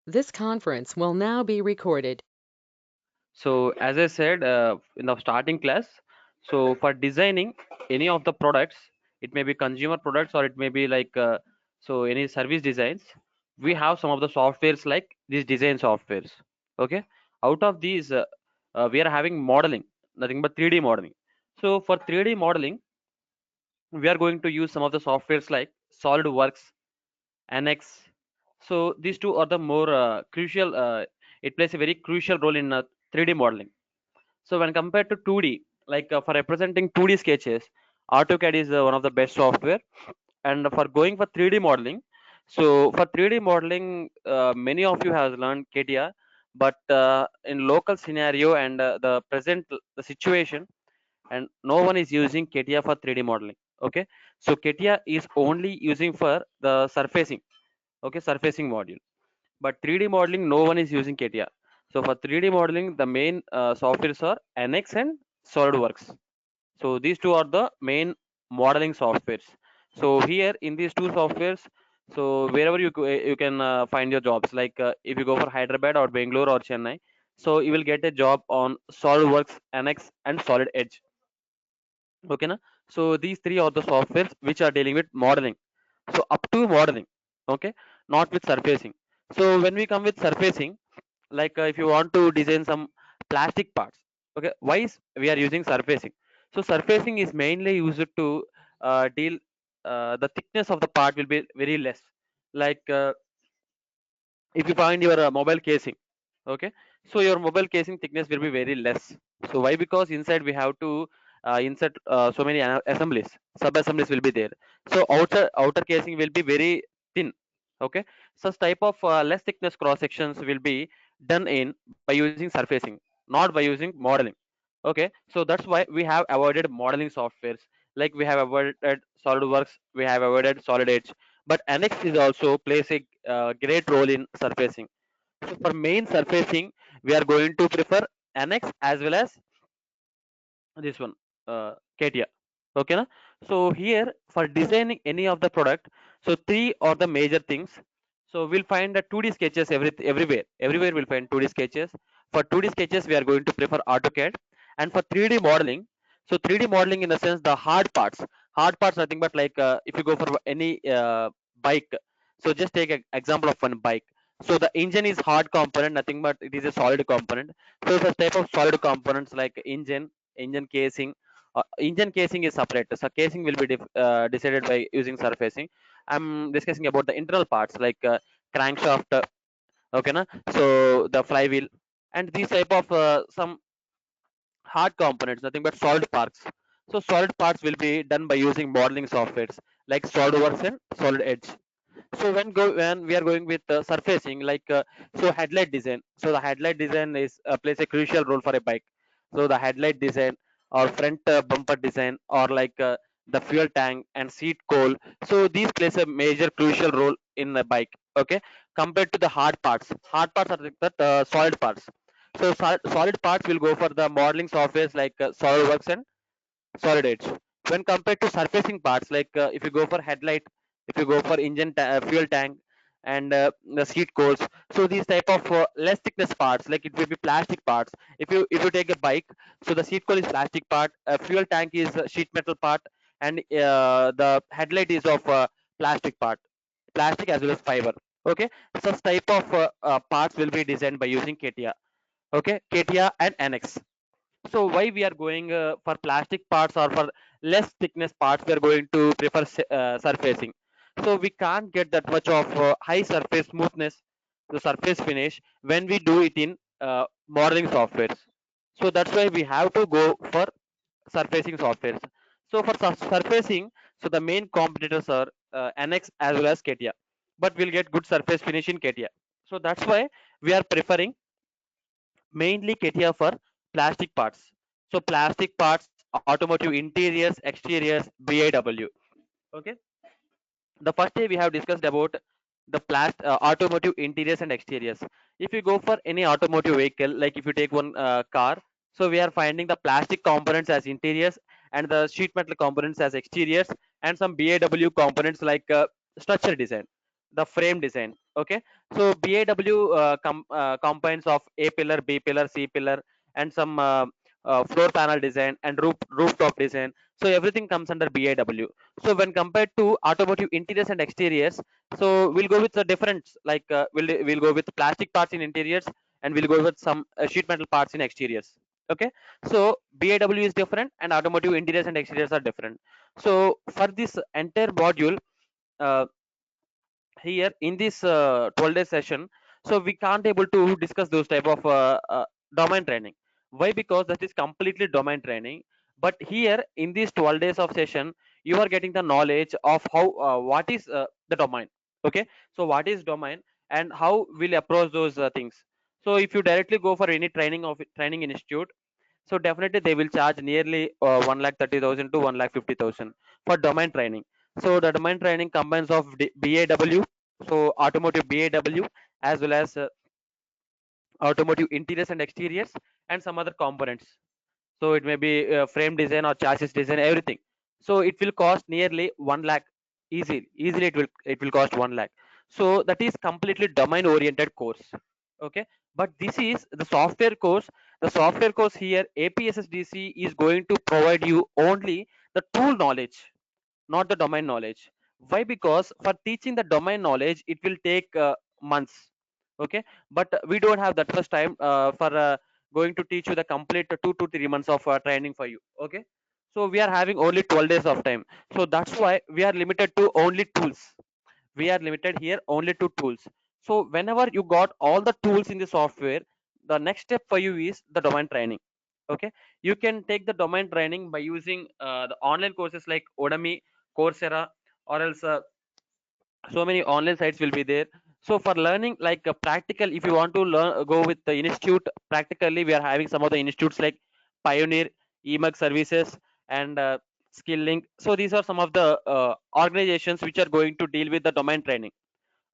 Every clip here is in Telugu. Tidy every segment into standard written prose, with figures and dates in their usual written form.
This conference will now be recorded. So as I said in the starting class, so for designing any of the products, it may be consumer products or it may be like so any service designs, we have some of the softwares like these design softwares. Okay, out of these we are having modeling, nothing but 3D modeling. So for 3D modeling, we are going to use some of the softwares like SolidWorks, NX. So these two are the more crucial. It plays a very crucial role in 3D modeling. So when compared to 2D, like for representing 2D sketches, AutoCAD is one of the best software. And for going for 3D modeling, so for 3D modeling, many of you have learned CATIA, but in local scenario and the present the situation, and no one is using CATIA for 3D modeling. Okay, so CATIA is only using for the surfacing. Okay, surfacing module, but 3D modeling no one is using CATIA. So for 3D modeling, the main softwares are NX and SolidWorks. So these two are the main modeling softwares. So here in these two softwares, so wherever you can find your jobs, like if you go for Hyderabad or Bangalore or Chennai, so you will get a job on SolidWorks, NX, and Solid Edge. Okay, na? So these three are the softwares which are dealing with modeling. So up to modeling, okay, not with surfacing. So when we come with surfacing, like if you want to design some plastic parts, okay, why is we are using surfacing? So surfacing is mainly used to deal the thickness of the part will be very less. Like if you find your mobile casing, okay, so your mobile casing thickness will be very less. So why? Because inside we have to insert so many assemblies, sub assemblies will be there. So outer casing will be very thin. Okay, such type of less thickness cross sections will be done in by using surfacing, not by using modeling. Okay, so that's why we have avoided modeling softwares, like we have avoided SolidWorks, we have avoided Solid Edge, but NX is also plays a great role in surfacing. So for main surfacing, we are going to prefer NX as well as this one, CATIA. Okay, na? So here for designing any of the product, so three are the major things. So we'll find the 2D sketches everywhere. Everywhere we'll find 2D sketches. For 2D sketches, we are going to prefer AutoCAD. And for 3D modeling, so 3D modeling in the sense the hard parts nothing but like if you go for any bike. So just take an example of one bike. So the engine is hard component, nothing but it is a solid component. So the type of solid components like engine casing. Engine casing is separate. So casing will be decided by using surfacing. I'm discussing about the internal parts like crankshaft. Okay, na? So the flywheel and these type of some hard components, nothing but solid parts. So solid parts will be done by using modeling softwares like SolidWorks and Solid Edge. So when we are going with surfacing, like so headlight design. So the headlight design is plays a crucial role for a bike. So the headlight design or front bumper design or like the fuel tank and seat coal. So these plays a major crucial role in the bike. Okay, compared to the hard parts. Hard parts are like that solid parts. So solid parts will go for the modeling softwares like SolidWorks and Solid Edge. When compared to surfacing parts, like if you go for headlight, if you go for fuel tank, and the seat cores, so these type of less thickness parts, like it will be plastic parts. If you take a bike, so the seat core is plastic part, fuel tank is sheet metal part, and the headlight is of plastic part, plastic as well as fiber. Okay, such type of parts will be designed by using CATIA. Okay, CATIA and NX. So why we are going for plastic parts or for less thickness parts, we are going to prefer surfacing. So we can't get that much of high surface smoothness, the surface finish, when we do it in modeling softwares. So that's why we have to go for surfacing softwares. So for surfacing, so the main competitors are NX as well as CATIA, but we'll get good surface finish in CATIA. So that's why we are preferring mainly CATIA for plastic parts. So plastic parts, automotive interiors, exteriors, BAW. Okay. The first day we have discussed about the automotive interiors and exteriors. If you go for any automotive vehicle, like if you take one car, so we are finding the plastic components as interiors and the sheet metal components as exteriors and some BAW components like structure design. the frame design. Okay, so BAW combines of A pillar, B pillar, C pillar, and some floor panel design and rooftop design. So everything comes under BAW. So when compared to automotive interiors and exteriors, so we'll go with the difference. Like we'll go with plastic parts in interiors, and we'll go with some sheet metal parts in exteriors. Okay, so BAW is different, and automotive interiors and exteriors are different. So for this entire module, uh, here in this 12-day session, so we can't able to discuss those type of domain training. Why? Because that is completely domain training. But here in these 12 days of session, you are getting the knowledge of how what is the domain. Okay, so what is domain and how will approach those things. So if you directly go for any training institute, so definitely they will charge nearly 1,30,000 to 1,50,000 for domain training. So the domain training combines of BAW, so automotive BAW, as well as automotive interiors and exteriors, and some other components. So it may be frame design or chassis design, everything. So it will cost nearly 1 lakh. Easily it will cost 1 lakh. So that is completely domain oriented course. Okay, but this is the software course. The software course here, APSSDC, is going to provide you only the tool knowledge, not the domain knowledge. Why? Because for teaching the domain knowledge, it will take months. Okay, but we don't have that much time for going to teach you the complete 2 to 3 months of training for you. Okay, so we are having only 12 days of time. So that's why we are limited to only tools. We are limited here only to tools. So whenever you got all the tools in the software, the next step for you is the domain training. Okay, you can take the domain training by using the online courses like Udemy, Coursera, or else so many online sites will be there. So for learning like practical, if you want to learn go with the institute practically, we are having some of the institutes like Pioneer, eMug services, and Skilling. So these are some of the organizations which are going to deal with the domain training.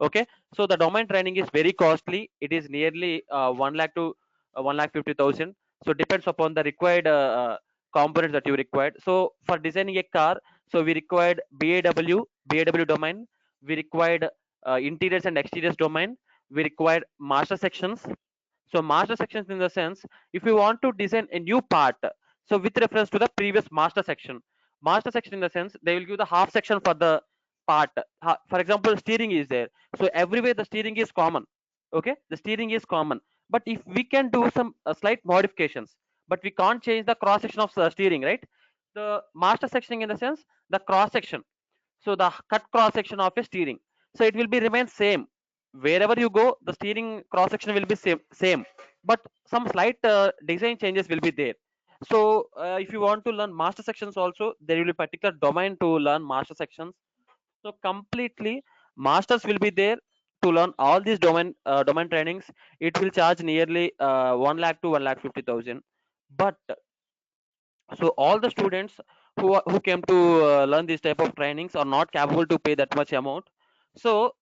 Okay, so the domain training is very costly. It is nearly 1 lakh to 1,50,000. So depends upon the required components that you required. So for designing a car, so we required BAW domain. We required interiors and exteriors domain. We required master sections. So master sections in the sense, if you want to design a new part, so with reference to the previous master section in the sense, they will give the half section for the part. For example, steering is there. So everywhere the steering is common. Okay, the steering is common. But if we can do some slight modifications, but we can't change the cross section of steering, right? The master section in the sense, the cross section. So the cut cross section of a steering. So it will be remain same wherever you go. The steering cross section will be same, but some slight design changes will be there. So if you want to learn master sections also, there will be particular domain to learn master sections. So completely masters will be there to learn all these domain trainings. It will charge nearly 1 lakh to 1,50,000. But so all the students who came to learn this type of trainings are not capable to pay that much amount. So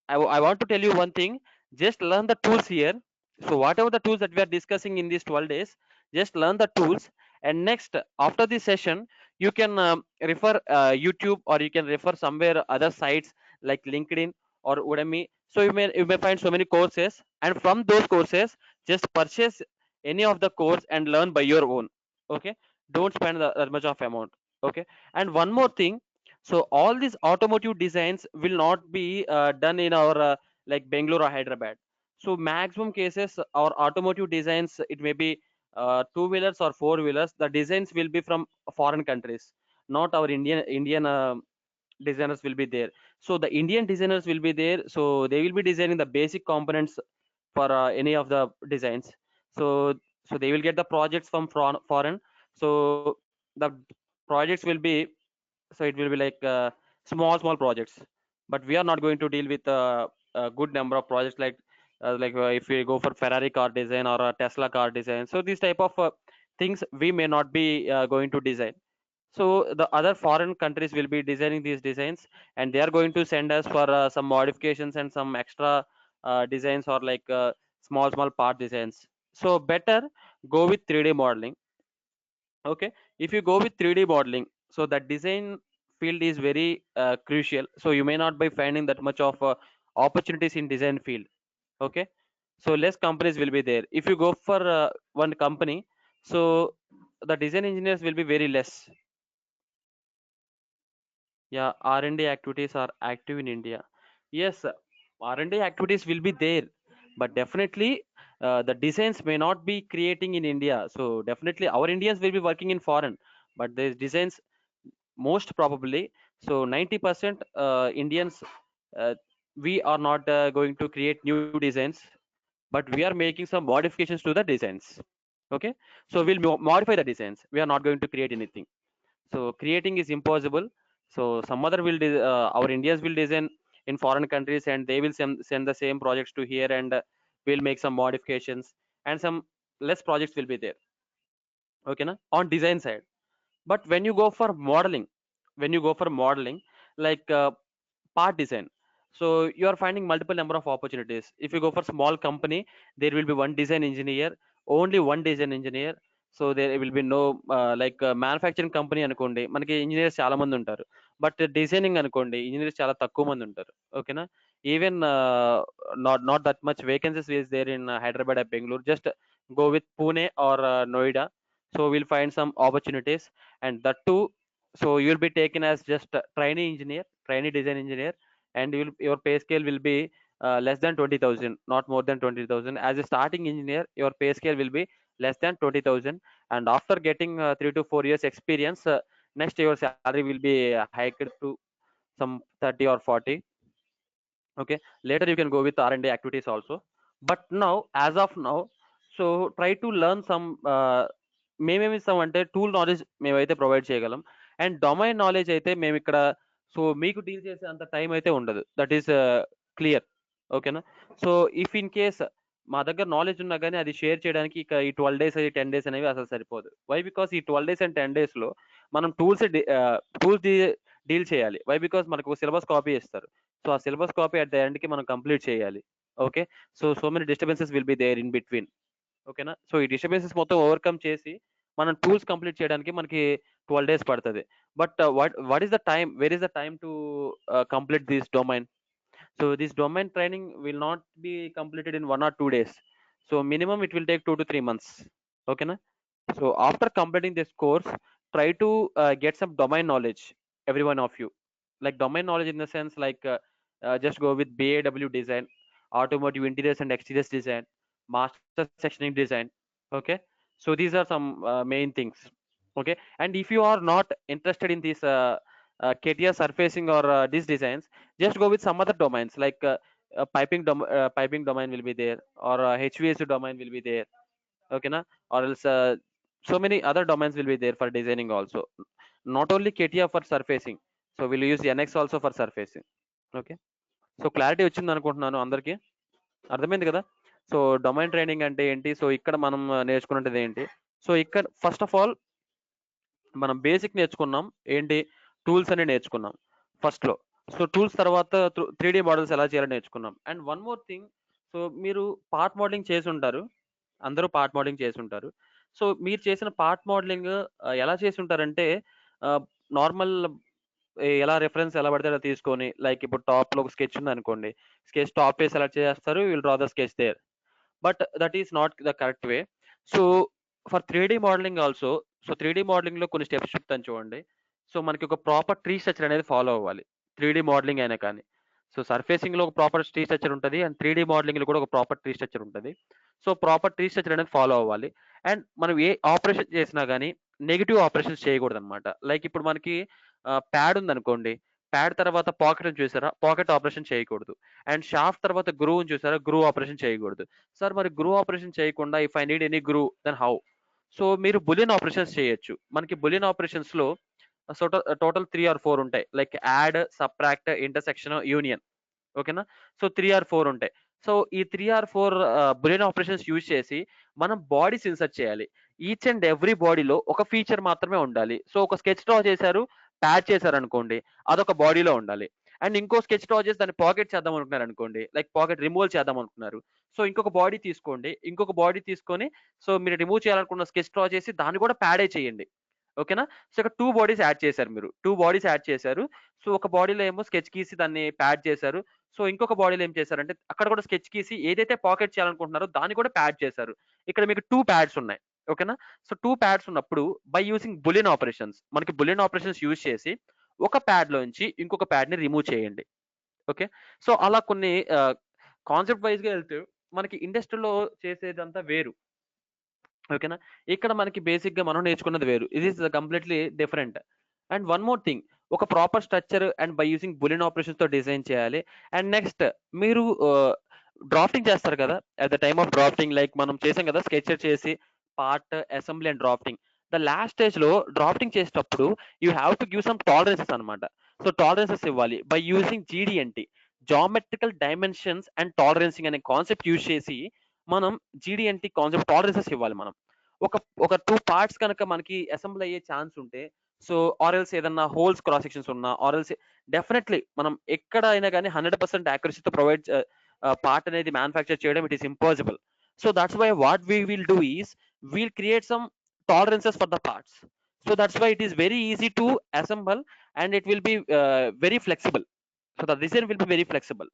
I want to tell you one thing. Just learn the tools here. So whatever the tools that we are discussing in these 12 days, just learn the tools. And next, after this session, you can refer YouTube, or you can refer somewhere other sites like LinkedIn or Udemy. So you may find so many courses, and from those courses, just purchase any of the course and learn by your own. Okay, don't spend that much of amount. Okay, and one more thing. So all these automotive designs will not be done in our like Bangalore or Hyderabad. So maximum cases our automotive designs, it may be two wheelers or four wheelers. The designs will be from foreign countries, not our Indian designers will be there. So the Indian designers will be there. So they will be designing the basic components for any of the designs. So they will get the projects from foreign. So the projects will be, so it will be like small projects. But we are not going to deal with a good number of projects like if we go for Ferrari car design or a Tesla car design. So these type of things we may not be going to design. So the other foreign countries will be designing these designs, and they are going to send us for some modifications and some extra designs, or like small part designs. So better go with 3D modeling. Okay, if you go with 3D modeling, so that design field is very crucial. So you may not be finding that much of opportunities in design field. Okay, so less companies will be there. If you go for one company, so the design engineers will be very less. Yeah, R&D activities are active in India. Yes, R&D activities will be there, but definitely the designs may not be creating in India. So definitely our Indians will be working in foreign, but these designs most probably, so 90% Indians, uh, we are not going to create new designs, but we are making some modifications to the designs. Okay, so we'll modify the designs, we are not going to create anything. So creating is impossible. So some other will our Indians will design in foreign countries, and they will send the same projects to here, and we'll make some modifications, and some less projects will be there. Okay na, on design side. But when you go for modeling, when you go for modeling, like part design, so you are finding multiple number of opportunities. If you go for small company, there will be one design engineer, only one design engineer. So there will be no like manufacturing company అనుకోండి, మనకి ఇంజనీర్స్ చాలా మంది ఉంటారు. బట్ డిజైనింగ్ అనుకోండి, ఇంజనీర్స్ చాలా తక్కువ మంది ఉంటారు. ఓకేనా, even not that much vacancies is there in Hyderabad and Bengaluru. Just go with Pune or Noida, so we'll find some opportunities. And that too, so you'll be taken as just a trainee engineer, trainee design engineer, and your pay scale will be less than 20,000, not more than 20,000. As a starting engineer, your pay scale will be less than 20,000, and after getting 3 to 4 years experience, next your salary will be hiked to some 30 or 40. Okay, later you can go with R&D activities also. But now, as of now, so try to learn some మేమేమి ఇస్తామంటే టూల్ నాలెడ్జ్ మేమైతే ప్రొవైడ్ చేయగలం, అండ్ డొమైన్ నాలెడ్జ్ అయితే మేము ఇక్కడ, సో మీకు డీల్ చేసే అంత టైం అయితే ఉండదు. That is clear. ఓకేనా, సో ఇఫ్ ఇన్ కేస్ మా దగ్గర నాలెడ్జ్ ఉన్నా కానీ అది షేర్ చేయడానికి ఇక ఈ 12 డేస్ 10 డేస్ అనేవి అసలు సరిపోదు. వై బికాస్ ఈ 12 డేస్ అండ్ 10 డేస్ లో మనం టూల్స్ డీల్ చేయాలి. వై బికాస్ మనకు సిలబస్ కాపీ ఇస్తారు. సో ఆ syllabus copy at the end కి మనం కంప్లీట్ చేయాలి. Okay, so many disturbances will be there in between. ఓకేనా, సో ఈ డిస్టర్బెన్సెస్ మొత్తం ఓవర్కమ్ చేసి మనం టూల్స్ కంప్లీట్ చేయడానికి మనకి 12 డేస్ పడుతుంది. But what is the time, where is the time to complete this domain? So this domain training will not be completed in 1 or 2 days. So minimum it will take 2 to 3 months. Okay na? So after completing this course, try to get some domain knowledge, every one of you. Like domain knowledge in the sense like just go with BAW design, automotive interiors and exteriors design, master sectioning design. Okay, so these are some main things. Okay, and if you are not interested in this KTR surfacing or these designs, just go with some other domains like piping domain will be there, or HVAC domain will be there. Okay na, or else so many other domains will be there for designing also, not only KTR for surfacing. So we'll use NX also for surfacing. Okay, so clarity వచ్చింది అనుకుంటున్నాను అందరికీ, అర్థమైంది కదా. సో డొమైన్ ట్రైనింగ్ అంటే ఏంటి, సో ఇక్కడ మనం నేర్చుకున్నది ఏంటి. సో ఇక్కడ ఫస్ట్ ఆఫ్ ఆల్ మనం బేసిక్ నేర్చుకున్నాం, ఏంటి టూల్స్ అని నేర్చుకున్నాం ఫస్ట్ లో. సో టూల్స్ తర్వాత 3D మోడల్స్ ఎలా చేయాలని నేర్చుకున్నాం. And one more thing, so మీరు పార్ట్ మోడలింగ్ చేసి ఉంటారు, అందరూ పార్ట్ మోడలింగ్ చేసి ఉంటారు. సో మీరు చేసిన పార్ట్ మోడలింగ్ ఎలా చేసి ఉంటారంటే, నార్మల్ ఎలా రెఫరెన్స్ ఎలా పడితే అలా తీసుకొని, లైక్ ఇప్పుడు టాప్ లో ఒక స్కెచ్ ఉంది అనుకోండి, స్కెచ్ టాప్ వేసి సెలెక్ట్ చేస్తారు, will draw the sketch there. But that is not the correct way. So for 3D modelling also, so 3D modelling లో కొన్ని స్టెప్స్ చెప్తాను చూడండి. సో మనకి ఒక ప్రాపర్ ట్రీ స్ట్రక్చర్ అనేది ఫాలో అవ్వాలి 3D మోడలింగ్ అయినా కానీ. సో సర్ఫేసింగ్ లో ఒక ప్రాపర్ ట్రీ స్ట్రక్చర్ ఉంటుంది, అండ్ 3D మోడలింగ్ లో కూడా ఒక ప్రాపర్ ట్రీ స్ట్రక్చర్ ఉంటుంది. సో ప్రాపర్ ట్రీ స్ట్రక్చర్ అనేది ఫాలో అవ్వాలి. అండ్ మనం ఏ ఆపరేషన్ చేసినా కానీ నెగిటివ్ ఆపరేషన్స్ చేయకూడదు అనమాట. లైక్ ఇప్పుడు మనకి ప్యాడ్ ఉంది అనుకోండి, ప్యాడ్ తర్వాత పాకెట్ చూసారా, పాకెట్ ఆపరేషన్ చేయకూడదు. అండ్ షాఫ్ట్ తర్వాత గ్రూ చూసారా, గ్రూ ఆపరేషన్ చేయకూడదు. సార్ మరి గ్రూ ఆపరేషన్ చేయకుండా if I need any groove then how? So మీరు బులియన్ ఆపరేషన్స్ చేయొచ్చు. మనకి బులియన్ ఆపరేషన్స్ లో సో టోటల్ 3 or 4 ఉంటాయి, like add, subtract, intersection, union. ఓకేనా, సో 3 or 4 ఉంటాయి. సో ఈ 3 or 4 బులియన్ ఆపరేషన్స్ యూజ్ చేసి మనం బాడీస్ ఇన్సర్ట్ చేయాలి. ఈచ్ అండ్ ఎవ్రీ బాడీలో ఒక ఫీచర్ మాత్రమే ఉండాలి. సో ఒక స్కెచ్ డ్రా చేశారు, ప్యాడ్ చేశారు అనుకోండి, అదొక బాడీలో ఉండాలి. అండ్ ఇంకో స్కెచ్ డ్రా చేసి దాన్ని పాకెట్ చేద్దాం అనుకున్నారు అనుకోండి, లైక్ పాకెట్ రిమూవ్ చేద్దాం అనుకున్నారు, సో ఇంకొక బాడీ తీసుకోండి, ఇంకొక బాడీ తీసుకొని సో మీరు రిమూవ్ చేయాలనుకున్న స్కెచ్ డ్రా చేసి దాన్ని కూడా ప్యాడే చేయండి. ఓకేనా, సో ఇక్కడ 2 బాడీస్ యాడ్ చేశారు, మీరు 2 బాడీస్ యాడ్ చేశారు. సో ఒక బాడీలో ఏమో స్కెచ్ గీసి దాన్ని ప్యాడ్ చేశారు, సో ఇంకొక బాడీలో ఏం చేశారంటే అక్కడ కూడా స్కెచ్ గీసి ఏదైతే పాకెట్ చేయాలనుకుంటున్నారో దాన్ని కూడా ప్యాడ్ చేశారు. ఇక్కడ మీకు 2 ప్యాడ్స్ ఉన్నాయి. ఓకేనా? సో 2 ప్యాడ్స్ ఉన్నప్పుడు బై యూజింగ్ బూలియన్ ఆపరేషన్స్ మనకి బూలియన్ ఆపరేషన్స్ యూజ్ చేసి ఒక ప్యాడ్‌లోంచి ఇంకొక ప్యాడ్‌ని రిమూవ్ చేయండి. ఓకే. సో అలా కొన్ని కాన్సెప్ట్ వైస్‌గా ఎళ్తే మనకి ఇండస్ట్రీలో చేసేదంతా వేరు. ఓకేనా? ఇక్కడ మనకి బేసిక్‌గా మనం నేర్చుకున్నది వేరు. ఇది is completely different. And one more thing ఒక proper structure and by using Boolean ఆపరేషన్స్‌తో డిజైన్ చేయాలి. అండ్ నెక్స్ట్ మీరు డ్రాఫ్టింగ్ చేస్తారు కదా! At the time of drafting like మనం చేసాం కదా! స్కెచ్ చేసి part, assembly and drafting. The last స్టేజ్‌లో డ్రాఫ్టింగ్ చేసేటప్పుడు you have to give some tolerances అన్నమాట. సో టాలరెన్సెస్ ఇవ్వాలి. By using GD and T geometrical dimensions and tolerancing అనే కాన్సెప్ట్ యూజ్ చేసి మనం జీడీఎన్టీ కాన్సెప్ట్ టాలరెన్సెస్ ఇవ్వాలి మనం. ఒక ఒక 2 పార్ట్స్ కనుక మనకి అసెంబుల్ అయ్యే ఛాన్స్ ఉంటే సో ఆర్ ఎల్స్ ఏదన్నా హోల్స్ క్రాస్ సెక్షన్స్ ఉన్నా ఆర్ ఎల్స్ డెఫినెట్‌లీ మనం ఎక్కడ అయినా గాని 100% యాక్యురసీతో ప్రొవైడ్ పార్ట్ అనేది మ్యానుఫ్యాక్చర్ చేయడం it is impossible. So that's why what we will do is we'll create some tolerances for the parts. So that's why it is very easy to assemble and it will be very flexible. So the design will be very flexible.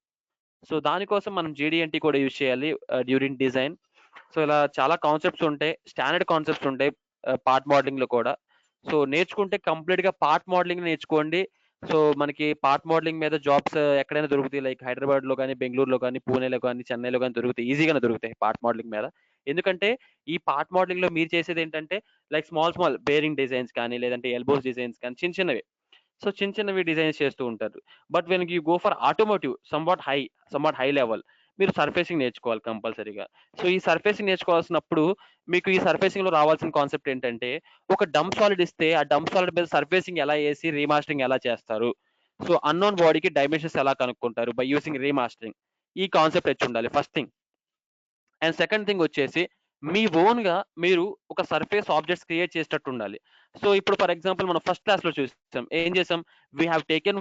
So దానికోసం మనం జీడీఎన్టీ కూడా యూజ్ చేయాలి డ్యూరింగ్ డిజైన్. సో ఇలా చాలా కాన్సెప్ట్స్ ఉంటాయి. స్టాండర్డ్ కాన్సెప్ట్స్ ఉంటాయి పార్ట్ మోడలింగ్‌లో కూడా. సో నేర్చుకుంటే కంప్లీట్‌గా పార్ట్ మోడలింగ్ నేర్చుకోండి. సో మనకి పార్ట్ మోడలింగ్ మీద జాబ్స్ ఎక్కడైనా దొరుకుతాయి. లైక్ హైదరాబాద్‌లో గాని, బెంగుళూరులో గాని, పూణేలో గాని, చెన్నైలో గాని దొరుకుతాయి. ఈజీగానే దొరుకుతాయి పార్ట్ మోడలింగ్ మీద. ఎందుకంటే ఈ పార్ట్ మోడలింగ్‌లో మీరు చేసేదేంటంటే లైక్ స్మాల్ బేరింగ్ డిజైన్స్ కానీ, లేదంటే ఎల్బోస్ డిజైన్స్ కానీ చిన్నవి. సో చిన్నవి డిజైన్స్ చేస్తూ ఉంటారు. But when you go for automotive somewhat high level మీరు సర్ఫేసింగ్ నేర్చుకోవాలి కంపల్సరీగా. సో ఈ సర్ఫేసింగ్ నేర్చుకోవాల్సినప్పుడు మీకు ఈ సర్ఫేసింగ్‌లో రావాల్సిన కాన్సెప్ట్ ఏంటంటే ఒక డంప్ సాలిడ్ ఇస్తే ఆ డంప్ సాలిడ్ మీద సర్ఫేసింగ్ ఎలా ఏసి రీమాస్టరింగ్ ఎలా చేస్తారు? సో అన్‌నోన్ బాడీకి డైమెన్షన్స్ ఎలా కనుక్కుంటారు బై యూజింగ్ రీమాస్టరింగ్. ఈ కాన్సెప్ట్ వచ్చుండాలి first thing. And second thing వచ్చేసి మీ ఓన్‌గా మీరు ఒక సర్ఫేస్ ఆబ్జెక్ట్స్ క్రియేట్ చేసేటట్టు ఉండాలి. సో ఇప్పుడు ఫర్ ఎగ్జాంపుల్ మనం ఫస్ట్ క్లాస్‌లో చూసాం. ఏం చేసాం? వి హావ్ టేకెన్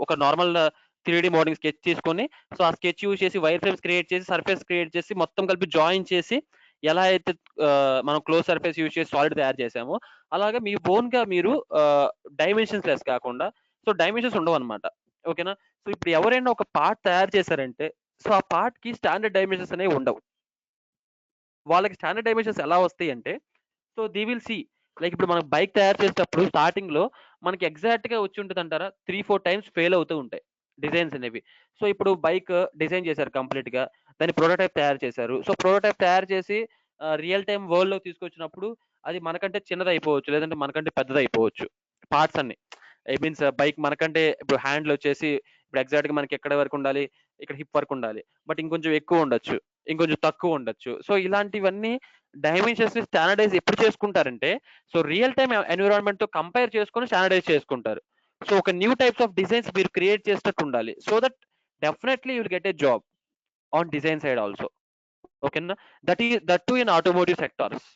ఒక నార్మల్ 3 మోడలింగ్ స్కెచ్ తీసుకొని సో ఆ స్కెచ్ యూజ్ చేసి వైర్ ఫ్రేమ్స్ క్రియేట్ చేసి సర్ఫేస్ క్రియేట్ చేసి మొత్తం కలిపి జాయిన్ చేసి ఎలా అయితే మనం క్లోజ్ సర్ఫేస్ యూజ్ చేసి సాలిడ్ తయారు చేసామో అలాగే మీ ఓన్‌గా మీరు డైమెన్షన్స్ లెస్ కాకుండా సో డైమెన్షన్స్ ఉండవన్నమాట. ఓకేనా? సో ఇప్పుడు ఎవరైనా ఒక పార్ట్ తయారు చేశారంటే సో ఆ పార్ట్‌కి స్టాండర్డ్ డైమెన్షన్స్ అనేవి ఉండవు. వాళ్ళకి స్టాండర్డ్ డైమెన్షన్స్ ఎలా వస్తాయి అంటే so they will see like ఇప్పుడు మనం బైక్ తయారు చేసేటప్పుడు స్టార్టింగ్‌లో మనకి ఎగ్జాక్ట్‌గా వచ్చి ఉంటదంటారా? 3, 4 టైమ్స్ ఫెయిల్ అవుతూ ఉంటాయి డిజైన్స్ అనేవి. సో ఇప్పుడు బైక్ డిజైన్ చేశారు కంప్లీట్‌గా. దాని ప్రోటోటైప్ తయారు చేశారు. సో ప్రోటోటైప్ తయారు చేసి రియల్ టైమ్ వరల్డ్‌లోకి తీసుకొచ్చినప్పుడు అది మనకంటే చిన్నదయిపోవచ్చు. లేదంటే మనకంటే పెద్దదయిపోవచ్చు. పార్ట్స్ అన్నీ. ఐ మీన్స్ బైక్ మనకంటే ఇప్పుడు హ్యాండిలొచ్చేసి ఇప్పుడు ఎగ్జాక్ట్‌గా మనకి ఎక్కడి వరకు ఉండాలి? ఇక్కడ హిప్ వరకు ఉండాలి. బట్ ఇంకొంచెం ఎక్కువ ఉండొచ్చు. ఇంకొంచెం తక్కువ ఉండొచ్చు. సో ఇలాంటివన్నీ డైమెన్షన్స్‌ని స్టాండర్డైజ్ ఎప్పుడు చేసుకుంటారంటే, సో రియల్ టైమ్ ఎన్విరాన్మెంట్‌తో కంపేర్ చేసుకొని స్టాండర్డైజ్ చేసుకుంటారు. సో ఒక న్యూ టైప్స్ ఆఫ్ డిజైన్స్ మీరు క్రియేట్ చేసేటట్టు ఉండాలి. So that definitely you will get a job on design side also. ఓకేనా? That too in automotive sectors.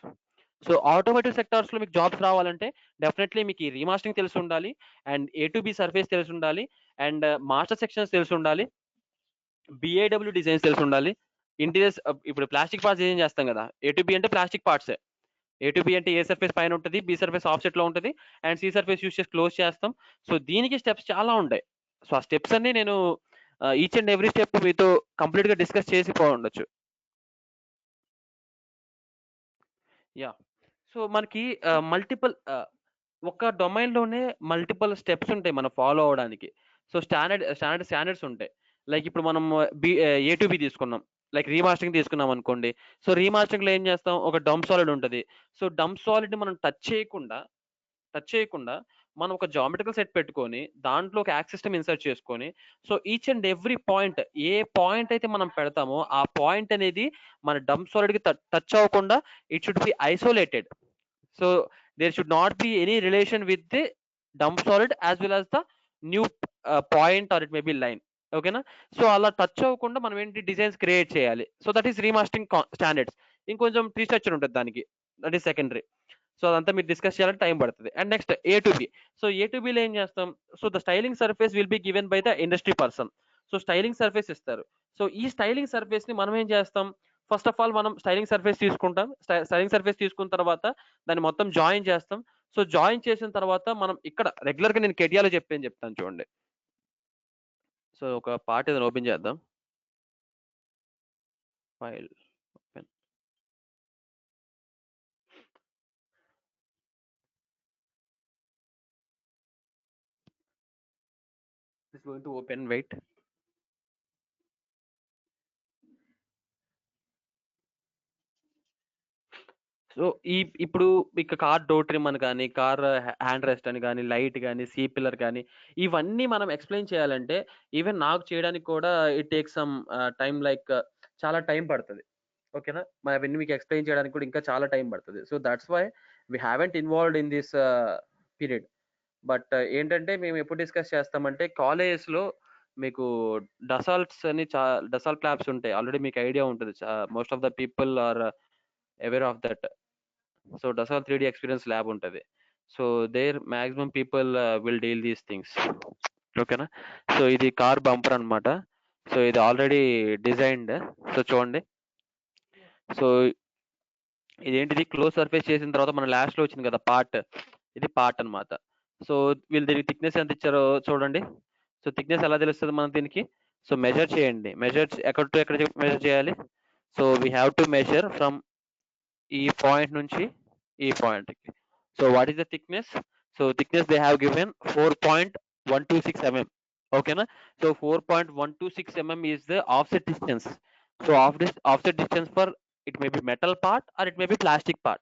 So automotive సెక్టార్స్‌లో మీకు జాబ్స్ రావాలంటే డెఫినైట్‌లీ మీకు ఈ రీమాస్టరింగ్ తెలిసుండాలి. And A to B surface తెలిసుండాలి. అండ్ మాస్టర్ సెక్షన్స్ తెలిసుండాలి. బీఐడబ్ల్యూ డిజైన్స్ తెలిసుండాలి. ఇంటీరియర్స్ ఇప్పుడు ప్లాస్టిక్ పార్ట్స్ డిజైన్ చేస్తాం కదా! ఏ టు బి అంటే ప్లాస్టిక్ పార్ట్సే. ఏ టు బి అంటే ఏ సర్ఫేస్ పైన ఉంటది. బి సర్ఫేస్ ఆఫ్‌సెట్‌లో ఉంటది. అండ్ సి సర్ఫేస్ యూజ్ చేసి క్లోజ్ చేస్తాం. సో దీనికి స్టెప్స్ చాలా ఉంటాయి. సో ఆ స్టెప్స్ అన్నీ నేను ఈచ్ అండ్ ఎవ్రీ స్టెప్ మీతో కంప్లీట్‌గా డిస్కస్ చేసి పోయుండొచ్చు. యాహ్! సో మనకి ఒక డొమైన్‌లోనే మల్టిపుల్ స్టెప్స్ ఉంటాయి మనం ఫాలో అవ్వడానికి. సో స్టాండర్డ్స్ ఉంటాయి. లైక్ ఇప్పుడు మనం ఏ టు బి తీసుకున్నాం. లైక్ రీమాస్టరింగ్ తీసుకున్నాం అనుకోండి. సో రీమాస్టరింగ్‌లో ఏం చేస్తాం? ఒక డంప్ సాలిడ్ ఉంటది. సో డంప్ సాలిడ్‌ని మనం టచ్ చేయకుండా మనం ఒక జామెట్రికల్ సెట్ పెట్టుకొని, దాంట్లో ఒక యాక్స్ సిస్టమ్ ఇన్సర్ట్ చేసుకొని, so each and every point ఏ పాయింట్ అయితే మనం పెడతామో, ఆ పాయింట్ అనేది మన డంప్ సాలిడ్‌కి టచ్ అవ్వకుండా it should be isolated. So there should not be any relation with the dump solid as well as the new point or it may be line. ఓకేనా? సో అలా టచ్ అవ్వకుండా మనం ఏంటి డిజైన్స్ క్రియేట్ చేయాలి. So that is remastering standards. ఇంకొంచెం రీస్ట్రక్చర్ ఉంటది దానికి. That is secondary. సో అదంతా మీరు డిస్కస్ చేయాలంటే టైం పడతది. And next A to B. So A to below ఏం చేస్తాం? So the styling surface will be given by the industry person. So styling surface ఇస్తారు. సో ఈ స్టైలింగ్ సర్ఫేస్‌ని మనం ఏం చేస్తాం? ఫస్ట్ ఆఫ్ ఆల్ మనం స్టైలింగ్ సర్ఫేస్ తీసుకుంటాం. స్టైలింగ్ సర్ఫేస్ తీసుకున్న తర్వాత దాన్ని మొత్తం జాయిన్ చేస్తాం. సో జాయిన్ చేసిన తర్వాత మనం ఇక్కడ రెగ్యులర్‌గా నేను కెడియాలో చెప్పేది చెప్తాను చూడండి. సో ఒక పార్ట్ ఏదైనా ఓపెన్ చేద్దాం. File open. It's going to open, wait. So ఇప్పుడు ఇక కార్ డోర్ ట్రిమ్ అని కానీ, కార్ హ్యాండ్ రెస్ట్ అని కానీ, లైట్ కానీ, సీ పిల్లర్ కానీ, ఇవన్నీ మనం ఎక్స్ప్లెయిన్ చేయాలంటే ఈవెన్ నాకు చేయడానికి కూడా it take some time, like చాలా టైం పడుతుంది. ఓకేనా, మరి అవన్నీ మీకు ఎక్స్ప్లెయిన్ చేయడానికి కూడా ఇంకా చాలా టైం పడుతుంది. So that's why we haven't involved in this period. But ఏంటంటే మేము ఎప్పుడు డిస్కస్ చేస్తామంటే కాలేజెస్లో మీకు డసాల్ట్స్ అని డసాల్ట్ ల్యాబ్స్ ఉంటాయి. ఆల్రెడీ మీకు ఐడియా ఉంటుంది. Most of the people are aware of that. So Dassault 3D experience lab ఉంటుంది. So there maximum people will deal these things. ఓకేనా. సో ఇది కార్ బంపర్ అన్నమాట. సో ఇది ఆల్రెడీ డిజైన్డ్. సో చూడండి. సో ఇదేంటిది, క్లోజ్ సర్ఫేస్ చేసిన తర్వాత మన లాస్ట్ లో వచ్చింది కదా పార్ట్, ఇది పార్ట్ అన్నమాట. సో వీళ్ళు దీనికి థిక్నెస్ ఎంత ఇచ్చారో చూడండి. సో థిక్నెస్ ఎలా తెలుస్తుంది మనం దీనికి? సో మెజర్ చేయండి. ఎక్కడ టు ఎక్కడ మెజర్ చేయాలి? So we have to measure from ఈ పాయింట్ నుంచి ఈ పాయింట్ కి. So what is the thickness? So thickness they have given 4.126 mm. ఓకేనా. So 4.126 mm is the offset distance. So offset distance for it may be metal part or it may be plastic part.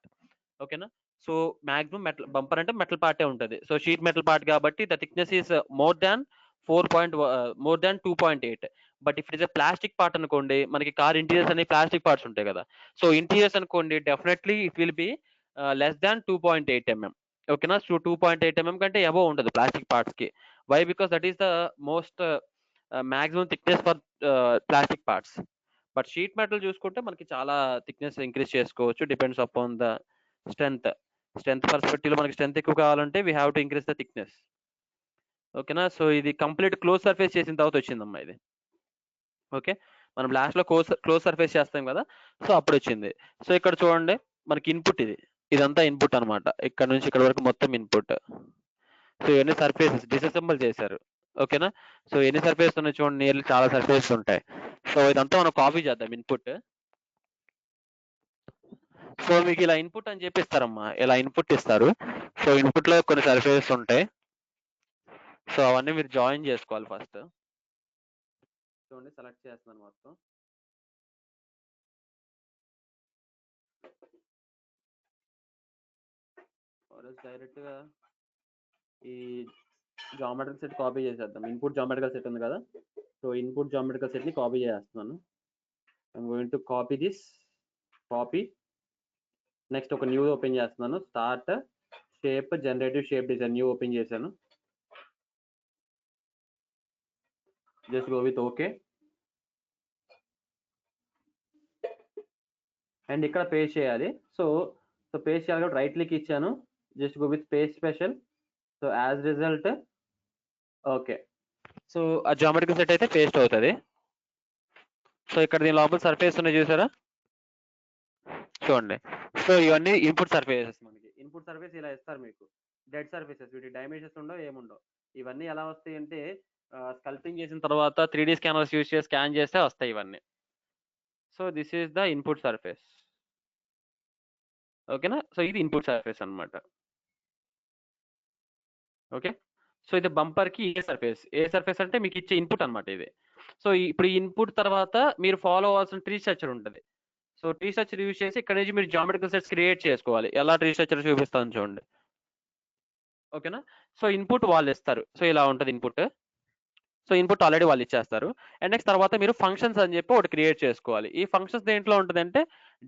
ఓకేనా. సో మాక్సిమం మెటల్ బంపర్ అంటే మెటల్ పార్టే ఉంటుంది. సో షీట్ మెటల్ పార్ట్ కాబట్టి the thickness is more than 2.8. But if it is plastic part అనుకోండి, మనకి కార్ ఇంటీరియర్స్ అనే ప్లాస్టిక్ పార్ట్స్ ఉంటాయి కదా. సో ఇంటీరియర్స్ అనుకోండి definitely it will be less than 2.8 mm. ఓకేనా. సో 2.8 mm కంటే అబోవ్ ఉంటుంది ప్లాస్టిక్ పార్ట్స్ కి. Why? Because that is the most maximum thickness for plastic parts. But sheet metal చూసుకుంటే మనకి చాలా థిక్నెస్ ఇంక్రీజ్ చేసుకోవచ్చు, depends upon the strength perspective లో మనకి స్ట్రెంత్ ఎక్కువ కావాలంటే we have to increase the thickness. ఓకేనా. సో ఇది కంప్లీట్ క్లోజ్ సర్ఫేస్ చేసిన తర్వాత వచ్చిందమ్మా ఇది. ఓకే, మనం లాస్ట్ లో క్లోజ్ సర్ఫేస్ చేస్తాం కదా, సో అప్పుడు వచ్చింది. సో ఇక్కడ చూడండి మనకి ఇన్పుట్ ఇదంతా ఇన్పుట్ అనమాట. ఇక్కడ నుంచి ఇక్కడ వరకు మొత్తం ఇన్పుట్. సో ఇవన్నీ సర్ఫేసెస్ డిసెంబుల్ చేశారు. ఓకేనా. సో ఎన్ని సర్ఫేస్ ఉన్నాయి చూడండి, నియర్లీ చాలా సర్ఫేసెస్ ఉంటాయి. సో ఇదంతా మనం కాపీ చేద్దాం ఇన్పుట్. సో మీకు ఇలా ఇన్పుట్ అని చెప్పిస్తారమ్మా, ఇలా ఇన్పుట్ ఇస్తారు. సో ఇన్పుట్ లో కొన్ని సర్ఫేసెస్ ఉంటాయి. సో అవన్నీ మీరు జాయిన్ చేసుకోవాలి ఫస్ట్. చూడండి సెలెక్ట్ చేస్తున్నాను మొత్తం. డైరెక్ట్ గా ఈ జామెట్రికల్ సెట్ కాపీ చేసేద్దాం. ఇన్పుట్ జామెట్రికల్ సెట్ ఉంది కదా, సో ఇన్పుట్ జామెట్రికల్ సెట్ ని కాపీ చేస్తున్నాను. I'm going to copy this. Copy. Next ఒక న్యూ ఓపెన్ చేస్తున్నాను. Start shape generative shape design new open చేశాను. Just go with okay. And ఇక్కడ పేస్ట్ చేయాలి. సో పేస్ట్ చేయాలి కాబట్టి రైట్ క్లిక్ ఇచ్చాను. Just go with paste special. So as result okay. So ఆ జామెట్రికల్ సెట్ అయితే పేస్ట్ అవుతుంది. సో ఇక్కడ దీని లోపల సర్ఫేస్ ఉన్నాయి చూసారా, చూడండి. సో ఇవన్నీ ఇన్పుట్ సర్ఫేసెస్. మనకి ఇన్పుట్ సర్ఫేస్ ఇలా ఇస్తారు మీకు, డెడ్ సర్ఫేసెస్. వీటి డైమెన్షన్స్ ఉండవు, ఏముండవు. ఇవన్నీ ఎలా వస్తాయి అంటే స్కల్పింగ్ చేసిన తర్వాత 3D స్కానర్స్ యూజ్ చేసి స్కాన్ చేస్తే వస్తాయి ఇవన్నీ. So this is the input surface. ఓకేనా. సో ఇది ఇన్పుట్ సర్ఫేస్ అన్నమాట. ఓకే. సో ఇది బంపర్ కి ఏ సర్ఫేస్ అంటే మీకు ఇచ్చే ఇన్పుట్ అన్నమాట ఇది. సో ఇప్పుడు ఇన్పుట్ తర్వాత మీరు ఫాలో అవ్వాల్సిన ట్రీ స్ట్రక్చర్ ఉంటుంది. సో ట్రీ స్ట్రక్చర్ యూజ్ చేసి ఇక్కడ నుంచి మీరు జామెట్రికల్ సెట్స్ క్రియేట్ చేసుకోవాలి. ఎలా ట్రీ స్ట్రక్చర్ చూపిస్తాను చూడండి. ఓకేనా. సో ఇన్పుట్ వాళ్ళు ఇస్తారు. సో ఇలా ఉంటుంది ఇన్పుట్. సో ఇన్పుట్ ఆల్రెడీ వాళ్ళు ఇచ్చేస్తారు. అండ్ నెక్స్ట్ తర్వాత మీరు ఫంక్షన్స్ అని చెప్పి ఒకటి క్రియేట్ చేసుకోవాలి. ఈ ఫంక్షన్స్ దేంట్లో ఉంటుందంటే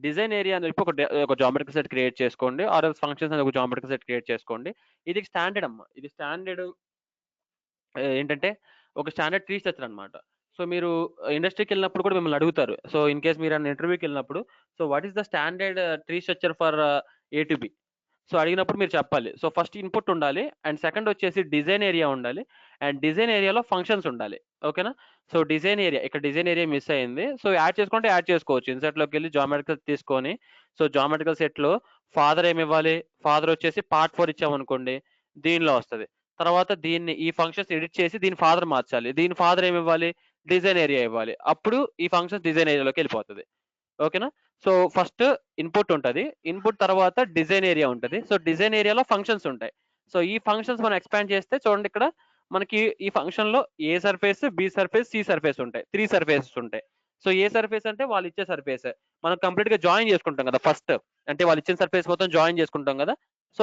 డిజైన్ ఏరియా అని చెప్పి ఒక జామెట్రికల్ సెట్ క్రియేట్ చేసుకోండి, ఆర్ ఎల్స్ ఫంక్షన్స్ అని ఒక జామెట్రికల్ సెట్ క్రియేట్ చేసుకోండి. ఇది స్టాండర్డ్ అమ్మా. ఇది స్టాండర్డ్ ఏంటంటే ఒక స్టాండర్డ్ ట్రీ స్ట్రక్చర్ అనమాట. సో మీరు ఇండస్ట్రీకి వెళ్ళినప్పుడు కూడా మిమ్మల్ని అడుగుతారు. సో ఇన్ కేస్ మీరు ఇంటర్వ్యూకి వెళ్ళినప్పుడు, so what is the standard tree structure for A to B? So అడిగినప్పుడు మీరు చెప్పాలి. సో ఫస్ట్ ఇన్పుట్ ఉండాలి, అండ్ సెకండ్ వచ్చేసి డిజైన్ ఏరియా ఉండాలి, అండ్ డిజైన్ ఏరియాలో ఫంక్షన్స్ ఉండాలి. ఓకేనా. సో డిజైన్ ఏరియా మిస్ అయింది. సో యాడ్ చేసుకోవచ్చు. ఇన్సర్ట్ లోకి వెళ్ళి జామెట్రికల్ తీసుకొని, సో జామెట్రికల్ సెట్ లో ఫాదర్ ఏమి ఇవ్వాలి, ఫాదర్ వచ్చేసి పార్ట్ 4 ఇచ్చామనుకోండి దీనిలో వస్తుంది. తర్వాత దీన్ని ఈ ఫంక్షన్స్ ఎడిట్ చేసి దీని ఫాదర్ మార్చాలి. దీని ఫాదర్ ఏమి ఇవ్వాలి, డిజైన్ ఏరియా ఇవ్వాలి. అప్పుడు ఈ ఫంక్షన్స్ డిజైన్ ఏరియాలోకి వెళ్ళిపోతుంది. ఓకేనా. సో ఫస్ట్ ఇన్పుట్ ఉంటుంది, ఇన్పుట్ తర్వాత డిజైన్ ఏరియా ఉంటుంది. సో డిజైన్ ఏరియాలో ఫంక్షన్స్ ఉంటాయి. సో ఈ ఫంక్షన్స్ మనం ఎక్స్పాండ్ చేస్తే చూడండి, ఇక్కడ మనకి ఈ ఫంక్షన్ లో A surface, B surface, C surface ఉంటాయి. 3 సర్ఫేసెస్ ఉంటాయి. సో ఏ సర్ఫేస్ అంటే వాళ్ళు ఇచ్చే సర్ఫేస్ మనం కంప్లీట్ గా జాయిన్ చేసుకుంటాం కదా ఫస్ట్, అంటే వాళ్ళు ఇచ్చిన సర్ఫేస్ మొత్తం జాయిన్ చేసుకుంటాం కదా. సో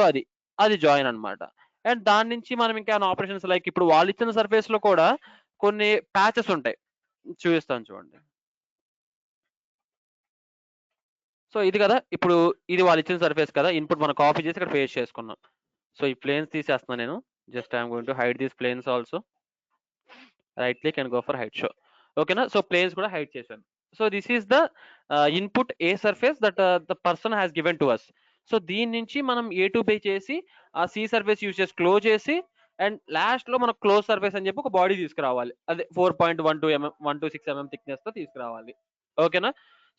అది జాయిన్ అన్నమాట. అండ్ దాని నుంచి మనం ఇంకా ఆపరేషన్స్ లైక్ ఇప్పుడు వాళ్ళు ఇచ్చిన సర్ఫేస్ లో కూడా కొన్ని ప్యాచెస్ ఉంటాయి, చూపిస్తాను చూడండి. సో ఇది కదా, ఇప్పుడు ఇది వాళ్ళు ఇచ్చిన సర్ఫేస్ కదా, ఇన్పుట్ మనం కాపీ చేసి ఇక్కడ పేస్ట్ చేసుకున్నాం. సో ఈ ప్లేన్స్ తీసేస్తున్నాను నేను. Just I'm going to hide these planes also. Right click and go for hide show. ఓకేనా. సో ప్లేన్స్ కూడా హైడ్ చేశాను. So this is the input a surface that the person has given to us. So దీని నుంచి మనం ఏ టు బై చేసి ఆ సి సర్ఫేస్ యూజ్ చేసి క్లోజ్ చేసి అండ్ లాస్ట్ లో మనం క్లోజ్ సర్ఫేస్ అని చెప్పి ఒక బాడీ తీసుకురావాలి. అదే 4.12 mm 126 mm థిక్నెస్ తో తీసుకురావాలి. ఓకేనా.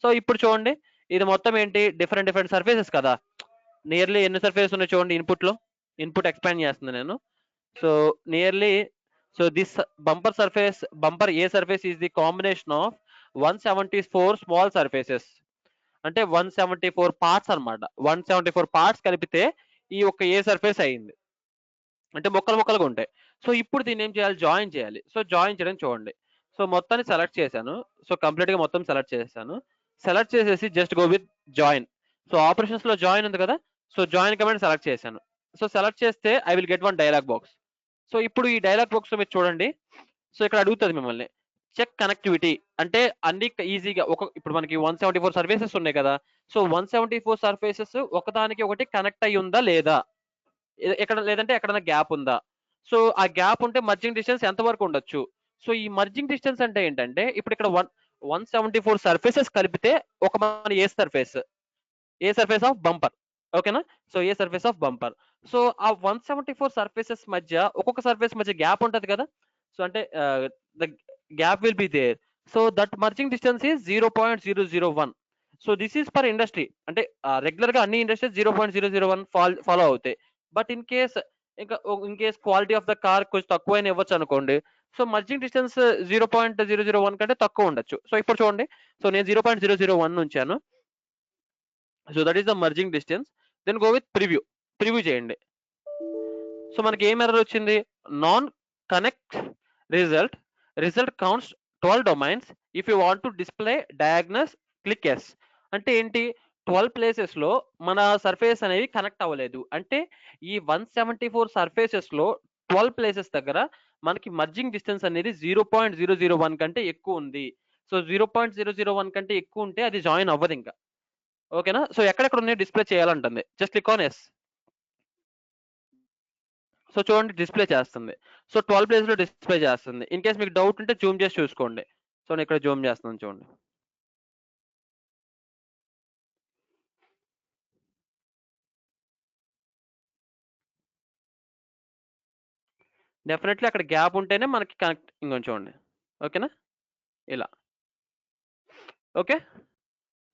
సో ఇప్పుడు చూడండి, ఇది మొత్తం ఏంటి, డిఫరెంట్ సర్ఫేసెస్ కదా. నియర్లీ ఎన్ని సర్ఫేసెస్ ఉన్నాయి చూడండి ఇన్పుట్ లో. ఇన్పుట్ ఎక్స్పాండ్ చేస్తుంది నేను. So nearly, so this bumper A surface is the combination of 174 small surfaces. అంటే 174 పార్ట్స్ అన్నమాట. 174 పార్ట్స్ కలిపితే ఈ ఒక ఏ సర్ఫేస్ అయింది. అంటే ముక్కలుగా ఉంటాయి. సో ఇప్పుడు దీన్ని ఏం చేయాలి, జాయిన్ చేయాలి. సో జాయిన్ చేయడం చూడండి. సో మొత్తాన్ని సెలెక్ట్ చేశాను. సో కంప్లీట్ గా మొత్తం సెలెక్ట్ చేశాను. సెలెక్ట్ చేసేసి just go with join. So operations లో జాయిన్ ఉంది కదా. సో జాయిన్ కమాండ్ సెలెక్ట్ చేశాను. సో సెలెక్ట్ చేస్తే I will get one dialogue box. So ఇప్పుడు ఈ డైలాగ్ బాక్స్ లో మీరు చూడండి. సో ఇక్కడ అడుగుతుంది మిమ్మల్ని చెక్ కనెక్టివిటీ, అంటే అన్ని ఈజీగా ఇప్పుడు మనకి 174 సర్ఫేసెస్ ఉన్నాయి కదా. సో 174 సర్ఫేసెస్ ఒకదానికి ఒకటి కనెక్ట్ అయ్యి ఉందా లేదా, ఎక్కడ లేదంటే ఎక్కడైనా గ్యాప్ ఉందా. సో ఆ గ్యాప్ ఉంటే మర్జింగ్ డిస్టెన్స్ ఎంత వరకు ఉండొచ్చు. సో ఈ మర్జింగ్ డిస్టెన్స్ అంటే ఏంటంటే ఇప్పుడు ఇక్కడ 174 సర్ఫేసెస్ కలిపితే ఒక మన ఏ సర్ఫేస్ ఆఫ్ బంపర్. ఓకేనా. So A surface of bumper. So ఆ 174 సర్ఫేసెస్ మధ్య ఒక్కొక్క సర్ఫేస్ మధ్య గ్యాప్ ఉంటది కదా. సో అంటే the gap will be there. So that merging distance is 0.001. So this is for industry, అంటే రెగ్యులర్ గా అన్ని ఇండస్ట్రీస్ 0.001 ఫాలో అవుతాయి. But in case quality of the car కొంచెం తక్కువైనా ఇవ్వచ్చు అనుకోండి. సో మర్జింగ్ డిస్టెన్స్ 0.001 కంటే తక్కువ ఉండొచ్చు. సో ఇప్పుడు చూడండి, సో నేను 0.001 ఉంచాను. So that is the merging distance. Then go with preview చేయండి. సో మనకి ఏం ఎర్రర్ వచ్చింది, non connect result counts 12 domains. If you want to display diagnosis click yes. అంటే ఏంటి, 12 ప్లేసెస్ లో మన సర్ఫేస్ అనేవి కనెక్ట్ అవ్వలేదు. అంటే ఈ 174 సర్ఫేసెస్ లో 12 ప్లేసెస్ దగ్గర మనకి మర్జింగ్ డిస్టెన్స్ అనేది 0.001 కంటే ఎక్కువ ఉంది. సో 0.001 కంటే ఎక్కువ ఉంటే అది జాయిన్ అవ్వదు ఇంకా. ఓకేనా. సో ఎక్కడెక్కడ ఉన్నాయి డిస్ప్లే చేయాలంటుంది. Just click on yes. So చూడండి డిస్ప్లే చేస్తుంది. సో 12 ప్లేస్ లో డిస్ప్లే చేస్తుంది. ఇన్ కేస్ మీకు డౌట్ ఉంటే జూమ్ చేసి చూసుకోండి. సో నేను ఇక్కడ జూమ్ చేస్తున్నాను చూడండి. డెఫినెట్లీ అక్కడ గ్యాప్ ఉంటేనే మనకి కనెక్ట్ ఇంకొని చూడండి. ఓకేనా, ఇలా. ఓకే.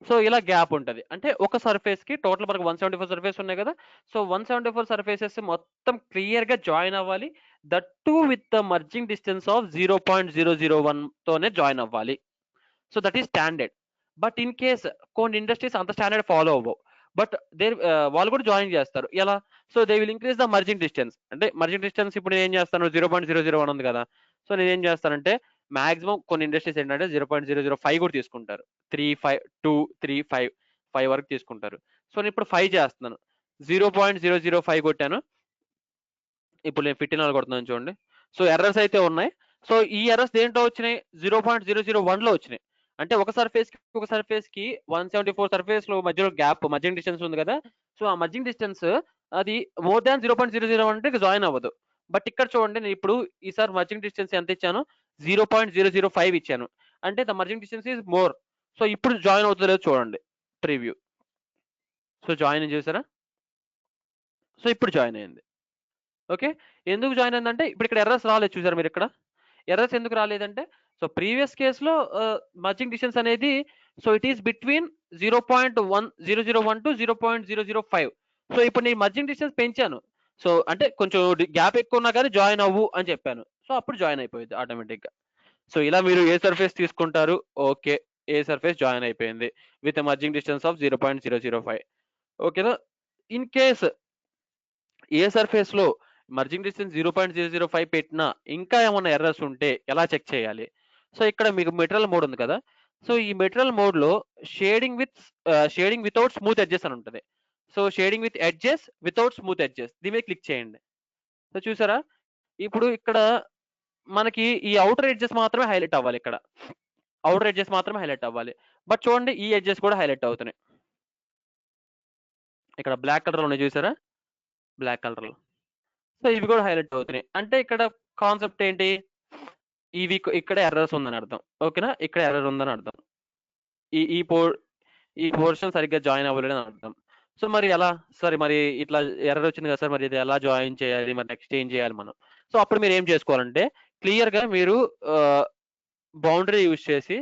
సో ఇలా గ్యాప్ ఉంటది. అంటే ఒక సర్ఫేస్ కి టోటల్ మనకు 174 సర్ఫేస్ ఉన్నాయి కదా. సో 174 సర్ఫేసెస్ మొత్తం క్లియర్ గా జాయిన్ అవ్వాలి. That to with the merging distance of 0.001 తోనే జాయిన్ అవ్వాలి. So that is standard. But in case కొన్ని ఇండస్ట్రీస్ అంత స్టాండర్డ్ ఫాలో అవ్వవు. బట్ వాళ్ళు కూడా జాయిన్ చేస్తారు. ఎలా, so they will increase the merging distance. అంటే మర్జింగ్ డిస్టెన్స్ ఇప్పుడు నేను ఏం చేస్తాను, 0.001 ఉంది కదా. సో నేను ఏం చేస్తానంటే మాక్సిమం కొన్ని ఇండస్ట్రీస్ ఏంటంటే 0.005 కూడా తీసుకుంటారు. 3, 5, 2, 3, 5 వరకు తీసుకుంటారు. సో నేను ఇప్పుడు 5 చేస్తున్నాను. 0.005 కొట్టాను. ఇప్పుడు నేను 15 కొడుతున్నాను చూడండి. సో ఎర్రర్స్ అయితే ఉన్నాయి. సో ఈ ఎర్రర్స్ దేంట్లో వచ్చినాయి, 0.001 లో వచ్చినాయి. అంటే ఒక సర్ఫేస్ కి 174 సర్ఫేస్ లో మధ్యలో గ్యాప్ మర్జింగ్ డిస్టెన్స్ ఉంది కదా. సో ఆ మర్జింగ్ డిస్టెన్స్ అది మోర్ దాన్ 0.001 అంటే జాయిన్ అవ్వదు. బట్ ఇక్కడ చూడండి, నేను ఇప్పుడు ఈసారి మర్జింగ్ డిస్టెన్స్ ఎంత ఇచ్చాను, 0.005 ఇచ్చాను. అంటే the merging distance is more. So ఇప్పుడు జాయిన్ అవుతుందో లేదో చూడండి ప్రివ్యూ. సో జాయిన్ చేశారా. సో ఇప్పుడు జాయిన్ అయింది. ఓకే. ఎందుకు జాయిన్ అయిందంటే ఇప్పుడు ఇక్కడ ఎర్రర్స్ రాలేదు, చూసారు మీరు ఇక్కడ. ఎర్రర్స్ ఎందుకు రాలేదంటే, సో ప్రీవియస్ కేసులో మర్జింగ్ డిస్టెన్స్ అనేది so it is between 0.001 to 0.005. So ఇప్పుడు నేను మర్జింగ్ డిస్టెన్స్ పెంచాను. సో అంటే కొంచెం గ్యాప్ ఎక్కువ ఉన్నా కానీ జాయిన్ అవ్వు అని చెప్పాను. సో అప్పుడు జాయిన్ అయిపోయింది ఆటోమేటిక్గా. సో ఇలా మీరు ఏ సర్ఫేస్ తీసుకుంటారు? ఓకే, ఏ సర్ఫేస్ జాయిన్ అయిపోయింది విత్ మర్జింగ్ డిస్టెన్స్ ఆఫ్ 0.005. ఓకేనా. ఇన్ కేస్ ఏ సర్ఫేస్ లో మర్జింగ్ డిస్టెన్స్ 0.005 పెట్టినా ఇంకా ఏమైనా ఎర్రర్స్ ఉంటే ఎలా చెక్ చేయాలి? సో ఇక్కడ మీకు మెటీరియల్ మోడ్ ఉంది కదా. సో ఈ మెటీరియల్ మోడ్ లో షేడింగ్ వితౌట్ స్మూత్ ఎడ్జెస్ అని ఉంటుంది. So shading with edges without smooth edges దీని మీద క్లిక్ చేయండి. సో చూసారా, ఇప్పుడు ఇక్కడ మనకి ఈ అవుటర్ ఎడ్జెస్ మాత్రమే హైలైట్ అవ్వాలి. ఇక్కడ అవుటర్ ఎడ్జెస్ మాత్రమే హైలైట్ అవ్వాలి. బట్ చూడండి ఈ ఎడ్జెస్ కూడా హైలైట్ అవుతున్నాయి. ఇక్కడ బ్లాక్ కలర్ ఉన్నాయి చూసారా, బ్లాక్ కలర్ లో. సో ఇవి కూడా హైలైట్ అవుతున్నాయి. అంటే ఇక్కడ కాన్సెప్ట్ ఏంటి, ఇవి ఇక్కడ ఎర్రర్స్ ఉందని అర్థం. ఓకేనా, ఇక్కడ ఎర్రర్ ఉందని అర్థం. ఈ ఈ పో ఈ పోర్షన్ సరిగ్గా జాయిన్ అవ్వలేదని అర్థం. సో మరి ఎలా సరే, మరి ఇట్లా ఎర్రర్ వచ్చింది కదా సార్, మరి ఇది ఎలా జాయిన్ చేయాలి, మరి నెక్స్ట్ ఏం చేయాలి మనం? సో అప్పుడు మీరు ఏం చేసుకోవాలంటే క్లియర్ గా మీరు బౌండరీ యూజ్ చేసి,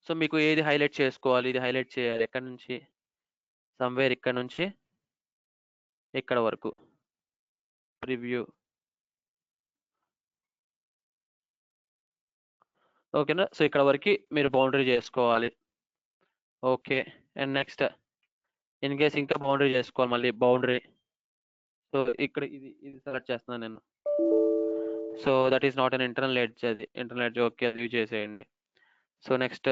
సో మీకు ఏది హైలైట్ చేసుకోవాలి, ఇది హైలైట్ చేయాలి ఎక్కడ నుంచి, సమ్వేర్ ఇక్కడ నుంచి ఇక్కడ వరకు ప్రివ్యూ. ఓకేనా, సో ఇక్కడ వరకు మీరు బౌండరీ చేసుకోవాలి. Okay, and next in case ఇంకా బౌండరీ చేసుకోవాలి, మళ్ళీ బౌండరీ. సో ఇక్కడ ఇది ఇది సెలెక్ట్ చేస్తున్నాను నేను. So that is not an internal edge, అది ఇంటర్నల్ ఎడ్జ్. ఓకే, అది యూజ్ చేసేయండి. సో నెక్స్ట్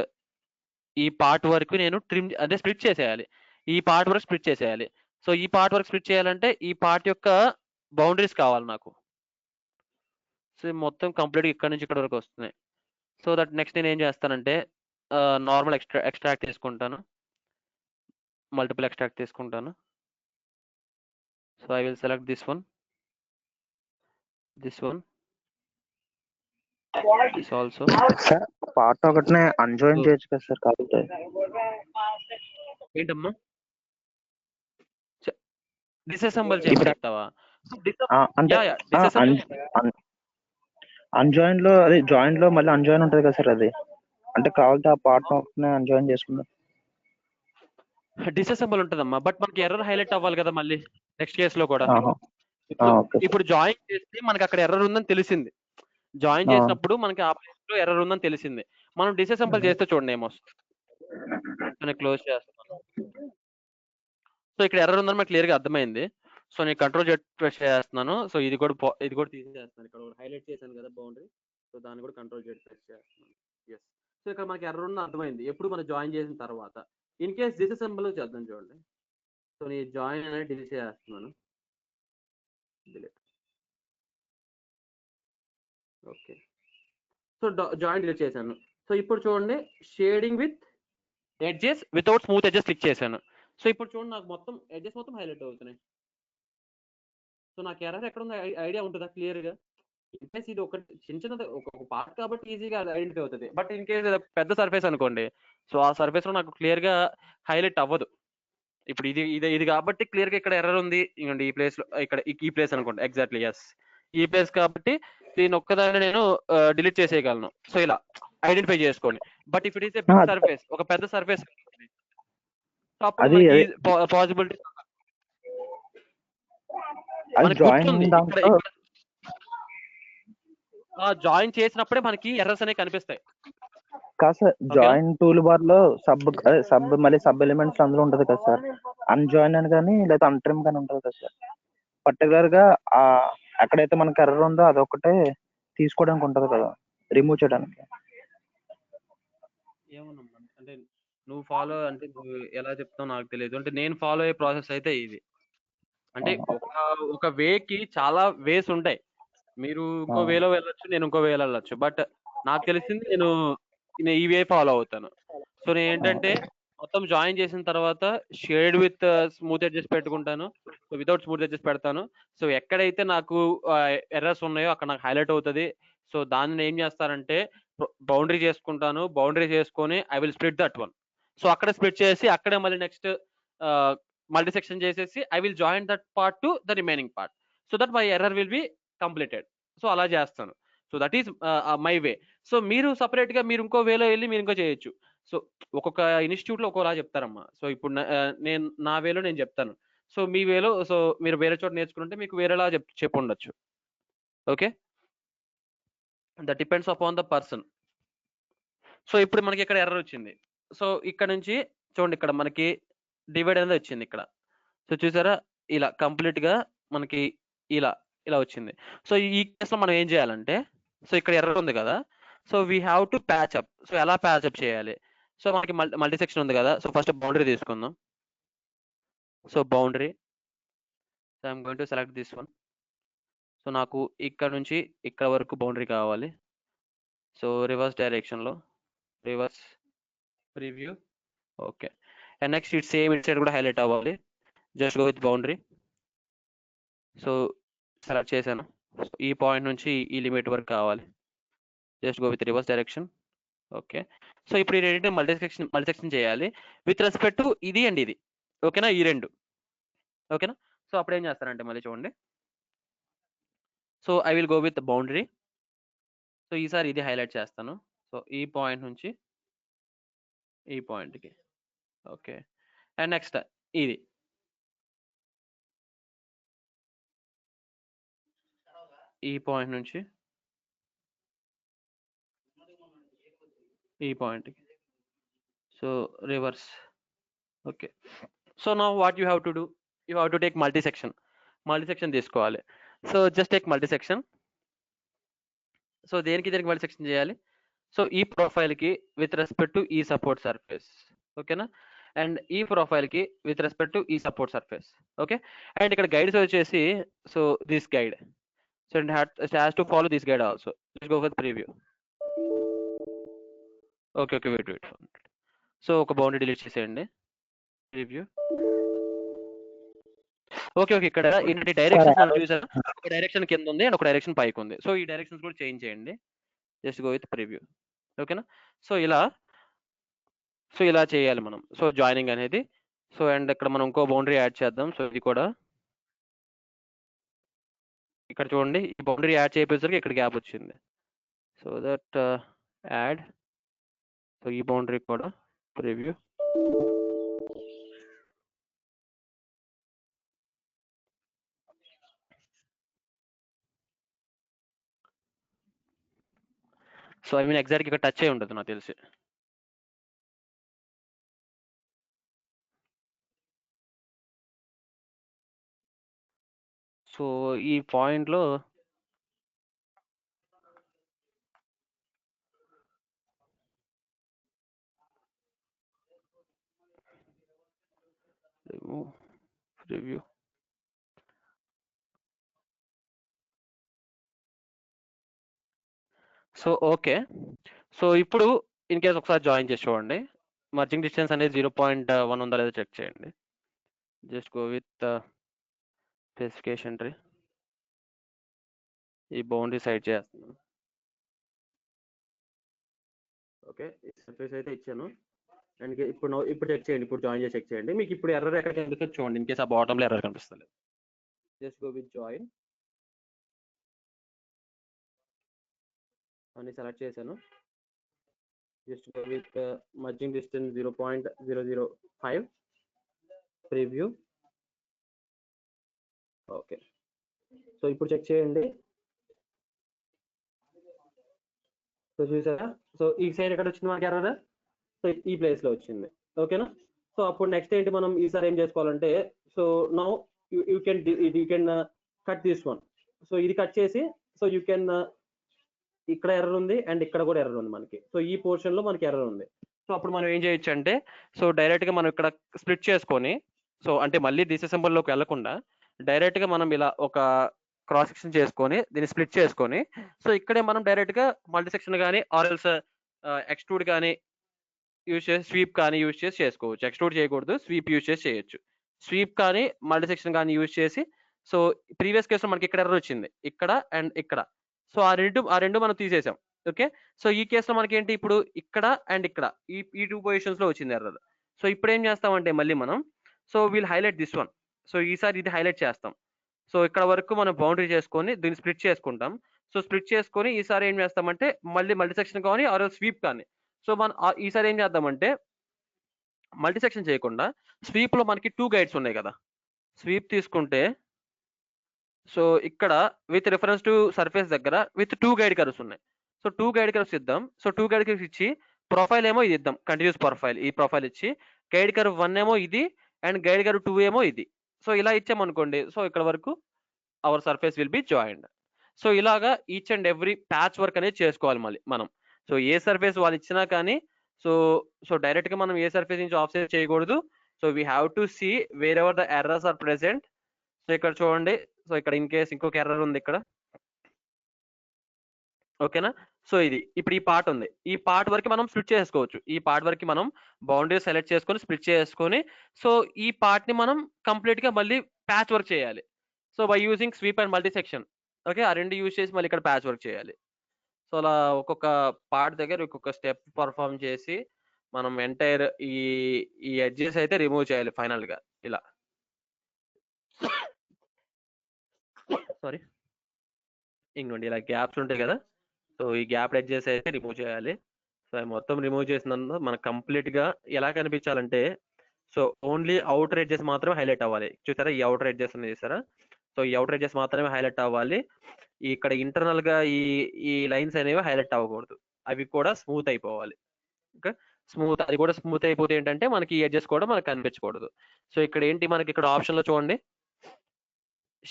ఈ పార్ట్ వరకు నేను ట్రిమ్ అదే స్ప్లిట్ చేసేయాలి. ఈ పార్ట్ వరకు స్ప్లిట్ చేసేయాలి. సో ఈ పార్ట్ వరకు స్ప్లిట్ చేయాలంటే ఈ పార్ట్ యొక్క బౌండరీస్ కావాలి నాకు. సో మొత్తం కంప్లీట్గా ఇక్కడ నుంచి ఇక్కడ వరకు వస్తున్నాయి. సో దట్ నెక్స్ట్ నేను ఏం చేస్తానంటే నార్మల్ ఎక్స్ట్రాక్ట్ తీసుకుంటాను, మల్టిపుల్ ఎక్స్ట్రాక్ట్ తీసుకుంటాను. So I will select this one, this one, this also. Sir part ఒకటినే అన్జాయిన్ చేయొచ్చు కదా సార్ కాకపోతే? ఏంటమ్మా డిసెసెంబుల్ చేస్తావా? అంటే అన్జాయిన్ లో అదే జాయిన్ లో మళ్ళీ అన్జాయిన్ ఉంటది కదా సార్, అది అంటే కావాలంటే ఆ పార్ట్ ఒకటినే అన్జాయిన్ చేసుకుందాం. డిసెసెంబుల్ ఉంటదమ్మా, బట్ మనకి ఎర్రర్ హైలైట్ అవ్వాలి కదా మళ్ళీ నెక్స్ట్ కేస్ లో కూడా. ఇప్పుడు జాయిన్ చేస్తే మనకి అక్కడ ఎర్రర్ ఉందని తెలిసింది. జాయిన్ చేసినప్పుడు మనకి ఆ ప్లేస్ లో ఎర్రర్ ఉందని తెలిసింది. మనం డిసెసెంబుల్ చేస్తే చూడండి ఏమొస్తుంది. క్లోజ్ చేస్తున్నాను. సో ఇక్కడ ఎర్రర్ ఉందని మనకు క్లియర్ గా అర్థమైంది. సో నేను కంట్రోల్ ప్రెస్ చేస్తున్నాను. సో ఇది కూడా తీసేస్తున్నాను. ఇక్కడ హైలైట్ చేశాను కదా బౌండరీ, సో దాన్ని కూడా కంట్రోల్ ప్రెస్ చేస్తున్నాను. ఎస్. సో ఇక్కడ మనకి ఎర్రర్ ఉన్న అర్థమైంది ఎప్పుడు మనం జాయిన్ చేసిన తర్వాత. ఇన్ కేస్ డిసెసెంబుల్ చేద్దాం చూడండి. సో నేను జాయిన్ అనేది డిలీట్ చేస్తున్నాను. Delete. Okay, so join delete చేశాను. సో ఇప్పుడు చూడండి shading with edges without smooth edges click చేశాను. సో ఇప్పుడు చూడండి నాకు మొత్తం ఎడ్జెస్ మొత్తం హైలైట్ అవుతున్నాయి. సో నాకు ఎర్రర్ ఎక్కడ ఉందో ఐడియా ఉంటుందా క్లియర్గా? ఇన్ కేస్ ఇది ఒక చిన్నది ఒక పార్ట్ కాబట్టి ఈజీగా ఐడెంటిఫై అవుతుంది. బట్ ఇన్ కేస్ పెద్ద సర్ఫేస్ అనుకోండి, సో ఆ సర్ఫేస్ లో నాకు క్లియర్గా హైలైట్ అవ్వదు. ఇప్పుడు ఇది ఇది ఇది కాబట్టి క్లియర్గా ఇక్కడ ఎర్రర్ ఉంది. ఇంకోండి ఈ ప్లేస్ లో, ఇక్కడ ఈ ప్లేస్ అనుకోండి, ఎగ్జాక్ట్లీ ఎస్ ఈ ప్లేస్ కాబట్టి దీని ఒక్కదాన్ని నేను డిలీట్ చేసేయగలను. సో ఇలా ఐడెంటిఫై చేసుకోండి. But if it is a big surface, ఒక పెద్ద సర్ఫేస్, పాసిబిలిటీ జాయిన్ చేసినప్పుడే మనకి ఎర్రర్స్ అనేవి కనిపిస్తాయి. కాదు సార్, జాయిన్ టూల్ బార్ లో సబ్ మళ్ళీ సబ్ ఎలిమెంట్స్ అందులో ఉంటది కదా సార్, అన్జాయిన్ అని కానీ లేదా అన్ట్రిమ్ కానీ ఉంటది కదా సార్. పర్టికులర్ గా ఎక్కడైతే మనకి ఎర్రర్ ఉందో అదొకటే తీసుకోవడానికి ఉంటది కదా, రిమూవ్ చేయడానికి. ఏమన్నా అంటే నువ్వు ఫాలో అంటే నువ్వు ఎలా చెప్తావు నాకు తెలియదు. అంటే నేను ఫాలో అయ్యే ప్రాసెస్ అయితే ఇది. అంటే ఒక వేకి చాలా వేస్ ఉంటాయి. మీరు ఇంకో వేలో వెళ్ళొచ్చు, నేను ఇంకో వేలో వెళ్ళొచ్చు. బట్ నాకు తెలిసింది నేను ఈ వే ఫాలో అవుతాను. సో నేను ఏంటంటే మొత్తం జాయిన్ చేసిన తర్వాత షేడ్ విత్ స్మూత్ ఎడ్జెస్ పెట్టుకుంటాను, సో వితౌట్ స్మూత్ ఎడ్జెస్ పెడతాను. సో ఎక్కడైతే నాకు ఎర్రర్స్ ఉన్నాయో అక్కడ నాకు హైలైట్ అవుతుంది. సో దాన్ని ఏం చేస్తానంటే బౌండరీ చేసుకుంటాను. బౌండరీ చేసుకొని I will split that one. So అక్కడ స్ప్లిట్ చేసి అక్కడే మళ్ళీ నెక్స్ట్ మల్టీ సెక్షన్ చేసేసి I will join that part to the remaining part, so that my error will be completed. So అలా చేస్తాను. So that is my way. So మీరు సపరేట్ గా మీరు ఇంకో వేలో వెళ్ళి మీరు ఇంకో చేయొచ్చు. సో ఒక్కొక్క ఇన్స్టిట్యూట్ లో ఒక్కోలా చెప్తారమ్మా. సో ఇప్పుడు నేను నా వేలో నేను చెప్తాను. సో మీ వేలో సో మీరు వేరే చోట నేర్చుకుంటే మీకు వేరేలా చెప్పి ఉండొచ్చు. Okay, that depends upon the person. So ఇప్పుడు మనకి ఇక్కడ ఎర్రర్ వచ్చింది. సో ఇక్కడ నుంచి చూడండి, ఇక్కడ మనకి డివైడ్ అనేది వచ్చింది ఇక్కడ. సో చూసారా, ఇలా కంప్లీట్ గా మనకి ఇలా ఇలా వచ్చింది. సో ఈ కేసులో మనం ఏం చేయాలంటే, సో ఇక్కడ ఎర్రర్ ఉంది కదా, so we have to patch up. So ఎలా ప్యాచ్ అప్ చేయాలి? సో మనకి మల్టీ సెక్షన్ ఉంది కదా, సో ఫస్ట్ బౌండరీ తీసుకుందాం. So boundary, so I'm going to select this one. So నాకు ఇక్కడ నుంచి ఇక్కడ వరకు బౌండరీ కావాలి. సో రివర్స్ డైరెక్షన్ లో, reverse preview. Okay, and next it same it side కూడా హైలైట్ అవ్వాలి. Just go with boundary. So select చేశాను. ఈ పాయింట్ నుంచి ఈ లిమిట్ వరకు కావాలి. Just go with reverse direction. Okay, so ఇప్పుడు ఈ రెండింటిని మల్టీ సెక్షన్ చేయాలి విత్ రెస్పెక్ట్ టు ఇది అండ్ ఇది. ఓకేనా, ఈ రెండు. ఓకేనా, సో అప్పుడు ఏం చేస్తానంటే మళ్ళీ చూడండి. So I will go with boundary. So ఈసారి ఇది హైలైట్ చేస్తాను. సో ఈ పాయింట్ నుంచి ఈ పాయింట్కి. ఓకే, అండ్ నెక్స్ట్ ఇది. ఈ పాయింట్ నుంచి ఈ పాయింట్కి. So reverse. Okay, so now what you have to do, you have to take multi section తీసుకోవాలి. So just take multi section. So దేనికి మల్టీ సెక్షన్ చేయాలి? సో ఈ ప్రొఫైల్కి విత్ రెస్పెక్ట్ టు ఈ సపోర్ట్ సర్ఫేస్. ఓకేనా, అండ్ ఈ ప్రొఫైల్కి విత్ రెస్పెక్ట్ టు ఈ సపోర్ట్ సర్ఫేస్. ఓకే, అండ్ ఇక్కడ గైడ్స్ వచ్చేసి, so this guide, so it has to follow this guide also. Let's go for preview. Okay, wait. So ఒక బౌండరీ డిలీట్ చేసేయండి. ప్రివ్యూ. ఓకే, ఇక్కడ ఇన్ని డైరెక్షన్స్ మనం చూసారు. ఒక డైరెక్షన్ కింద ఉంది అండ్ ఒక డైరెక్షన్ పైకి ఉంది. సో ఈ డైరెక్షన్స్ కూడా చేంజ్ చేయండి. Just go with preview. ఓకేనా, సో ఇలా చేయాలి మనం. సో జాయినింగ్ అనేది. సో అండ్ ఇక్కడ మనం ఇంకో బౌండరీ యాడ్ చేద్దాం. సో ఇది కూడా ఇక్కడ చూడండి, ఈ బౌండరీ యాడ్ చేసేసరికి ఇక్కడ గ్యాప్ వచ్చింది. So that add. సో ఈ బౌండరీ కూడా ప్రివ్యూ. సో ఐ మీన్ ఎగ్జాక్ట్గా ఇక్కడ టచ్ అయి ఉంటుంది నాకు తెలిసి. సో ఈ పాయింట్లో ప్రివ్యూ. సో ఓకే, సో ఇప్పుడు ఇన్ కేస్ ఒకసారి జాయిన్ చేసి చూడండి. మర్జింగ్ డిస్టెన్స్ అనేది 0.1 ఉందా లేదా చెక్ చేయండి. Just go with specification tree. ఈ బౌండరీ సైడ్ చేస్తున్నాను. ఓకే, సర్ఫేస్ అయితే ఇచ్చాను. అండ్ ఇప్పుడు చెక్ చేయండి. ఇప్పుడు జాయిన్ చేసి చెక్ చేయండి. మీకు ఇప్పుడు ఎర్రర్ ఎక్కడ కనిపిస్తుంది చూడండి. ఇన్ కేస్ ఆ బాటంలో ఎర్రర్ కనిపిస్తుంది. జస్ట్ గో విత్ జాయిన్ అని సెలెక్ట్ చేశాను. Just go with merging distance 0.005 preview. Okay, so ఇప్పుడు చెక్ చేయండి. సో చూసారా, సో ఈ సైడ్ ఎక్కడ వచ్చింది మనకి ఎర్రర్? సో ఈ ప్లేస్ లో వచ్చింది. ఓకేనా, సో అప్పుడు నెక్స్ట్ ఏంటి మనం ఈసారి ఏం చేసుకోవాలంటే, so now you can cut this one. So ఇది కట్ చేసి, సో యూ కెన్ ఇక్కడ ఎర్రర్ ఉంది అండ్ ఇక్కడ కూడా ఎర్రర్ ఉంది మనకి. సో ఈ పోర్షన్ లో మనకి ఎర్రర్ ఉంది. సో అప్పుడు మనం ఏం చేయొచ్చు అంటే, సో డైరెక్ట్ గా మనం ఇక్కడ స్ప్లిట్ చేసుకొని, సో అంటే మళ్ళీ డిసెంబర్ లోకి వెళ్లకుండా డైరెక్ట్ గా మనం ఇలా ఒక క్రాస్ సెక్షన్ చేసుకొని దీన్ని స్ప్లిట్ చేసుకొని, సో ఇక్కడే మనం డైరెక్ట్ గా మల్టీ సెక్షన్ కానీ ఆర్ఎల్స్ ఎక్స్ట్రూడ్ కానీ యూజ్ చేసి, స్వీప్ కానీ యూజ్ చేసి చేసుకోవచ్చు. ఎక్స్ట్రూడ్ చేయకూడదు, స్వీప్ యూజ్ చేసి చేయొచ్చు. స్వీప్ కానీ మల్టీ సెక్షన్ కానీ యూజ్ చేసి, సో ప్రీవియస్ కేసులో మనకి ఇక్కడ ఎర్రర్ వచ్చింది, ఇక్కడ అండ్ ఇక్కడ. సో ఆ రెండు మనం తీసేసాం. ఓకే, సో ఈ కేసులో మనకి ఏంటి, ఇప్పుడు ఇక్కడ అండ్ ఇక్కడ ఈ 2 పొజిషన్స్ లో వచ్చింది ఎర్రర్. సో ఇప్పుడు ఏం చేస్తామంటే మళ్ళీ మనం, so we'll highlight this one. So ఈసారి ఇది హైలైట్ చేస్తాం. సో ఇక్కడ వరకు మనం బౌండరీ చేసుకొని దీన్ని స్ప్లిట్ చేసుకుంటాం. సో స్ప్లిట్ చేసుకొని ఈసారి ఏం చేస్తామంటే మళ్ళీ మల్టీ సెక్షన్ కానీ ఆర్ స్వీప్ కానీ, సో మనం ఈసారి ఏం చేద్దామంటే మల్టీ సెక్షన్ చేయకుండా స్వీప్ లో మనకి 2 గైడ్స్ ఉన్నాయి కదా. స్వీప్ తీసుకుంటే సో ఇక్కడ విత్ రిఫరెన్స్ టు సర్ఫేస్ దగ్గర విత్ 2 గైడ్ కర్వ్స్ ఉన్నాయి. సో 2 గైడ్ కర్వ్స్ ఇద్దాం. సో 2 గైడ్ కర్వ్స్ ఇచ్చి ప్రొఫైల్ ఏమో ఇది ఇద్దాం. కంటిన్యూస్ ప్రొఫైల్ ఈ ప్రొఫైల్ ఇచ్చి గైడ్ కర్వ్ 1 ఏమో ఇది అండ్ గైడ్ కర్వ్ 2 ఏమో ఇది. సో ఇలా ఇచ్చామనుకోండి సో ఇక్కడ వరకు our surface will be joined. So ఇలాగా each and every patch work అనేది చేసుకోవాలి మళ్ళీ మనం. సో ఏ సర్ఫేస్ వాళ్ళు ఇచ్చినా కానీ సో సో డైరెక్ట్ గా మనం ఏ సర్ఫేస్ నుంచి ఆఫ్సెట్ చేయకూడదు. So we have to see wherever the errors are present. So ఇక్కడ చూడండి. సో ఇక్కడ ఇన్ కేస్ ఇంకొక ఎర్రర్ ఉంది ఇక్కడ. ఓకేనా. సో ఇది ఇప్పుడు ఈ పార్ట్ ఉంది. ఈ పార్ట్ వరకు మనం స్ప్లిట్ చేసుకోవచ్చు. ఈ పార్ట్ వరకు మనం బౌండరీ సెలెక్ట్ చేసుకొని స్ప్లిట్ చేసుకొని సో ఈ పార్ట్ ని మనం కంప్లీట్ గా మళ్ళీ ప్యాచ్ వర్క్ చేయాలి. So by using sweep and multi section. Okay, ఆ రెండు యూజ్ చేసి మళ్ళీ ఇక్కడ ప్యాచ్ వర్క్ చేయాలి. సో అలా ఒక్కొక్క పార్ట్ దగ్గర ఒక్కొక్క స్టెప్ పర్ఫామ్ చేసి మనం ఎంటైర్ ఈ ఈ ఎడ్జెస్ అయితే రిమూవ్ చేయాలి ఫైనల్ గా ఇలా. సారీ, ఇంకోండి ఇలా గ్యాప్స్ ఉంటాయి కదా. సో ఈ గ్యాప్ ఎడ్జెస్ అయితే రిమూవ్ చేయాలి. సో అవి మొత్తం రిమూవ్ చేసిన మనకు కంప్లీట్ గా ఎలా కనిపించాలంటే సో ఓన్లీ అవుటర్ ఎడ్జెస్ మాత్రమే హైలైట్ అవ్వాలి. చూసారా ఈ అవుటర్ ఎడ్జెస్ అనేది చూసారా. సో ఈ అవుటర్ ఎడ్జెస్ మాత్రమే హైలైట్ అవ్వాలి. ఇక్కడ ఇంటర్నల్ గా ఈ ఈ లైన్స్ అనేవి హైలైట్ అవ్వకూడదు. అవి కూడా స్మూత్ అయిపోవాలి. ఓకే, స్మూత్ అది కూడా స్మూత్ అయిపోతే ఏంటంటే మనకి ఈ ఎడ్జెస్ కూడా మనకు కనిపించకూడదు. సో ఇక్కడ ఏంటి మనకి ఇక్కడ ఆప్షన్ లో చూడండి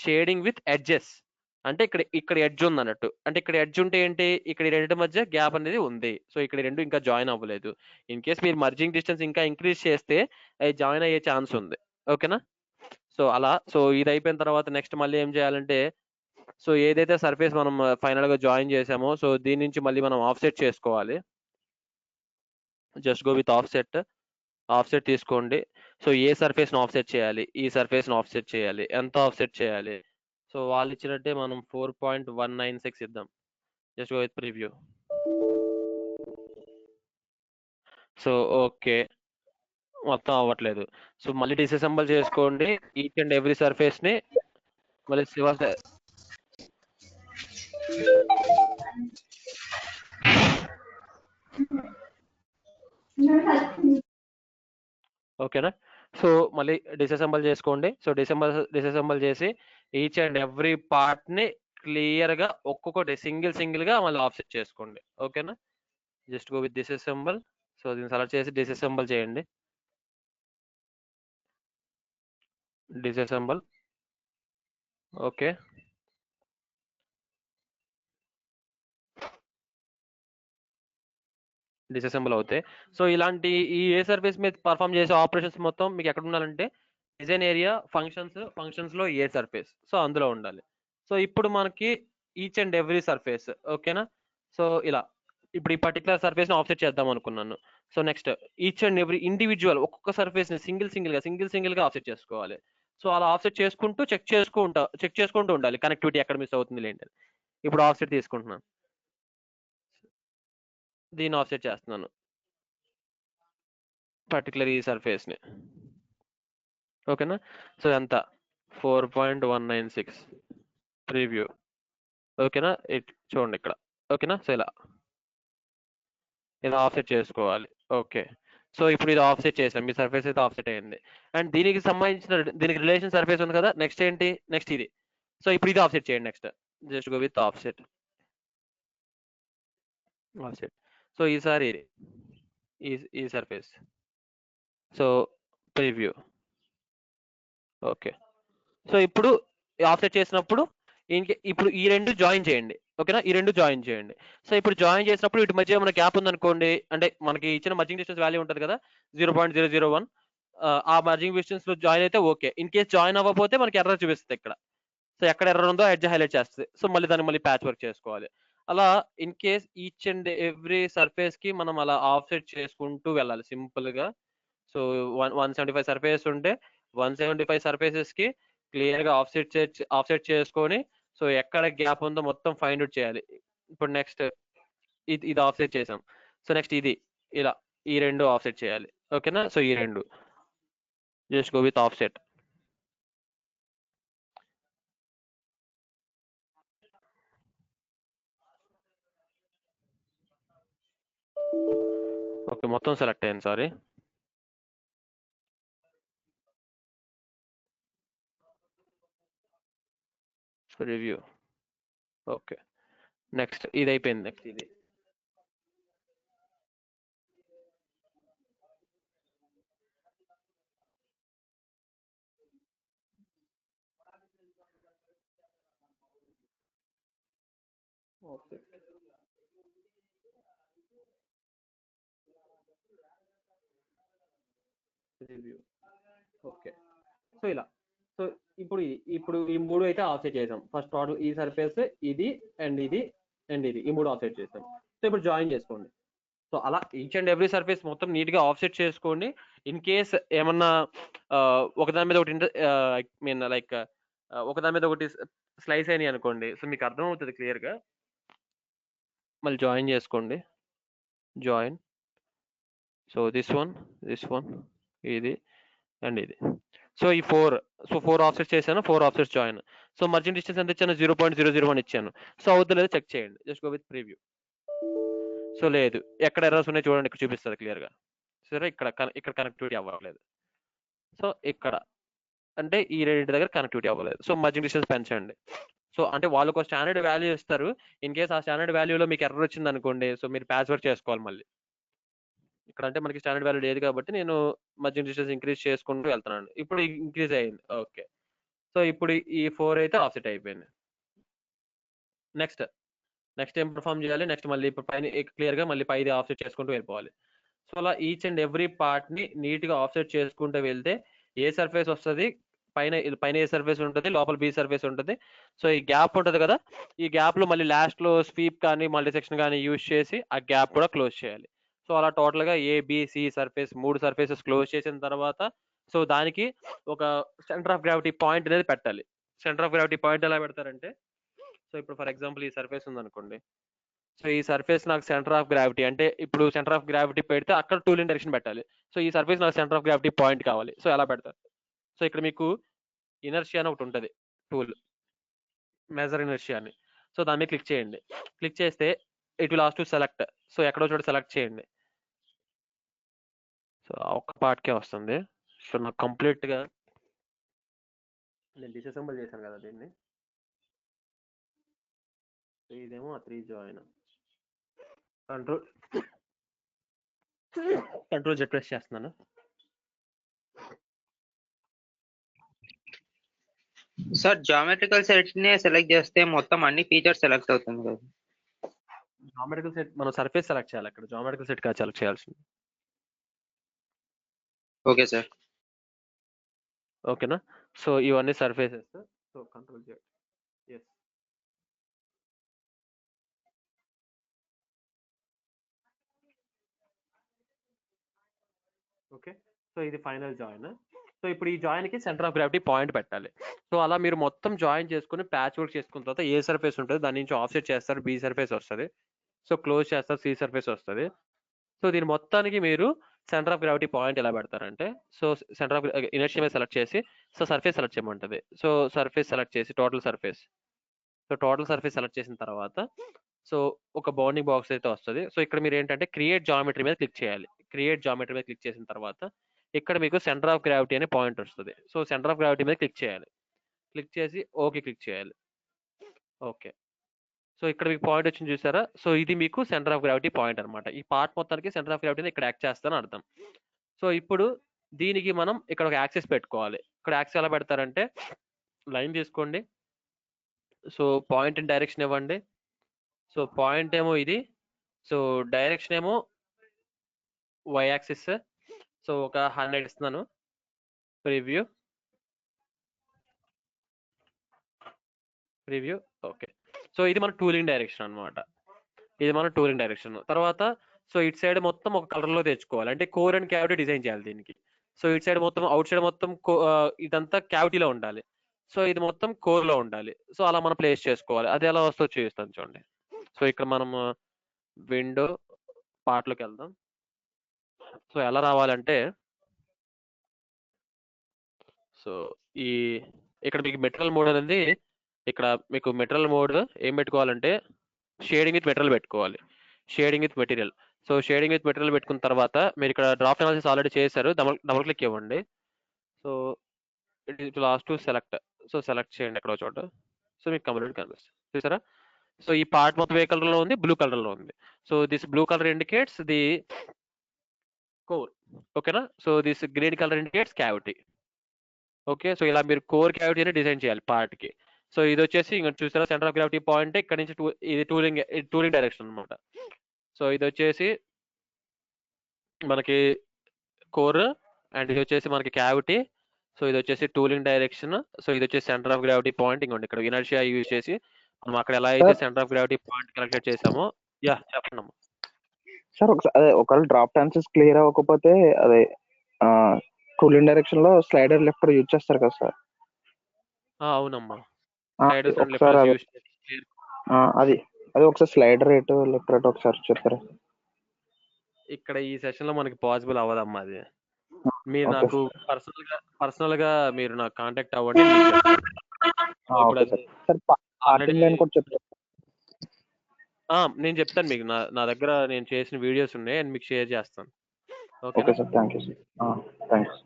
షేడింగ్ విత్ ఎడ్జెస్ అంటే ఇక్కడ ఇక్కడ ఎడ్జ్ ఉంది అన్నట్టు. అంటే ఇక్కడ ఎడ్జ్ ఉంటే ఏంటి ఇక్కడ రెండు మధ్య గ్యాప్ అనేది ఉంది. సో ఇక్కడ రెండు ఇంకా జాయిన్ అవ్వలేదు. ఇన్ కేస్ మీరు మర్జింగ్ డిస్టెన్స్ ఇంకా ఇంక్రీజ్ చేస్తే అది జాయిన్ అయ్యే ఛాన్స్ ఉంది. ఓకేనా. సో అలా సో ఇది అయిపోయిన తర్వాత నెక్స్ట్ మళ్ళీ ఏం చేయాలంటే సో ఏదైతే సర్ఫేస్ మనం ఫైనల్ గా జాయిన్ చేసామో సో దీని నుంచి మళ్ళీ మనం ఆఫ్సెట్ చేసుకోవాలి. Just go with offset. Offset తీసుకోండి. సో ఏ సర్ఫేస్ ను ఆఫ్సెట్ చేయాలి, ఈ సర్ఫేస్ ను ఆఫ్సెట్ చేయాలి, ఎంత ఆఫ్సెట్ చేయాలి. సో వాళ్ళు ఇచ్చినట్టే మనం 4.196 ఇద్దాం. Just go with preview. So okay, మొత్తం అవ్వట్లేదు. సో మళ్ళీ డిసెసెంబుల్ చేసుకోండి ఈచ్ అండ్ ఎవ్రీ సర్ఫేస్ ని. మళ్ళీ ఓకేనా. సో మళ్ళీ డిసెసెంబుల్ చేసుకోండి. సో డిసెసెంబుల్ చేసి ఈచ్ అండ్ ఎవ్రీ పార్ట్ ని క్లియర్ గా ఒక్కొక్కటి సింగిల్ గా మళ్ళీ ఆఫ్సెట్ చేసుకోండి. ఓకేనా. Just go with disassemble. So దీన్ని సెలెక్ట్ చేసి డిసెసెంబుల్ చేయండి. డిసెసెంబుల్. ఓకే, డిసెసెంబుల్ అవుతాయి. సో ఇలాంటి ఈ ఏ సర్ఫేస్ మీద పర్ఫామ్ చేసే ఆపరేషన్స్ మొత్తం మీకు ఎక్కడ ఉండాలంటే డిజైన్ ఏరియా ఫంక్షన్స్ లో ఏ సర్ఫేస్ సో అందులో ఉండాలి. సో ఇప్పుడు మనకి ఈచ్ అండ్ ఎవ్రీ సర్ఫేస్ ఓకేనా. సో ఇలా ఇప్పుడు ఈ పర్టికులర్ సర్ఫేస్ ని ఆఫ్సెట్ చేద్దాం అనుకున్నాను. So next each and every individual ఒక్కొక్క సర్ఫేస్ ని సింగిల్ గా ఆఫ్సెట్ చేసుకోవాలి. సో అలా ఆఫ్సెట్ చేసుకుంటూ చెక్ చేసుకుంటూ ఉండాలి కనెక్టివిటీ ఎక్కడ మిస్ అవుతుంది ఏంటి. ఇప్పుడు ఆఫ్సెట్ తీసుకుంటున్నాను, దీన్ని ఆఫ్సెట్ చేస్తున్నాను పర్టికులర్ ఈ సర్ఫేస్ ని. ఓకేనా. సో ఎంత 4.196 ప్రివ్యూ. ఓకేనా, చూడండి ఇక్కడ. ఓకేనా. సో ఇలా ఆఫ్సెట్ చేసుకోవాలి. ఓకే, సో ఇప్పుడు ఇది ఆఫ్సెట్ చేసాం. మీ సర్ఫేస్ అయితే ఆఫ్సెట్ అయ్యింది. అండ్ దీనికి సంబంధించిన దీనికి రిలేషన్ సర్ఫేస్ ఉంది కదా. నెక్స్ట్ ఏంటి, నెక్స్ట్ ఇది. సో ఇప్పుడు ఇది ఆఫ్సెట్ చేయండి. Next just go with offset. So ఈసారి ఈ surface. So preview. Okay, so ఇప్పుడు ఆఫ్సెట్ చేసినప్పుడు ఇప్పుడు ఈ రెండు జాయిన్ చేయండి. ఓకేనా, ఈ రెండు జాయిన్ చేయండి. సో ఇప్పుడు జాయిన్ చేసినప్పుడు ఇటు మధ్య మన గ్యాప్ ఉందనుకోండి, అంటే మనకి ఇచ్చిన మర్జింగ్ డిస్టెన్స్ వాల్యూ ఉంటుంది కదా 0.001. ఆ మర్జింగ్ డిస్టెన్స్ లో జాయిన్ అయితే ఓకే. ఇన్ కేస్ జాయిన్ అవ్వకపోతే మనకి ఎర్రర్ చూపిస్తుంది ఇక్కడ. సో ఎక్కడ ఎర్రర్ ఉందో ఎడ్జ్ హైలైట్ చేస్తుంది. సో మళ్ళీ దాన్ని మళ్ళీ ప్యాచ్ వర్క్ చేసుకోవాలి. అలా in case each and every surface కి మనం అలా ఆఫ్సెట్ చేసుకుంటూ వెళ్ళాలి సింపుల్ గా. సో 175 సర్ఫేస్ ఉంటే 175 సర్ఫేసెస్ కి క్లియర్ గా ఆఫ్సెట్ చేసుకొని సో ఎక్కడ గ్యాప్ ఉందో మొత్తం ఫైండ్ అవుట్ చేయాలి. ఇప్పుడు నెక్స్ట్ ఇది ఆఫ్సెట్ చేసాం. సో నెక్స్ట్ ఇది ఇలా ఈ రెండు ఆఫ్సెట్ చేయాలి. ఓకేనా. సో ఈ రెండు just go with offset. Okay, మొత్తం సెలెక్ట్ అయ్యింది. సారీ. రివ్యూ. ఓకే, నెక్స్ట్ ఇది అయిపోయింది. నెక్స్ట్ ఇది రివ్యూ. ఓకే, సో ఇలా. సో ఇప్పుడు ఈ మూడు అయితే ఆఫ్సెట్ చేసాం. ఫస్ట్ టోటల్ ఈ సర్ఫేస్, ఇది అండ్ ఇది అండ్ ఇది, ఈ మూడు ఆఫ్సెట్ చేసాం. సో ఇప్పుడు జాయిన్ చేసుకోండి. సో అలా ఈచ్ అండ్ ఎవ్రీ సర్ఫేస్ మొత్తం నీట్ గా ఆఫ్సెట్ చేసుకోండి. ఇన్ కేస్ ఏమన్నా ఒకదాని మీద ఒకటి మీన్ లైక్ ఒకదాని మీద ఒకటి స్లైస్ అయినాయి అనుకోండి, సో మీకు అర్థం అవుతుంది క్లియర్ గా. మళ్ళీ జాయిన్ చేసుకోండి. జాయిన్. సో దిస్ వన్, ఇది అండ్ ఇది. సో ఈ ఫోర్ ఆఫ్సెట్స్ చేశాను, 4 ఆఫ్సెట్స్ జాయిన్. సో మర్జిన్ డిస్టెన్స్ ఎంత ఇచ్చాను? 0.001 ఇచ్చాను. సో అవుతుందో లేదో చెక్ చేయండి. Just go with preview. So లేదు, ఎక్కడ ఎర్రర్స్ ఉన్నాయి చూడండి, ఇక్కడ చూపిస్తుంది క్లియర్ గా. సరే, ఇక్కడ కనెక్టివిటీ అవ్వలేదు. సో ఇక్కడ అంటే ఈ రెండింటి దగ్గర కనెక్టివిటీ అవ్వలేదు. సో మర్జిన్ డిస్టెన్స్ పెంచండి. సో అంటే వాళ్ళు ఒక స్టాండర్డ్ వాల్యూ ఇస్తారు. ఇన్ కేస్ ఆ స్టాండర్డ్ వాల్యూలో మీకు ఎర్రర్ వచ్చింది అనుకోండి, సో మీరు ప్యాచ్ వర్క్ చేసుకోవాలి మళ్ళీ. ఇక్కడ అంటే మనకి స్టాండర్డ్ వాల్యూ లేదు కాబట్టి నేను మర్జిన్ డిస్టెన్స్ ఇంక్రీజ్ చేసుకుంటూ వెళ్తున్నాను. ఇప్పుడు ఇంక్రీజ్ అయ్యింది. ఓకే, సో ఇప్పుడు ఈ 4 అయితే ఆఫ్సెట్ అయిపోయింది. నెక్స్ట్ ఏం పర్ఫామ్ చేయాలి? నెక్స్ట్ మళ్ళీ ఇప్పుడు పైన క్లియర్ గా మళ్ళీ పైది ఆఫ్సెట్ చేసుకుంటూ వెళ్ళిపోవాలి. సో అలా ఈచ్ అండ్ ఎవ్రీ పార్ట్ ని నీట్ గా ఆఫ్సెట్ చేసుకుంటూ వెళ్తే ఏ సర్ఫేస్ వస్తుంది, పైన ఏ సర్ఫేస్ ఉంటుంది, లోపల బి సర్ఫేస్ ఉంటుంది. సో ఈ గ్యాప్ ఉంటుంది కదా, ఈ గ్యాప్ లో మళ్ళీ లాస్ట్ లో స్వీప్ కానీ మల్టీ సెక్షన్ కానీ యూజ్ చేసి ఆ గ్యాప్ కూడా క్లోజ్ చేయాలి. సో అలా టోటల్ గా ఏబిసి సర్ఫేస్ 3 సర్ఫేసెస్ క్లోజ్ చేసిన తర్వాత, సో దానికి ఒక సెంటర్ ఆఫ్ గ్రావిటీ పాయింట్ అనేది పెట్టాలి. సెంటర్ ఆఫ్ గ్రావిటీ పాయింట్ ఎలా పెడతారంటే, సో ఇప్పుడు ఫర్ ఎగ్జాంపుల్ ఈ సర్ఫేస్ ఉంది అనుకోండి. సో ఈ సర్ఫేస్ నాకు సెంటర్ ఆఫ్ గ్రావిటీ అంటే, ఇప్పుడు సెంటర్ ఆఫ్ గ్రావిటీ పెడితే అక్కడ టూల్ ఇన్ డైరెక్షన్ పెట్టాలి. సో ఈ సర్ఫేస్ నాకు సెంటర్ ఆఫ్ గ్రావిటీ పాయింట్ కావాలి. సో ఎలా పెడతారు? సో ఇక్కడ మీకు ఇనర్షియా అని ఒకటి ఉంటుంది, టూల్ మెజర్ ఇనర్షియా అని. సో దాని మీద క్లిక్ చేయండి. క్లిక్ చేస్తే it will ask to select. So ఎక్కడో చోట సెలెక్ట్ చేయండి. సో ఒక్క పార్ట్కే వస్తుంది. సో నాకు కంప్లీట్ గా నేను డిసెంబుల్ చేశాను కదా దీన్ని. ఇదేమో ఆ 3 జాయిన్. కంట్రోల్ జెడ్ ప్రెస్ చేస్తున్నాను. సార్ జామెట్రికల్ సెట్ ని సెలెక్ట్ చేస్తే మొత్తం అన్ని ఫీచర్స్ సెలెక్ట్ అవుతుంది కదా? జామెట్రికల్ సెట్ మనం సర్ఫేస్ సెలెక్ట్ చేయాలి, అక్కడ జామెట్రికల్ సెట్ కాదు సెలెక్ట్ చేయాల్సింది. Okay sir. ఓకేనా? సో ఇవన్నీ surfaces. So control Z. Yes. Okay, so ఇది ఫైనల్ జాయిన్. సో ఇప్పుడు ఈ జాయిన్ కి సెంటర్ ఆఫ్ గ్రావిటీ పాయింట్ పెట్టాలి. సో అలా మీరు మొత్తం జాయిన్ చేసుకుని ప్యాచ్ వర్క్ చేసుకున్న తర్వాత ఏ సర్ఫేస్ ఉంటుంది దాని నుంచి ఆఫ్సెట్ చేస్తారు, బి సర్ఫేస్ వస్తుంది. సో క్లోజ్ చేస్తారు, సి సర్ఫేస్ వస్తుంది. సో దీని మొత్తానికి మీరు సెంటర్ ఆఫ్ గ్రావిటీ పాయింట్ ఎలా పెడతారంటే, సో సెంటర్ ఆఫ్ ఇనర్షియా మీద సెలెక్ట్ చేసి సో సర్ఫేస్ సెలెక్ట్ చేయమంటుంది. సో సర్ఫేస్ సెలెక్ట్ చేసి total surface. So total surface select చేసిన తర్వాత సో ఒక బౌండింగ్ బాక్స్ అయితే వస్తుంది. సో ఇక్కడ మీరు ఏంటంటే క్రియేట్ జామెట్రీ మీద క్లిక్ చేయాలి. క్రియేట్ జామెట్రీ మీద క్లిక్ చేసిన తర్వాత ఇక్కడ మీకు సెంటర్ ఆఫ్ గ్రావిటీ అనే పాయింట్ వస్తుంది. సో సెంటర్ ఆఫ్ గ్రావిటీ మీద క్లిక్ చేయాలి. క్లిక్ చేసి ఓకే క్లిక్ చేయాలి. ఓకే, సో ఇక్కడ మీకు పాయింట్ వచ్చింది చూసారా? సో ఇది మీకు సెంటర్ ఆఫ్ గ్రావిటీ పాయింట్ అనమాట. ఈ పార్ట్ మొత్తానికి సెంటర్ ఆఫ్ గ్రావిటీ ఇక్కడ యాక్ట్ చేస్తాను అర్థం. సో ఇప్పుడు దీనికి మనం ఇక్కడ ఒక యాక్సెస్ పెట్టుకోవాలి. ఇక్కడ యాక్సెస్ ఎలా పెడతారంటే, లైన్ తీసుకోండి. సో పాయింట్ ఇన్ డైరెక్షన్ ఇవ్వండి. సో పాయింట్ ఏమో ఇది, సో డైరెక్షన్ ఏమో వై యాక్సిస్. సో ఒక 100 ఇస్తున్నాను. ప్రివ్యూ. ఓకే, సో ఇది మన టూలింగ్ డైరెక్షన్ అనమాట. ఇది మన టూలింగ్ డైరెక్షన్. తర్వాత సో ఇటు సైడ్ మొత్తం ఒక కలర్ లో తెచ్చుకోవాలి, అంటే కోర్ అండ్ క్యావిటీ డిజైన్ చేయాలి దీనికి. సో ఇటు సైడ్ మొత్తం, అవుట్ సైడ్ మొత్తం ఇదంతా క్యావిటీలో ఉండాలి. సో ఇది మొత్తం కోర్ లో ఉండాలి. సో అలా మనం ప్లేస్ చేసుకోవాలి. అది ఎలా వస్తుందో చూపిస్తాను చూడండి. సో ఇక్కడ మనం విండో పార్ట్లోకి వెళ్దాం. సో ఎలా రావాలంటే, సో ఇక్కడ మీకు మెటీరియల్ మోడ్ అనేది, ఇక్కడ మీకు మెటీరియల్ మోడ్ ఏం పెట్టుకోవాలంటే షేడింగ్ విత్ మెటీరియల్ పెట్టుకోవాలి. Shading with material. So shading with material పెట్టుకున్న తర్వాత మీరు ఇక్కడ డ్రాప్ అనాలిసిస్ ఆల్రెడీ చేశారు, డబుల్ క్లిక్ ఇవ్వండి. So it last to select. So select చేయండి ఎక్కడో చోట. సో మీకు కంప్లీట్ కనిపిస్తుంది చూసారా. సో ఈ పార్ట్ మొత్తం ఏ కలర్ లో ఉంది, బ్లూ కలర్ లో ఉంది. So this blue colour indicates the core, ఓకేనా. So this green colour indicates cavity. Okay, so ఇలా మీరు కోర్ క్యావిటీని డిజైన్ చేయాలి పార్ట్ కి. సో ఇది వచ్చేసి ఇంకా చూసారా సెంటర్ ఆఫ్ గ్రావిటీ పాయింట్ ఇక్కడ నుంచి ఇది టూలింగ్ డైరెక్షన్ అనమాట. సో ఇది వచ్చేసి మనకి కోర్ అండ్ ఇది వచ్చేసి మనకి క్యావిటీ. సో ఇది వచ్చేసి టూలింగ్ డైరెక్షన్. సో ఇది వచ్చేసి సెంటర్ ఆఫ్ గ్రావిటీ పాయింట్. ఇంకోండి ఇక్కడ ఇనర్షియా యూజ్ చేసి మనం అక్కడ ఎలా అయితే centre of gravity point calculate చేసామో. యా చెప్పండి అమ్మా. సార్ ఒకసారి అదే ఒకవేళ డ్రాప్ ఛాన్సెస్ క్లియర్ అవ్వకపోతే అదే కూలింగ్ డైరెక్షన్ లో స్లైడర్ లెఫ్ట్ యూజ్ చేస్తారు కదా సార్. అవునమ్మా, ఒకసారి అది అది ఒకసారి స్లైడర్ రేట్ లెఫ్ట్ రేట్ ఒకసారి చెప్తారా. ఇక్కడ ఈ సెషన్ లో మనకి పాసిబుల్ అవ్వదమ్మా అది. మీరు నాకు పర్సనల్ గా మీరు నాకు కాంటాక్ట్ అవ్వండి. నేను చెప్తాను మీకు, నా దగ్గర నేను చేసిన వీడియోస్ ఉన్నాయి అండ్ మీకు షేర్ చేస్తాను. Okay sir, thank you sir. Thanks.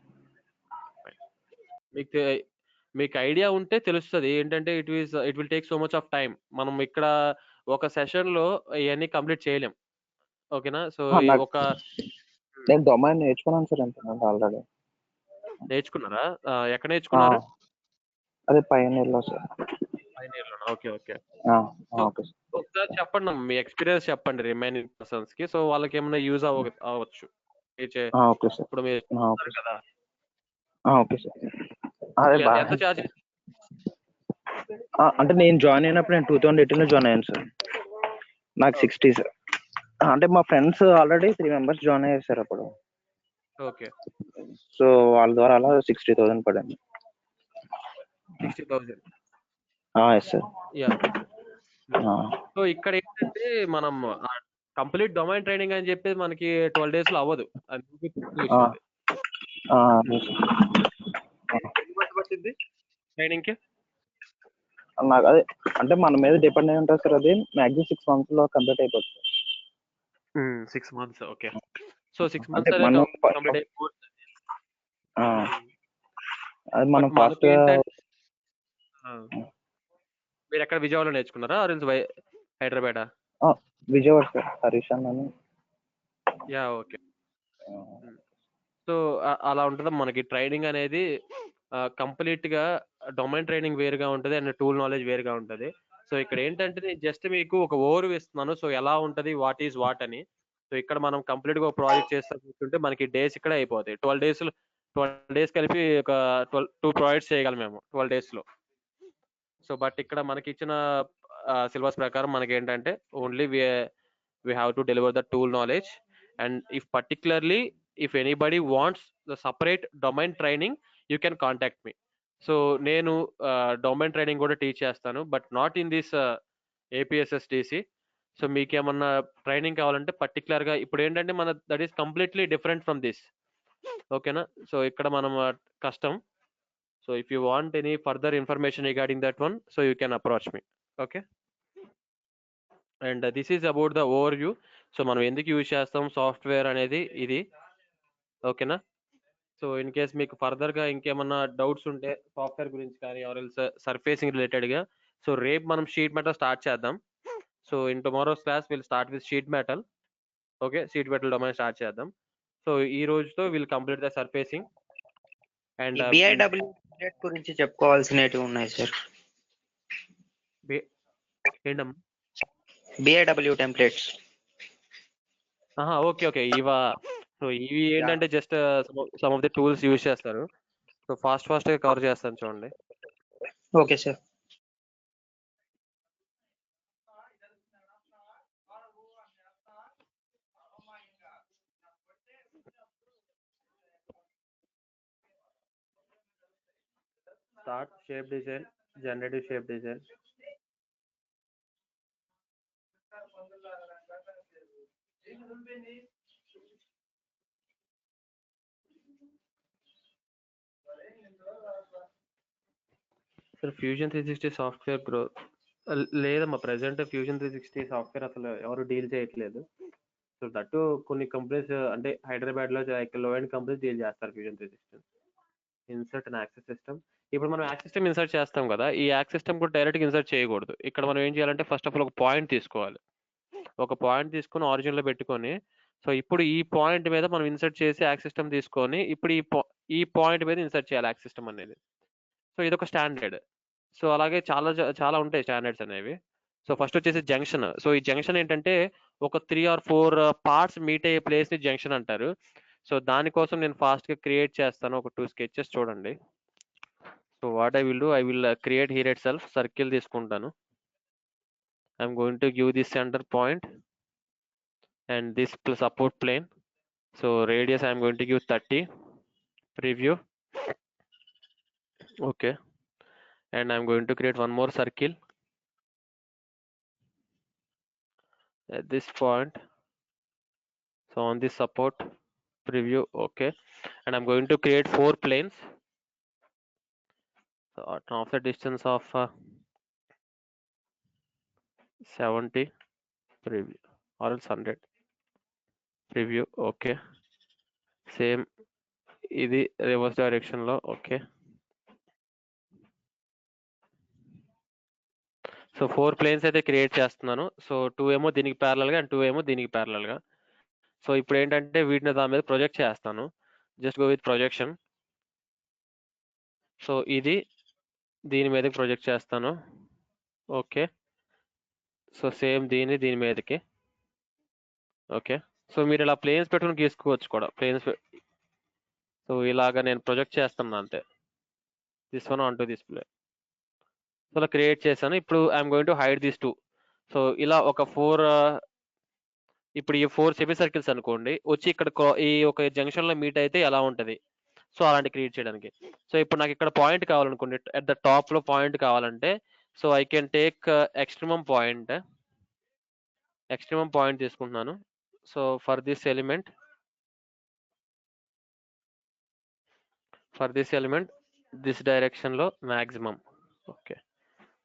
మీకు ఐడియా ఉంటే తెలుస్తుంది ఏంటంటే it will take so much of time. మనం ఇక్కడ ఒక సెషన్ లో ఇవన్నీ కంప్లీట్ చేయలేం, ఓకేనా. సో ఒక నేను డొమైన్ నేర్చుకున్నాను సార్ ఎంత ఆల్రెడీ. నేర్చుకున్నారా? ఎక్కడ నేర్చుకున్నారు? అదే పైనీర్ లో సార్. Okay okay. ఒకసారి చెప్పండి మీ ఎక్స్పీరియన్స్ చెప్పండి రిమైనింగ్ పర్సన్స్ కి. సో వాళ్ళకి ఏమైనా యూజ్ అవ్వచ్చు ఇప్పుడు మీరు కదా. Okay sir. ఎంత చార్జ్? అంటే నేను జాయిన్ అయినప్పుడు నేను 2018 లో జాయిన్ అయ్యాను సార్. నాకు 60 సార్. అంటే మా ఫ్రెండ్స్ ఆల్రెడీ 3 మెంబర్స్ జాయిన్ అయ్యారు సార్ అప్పుడు. ఓకే. సో వాళ్ళ ద్వారా అలా 60,000 పడింది. 60,000. Yes sir. సో ఇక్కడ ఏంటంటే మనం కంప్లీట్ డొమైన్ ట్రైనింగ్ అని చెప్పి మనకి 12 days లో అవ్వదు. ట్రైనింగ్ కి నాకు అదే అంటే మన మీద డిపెండ్ అయి ఉంటుంది సార్. అది మాక్సిమం 6 months లో కంప్లీట్ అయిపోతుంది. 6 months. Okay. So 6 months complete అయిపోతుంది. అది మనం ఫాస్ట్ మీరు ఎక్కడ విజయవాడలో నేర్చుకున్నారా హైదరాబాద్? విజయవాడ సార్, హరీష్ అని. Yeah okay. సో అలా ఉంటుంది మనకి ట్రైనింగ్ అనేది. కంప్లీట్ గా డొమైన్ ట్రైనింగ్ వేరుగా ఉంటుంది అండ్ టూల్ నాలెడ్జ్ వేరుగా ఉంటుంది. సో ఇక్కడ ఏంటంటే జస్ట్ మీకు ఒక ఓవర్ ఇస్తున్నాను. సో ఎలా ఉంటుంది, వాట్ ఈజ్ వాట్ అని. సో ఇక్కడ మనం కంప్లీట్ గా ఒక ప్రాజెక్ట్ చేస్తే మనకి డేస్ ఇక్కడ అయిపోతాయి. 12 days కలిపి ఒక 2 ప్రాజెక్ట్స్ చేయగలం మేము 12 days లో. సో బట్ ఇక్కడ మనకి ఇచ్చిన సిలబస్ ప్రకారం మనకి ఏంటంటే only we have to deliver the tool knowledge, and if anybody wants the separate domain training you can contact me. So నేను డొమైన్ ట్రైనింగ్ కూడా టీచ్ చేస్తాను, but not in this APSSDC. So మీకు ఏమన్నా ట్రైనింగ్ కావాలంటే పర్టికులర్ గా ఇప్పుడు ఏంటంటే మన that is completely different from this, ఓకేనా. సో ఇక్కడ మనం కష్టం. So if you want any further information regarding that one, so you can approach me. Okay, and this is about the over view. So మనం ఎందుకు యూజ్ చేస్తాం సాఫ్ట్వేర్ అనేది ఇది, ఓకేనా. సో ఇన్ కేస్ మీకు ఫర్దర్ గా ఇంకేమన్నా డౌట్స్ ఉంటే సాఫ్ట్వేర్ గురించి కానీ ఆర్ ఎల్స్ సర్ఫేసింగ్ రిలేటెడ్ గా, సో రేపు మనం షీట్ మెటల్ స్టార్ట్ చేద్దాం. So in tomorrow's class will start with sheet metal. Okay, sheet metal domain start చేద్దాం. సో ఈ రోజుతో will complete the surfacing. And BIW గురించి చెప్పుకోవాల్సినవి ఉన్నాయి సార్. ఏంటమ్మా? BIW templates. Okay okay. So ఇవి ఏంటంటే just some of the tools use చేస్తారు. సో ఫాస్ట్ గా కవర్ చేస్తాను చూడండి. Okay sir. Start shape design, generative shape design. Sir fusion 360 software growth లేదమ్మా. ప్రెసెంట్ ఫ్యూజన్ 360 సాఫ్ట్వేర్ అసలు ఎవరు డీల్ చేయట్లేదు. సో దట్టు కొన్ని కంపెనీస్ అంటే హైదరాబాద్ లో లో అండ్ కంపెనీస్ డీల్ చేస్తారు fusion 360. Insert and access system. ఇప్పుడు మనం యాక్స్ సిస్టమ్ ఇన్సర్ట్ చేస్తాం కదా, ఈ యాక్స్ సిస్టమ్ కూడా డైరెక్ట్గా ఇన్సర్ట్ చేయకూడదు. ఇక్కడ మనం ఏం చేయాలంటే ఫస్ట్ ఆఫ్ ఆల్ ఒక పాయింట్ తీసుకోవాలి. ఒక పాయింట్ తీసుకొని ఆరిజిన్లో పెట్టుకొని, సో ఇప్పుడు ఈ పాయింట్ మీద మనం ఇన్సర్ట్ చేసి యాక్స్ సిస్టమ్ తీసుకొని ఇప్పుడు ఈ పాయింట్ మీద ఇన్సర్ట్ చేయాలి యాక్స్ సిస్టమ్ అనేది. సో ఇదొక స్టాండర్డ్. సో అలాగే చాలా ఉంటాయి స్టాండర్డ్స్ అనేవి. సో ఫస్ట్ వచ్చేసి జంక్షన్. సో ఈ జంక్షన్ ఏంటంటే ఒక 3 or 4 పార్ట్స్ మీట్ అయ్యే ప్లేస్ని జంక్షన్ అంటారు. సో దానికోసం నేను ఫాస్ట్గా క్రియేట్ చేస్తాను. ఒక 2 స్కెచెస్ చూడండి. So what I will do, I will create here itself circle తీసుకుంటాను. I'm going to give this center point and this support plane. So radius I am going to give 30. Preview. Okay, and I am going to create one more circle at this point. So on this support, preview. Okay, and I'm going to create 4 planes. So at an offset distance of 70. Preview or else 100. Preview. Okay, same ఇది reverse direction లో. Okay, సో 4 ప్లేన్స్ అయితే క్రియేట్ చేస్తున్నాను. సో 2 ఏమో దీనికి ప్యారలల్గా అండ్ 2 ఏమో దీనికి ప్యారలల్గా. సో ఇప్పుడు ఏంటంటే వీటిని దాని మీద ప్రొజెక్ట్ చేస్తాను. Just go with projection. So ఇది దీని మీదకి ప్రొజెక్ట్ చేస్తాను. ఓకే, సో సేమ్ దీని మీదకి. ఓకే, సో మీరు ఇలా ప్లేన్స్ పెట్టుకుని గీసుకోవచ్చు కూడా. ప్లేన్స్ సో ఇలాగా నేను ప్రొజెక్ట్ చేస్తాను అంతే. This one on to this play. So అలా క్రియేట్ చేశాను. ఇప్పుడు I'm going to hide this 2. So ఇలా ఒక 4 ఇప్పుడు ఈ 4 సెమీ సర్కిల్స్ అనుకోండి వచ్చి ఇక్కడ ఈ ఒక జంక్షన్లో మీట్ అయితే ఎలా ఉంటుంది. సో అలాంటి క్రియేట్ చేయడానికి. సో ఇప్పుడు నాకు ఇక్కడ పాయింట్ కావాలనుకోండి, అట్ ద టాప్లో పాయింట్ కావాలంటే so I can take extremum point తీసుకుంటున్నాను. So for this element this డైరెక్షన్లో maximum. Okay,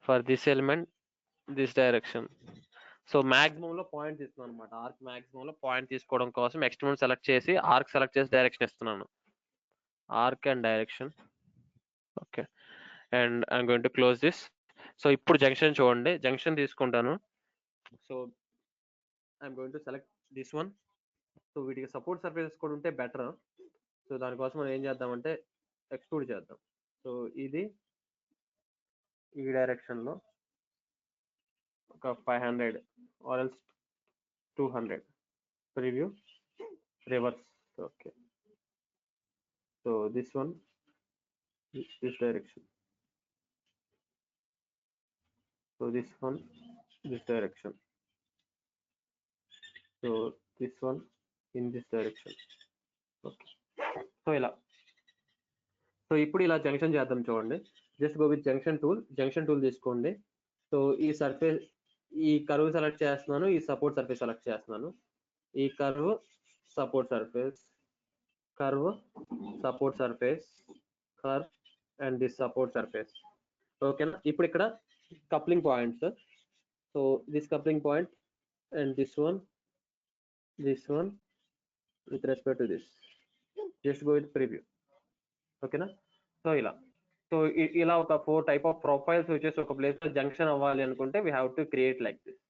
for this element this direction. So మ్యాక్సిమంలో పాయింట్ తీసుకున్నాను అనమాట. ఆర్క్ మ్యాక్సిమంలో పాయింట్ తీసుకోవడం కోసం ఎక్స్ట్రీమమ్ సెలెక్ట్ చేసి ఆర్క్ సెలెక్ట్ చేసి డైరెక్షన్ ఇస్తున్నాను. Arc and direction. Okay, and I'm going to close this. So ఇప్పుడు జంక్షన్ చూడండి, జంక్షన్ తీసుకుంటాను. So I'm going to select this one. So వీటికి సపోర్ట్ సర్ఫేసెస్ కూడా ఉంటే బెటర్. సో దానికోసం మనం ఏం చేద్దామంటే ఎక్స్ట్రూడ్ చేద్దాం. సో ఇది ఈ డైరెక్షన్లో ఒక 500 or else 200. Preview, reverse. Okay, so this one this direction. So this one this direction. So this one in this direction. Okay, so ఇలా. సో ఇప్పుడు ఇలా జంక్షన్ చేద్దాం చూడండి. Just go with junction tool తీసుకోండి. సో ఈ సర్ఫేస్, ఈ కర్వ్ సెలెక్ట్ చేస్తున్నాను, ఈ సపోర్ట్ సర్ఫేస్ సెలెక్ట్ చేస్తున్నాను. ఈ curve support surface, curve support surface, curve and this support surface. ఓకేనా. ఇప్పుడు ఇక్కడ coupling points. So this coupling point and this one with respect to this. Just go with preview. ఓకేనా. సో ఇలా. సో ఇలా ఒక 4 టైప్ ఆఫ్ ప్రొఫైల్స్ వచ్చేసి ఒక ప్లేస్ లో జంక్షన్ అవ్వాలి అనుకుంటే we have to create like this.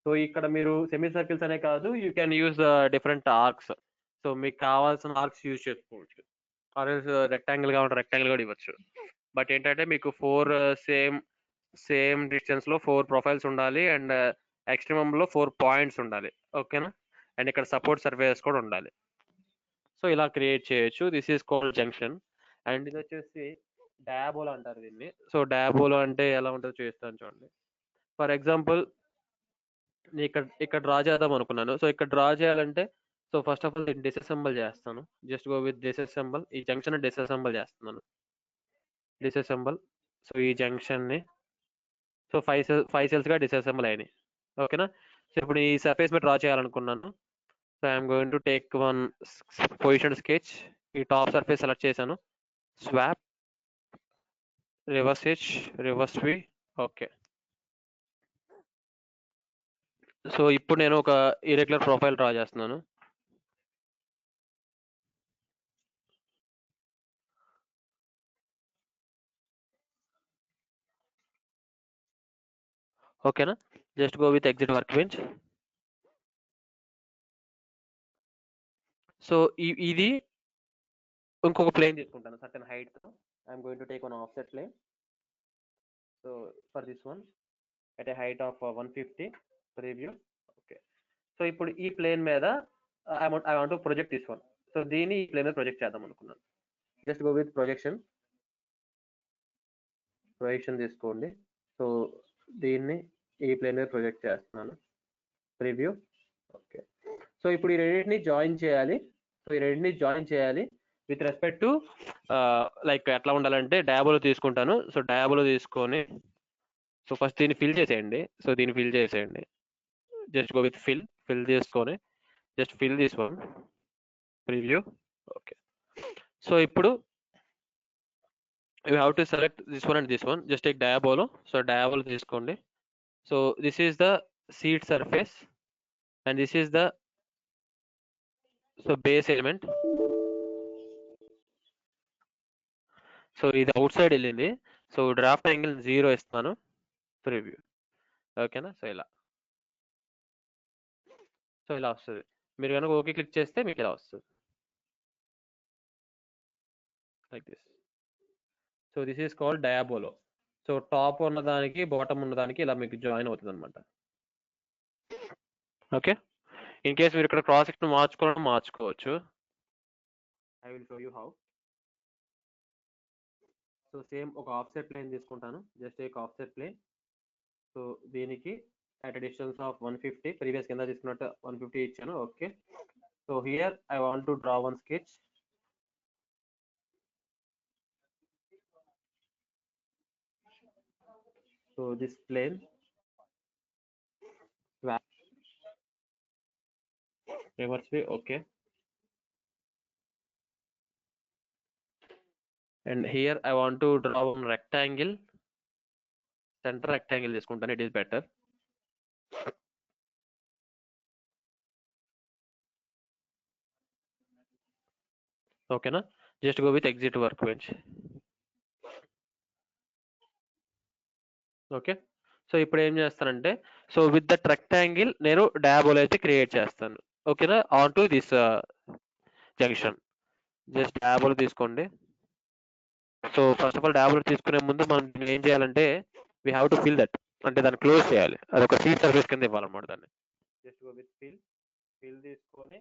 So ఇక్కడ మీరు సెమీ సర్కిల్స్ అనే కాదు, you can use different arcs. So మీకు కావాల్సిన ఆర్క్స్ యూజ్ చేసుకోవచ్చు. ఆర్ రెక్టాంగిల్ కావాలంటే రెక్టాంగిల్ కూడా ఇవ్వచ్చు. బట్ ఏంటంటే మీకు 4 సేమ్ డిస్టెన్స్ లో 4 ప్రొఫైల్స్ ఉండాలి అండ్ ఎక్స్ట్రీమమ్ లో 4 పాయింట్స్ ఉండాలి. ఓకేనా. అండ్ ఇక్కడ సపోర్ట్ సర్ఫేస్ కూడా ఉండాలి. సో ఇలా క్రియేట్ చేయొచ్చు. This is called junction. And ఇది వచ్చేసి డయాబోలా అంటారు దీన్ని. సో డయాబోలా అంటే ఎలా ఉంటుందో చూస్తాను చూడండి. ఫర్ ఎగ్జాంపుల్ ఇక్కడ డ్రా చేద్దాం అనుకున్నాను. సో ఇక్కడ డ్రా చేయాలంటే సో ఫస్ట్ ఆఫ్ ఆల్ నేను డిసెసెంబుల్ చేస్తాను. Just go with disassemble. ఈ జంక్షన్ డిసెసెంబుల్ చేస్తున్నాను. డిసెసెంబుల్. సో ఈ జంక్షన్ ని సో 5 సెల్స్ గా డిసెసెంబుల్ అయినాయి. ఓకేనా. సో ఇప్పుడు ఈ సర్ఫేస్ మీద డ్రా చేయాలనుకున్నాను. So I'm going to take one position sketch. ఈ టాప్ సర్ఫేస్ సెలెక్ట్ చేశాను. స్వాప్, రివర్స్ హెచ్, రివర్స్ వి. ఓకే. సో ఇప్పుడు నేను ఒక ఇర్రెగ్యులర్ ప్రొఫైల్ డ్రా చేస్తున్నాను. ఓకేనా. Just go with exit work bench. So ఇది ఇంకొక ప్లేన్ తీసుకుంటాను certain height. I'm going to take one offset plane. So for this one at a height of 150 preview. Okay. So ఇప్పుడు ఈ ప్లేన్ మీద I want to project this one. So దీన్ని ఈ ప్లేన్ మీద ప్రొజెక్ట్ చేద్దాం అనుకున్నాను. జస్ట్ గో విత్ ప్రొజెక్షన్ తీసుకోండి. సో దీన్ని ఈ ప్లేన్ మీద ప్రొజెక్ట్ చేస్తున్నాను. ప్రివ్యూ. ఓకే. సో ఇప్పుడు ఈ రెండింటిని జాయిన్ చేయాలి. విత్ రెస్పెక్ట్ టు లైక్ ఎట్లా ఉండాలంటే డయాబోలో తీసుకుంటాను. సో డయాబోలో తీసుకొని సో ఫస్ట్ దీన్ని ఫిల్ చేసేయండి. జస్ట్ గో విత్ ఫిల్ చేసుకొని just fill this one. Preview. Okay. So ఇప్పుడు you have to select this one and this one. Just take diabolo. So diabolo తీసుకోండి. So this is the seat surface and this is the base element. So ఇది అవుట్ సైడ్ వెళ్ళింది. సో డ్రాఫ్ట్ యాంగిల్ 0 ఇస్తాను. ప్రివ్యూ. ఓకేనా. సో ఇలా వస్తుంది. మీరు కనుక ఓకే క్లిక్ చేస్తే మీకు ఇలా వస్తుంది like this. So this is called diabolo. So top ఉన్నదానికి బాటమ్ ఉన్నదానికి ఇలా మీకు జాయిన్ అవుతుంది అనమాట. ఓకే. ఇన్ కేస్ మీరు ఇక్కడ క్రాస్ సెక్షన్ మార్చుకోవచ్చు. I will show you how. So same ఒక ఆఫ్సెట్ ప్లేన్ తీసుకుంటాను. జస్ట్ ఒక ఆఫ్సెట్ ప్లేన్. సో దీనికి at a distance of 150, previous కింద తీసుకున్నట్టు 150 ఇచ్చాను. Okay. So here I want to draw one sketch. So this plane reverse way. Okay. And here I want to draw one rectangle. Center rectangle తీసుకుంటాను. It is better. ఓకేనా. Just go with exit work bench. Okay. So ఇప్పుడు ఏం చేస్తానంటే సో విత్ దట్ రెక్టాంగిల్ నేను డయాబోల్ అయితే క్రియేట్ చేస్తాను. ఓకేనా. On to this junction. Just diabolo తీసుకోండి. So first of all diabolo తీసుకునే ముందు మనం ఏం చేయాలంటే we have to fill that, అంటే దాన్ని క్లోజ్ చేయాలి. అది ఒక సీట్ సర్ఫేస్ కింద ఇవ్వాలన్నమాట దాన్ని. జస్ట్ గో విత్ ఫిల్ తీసుకొని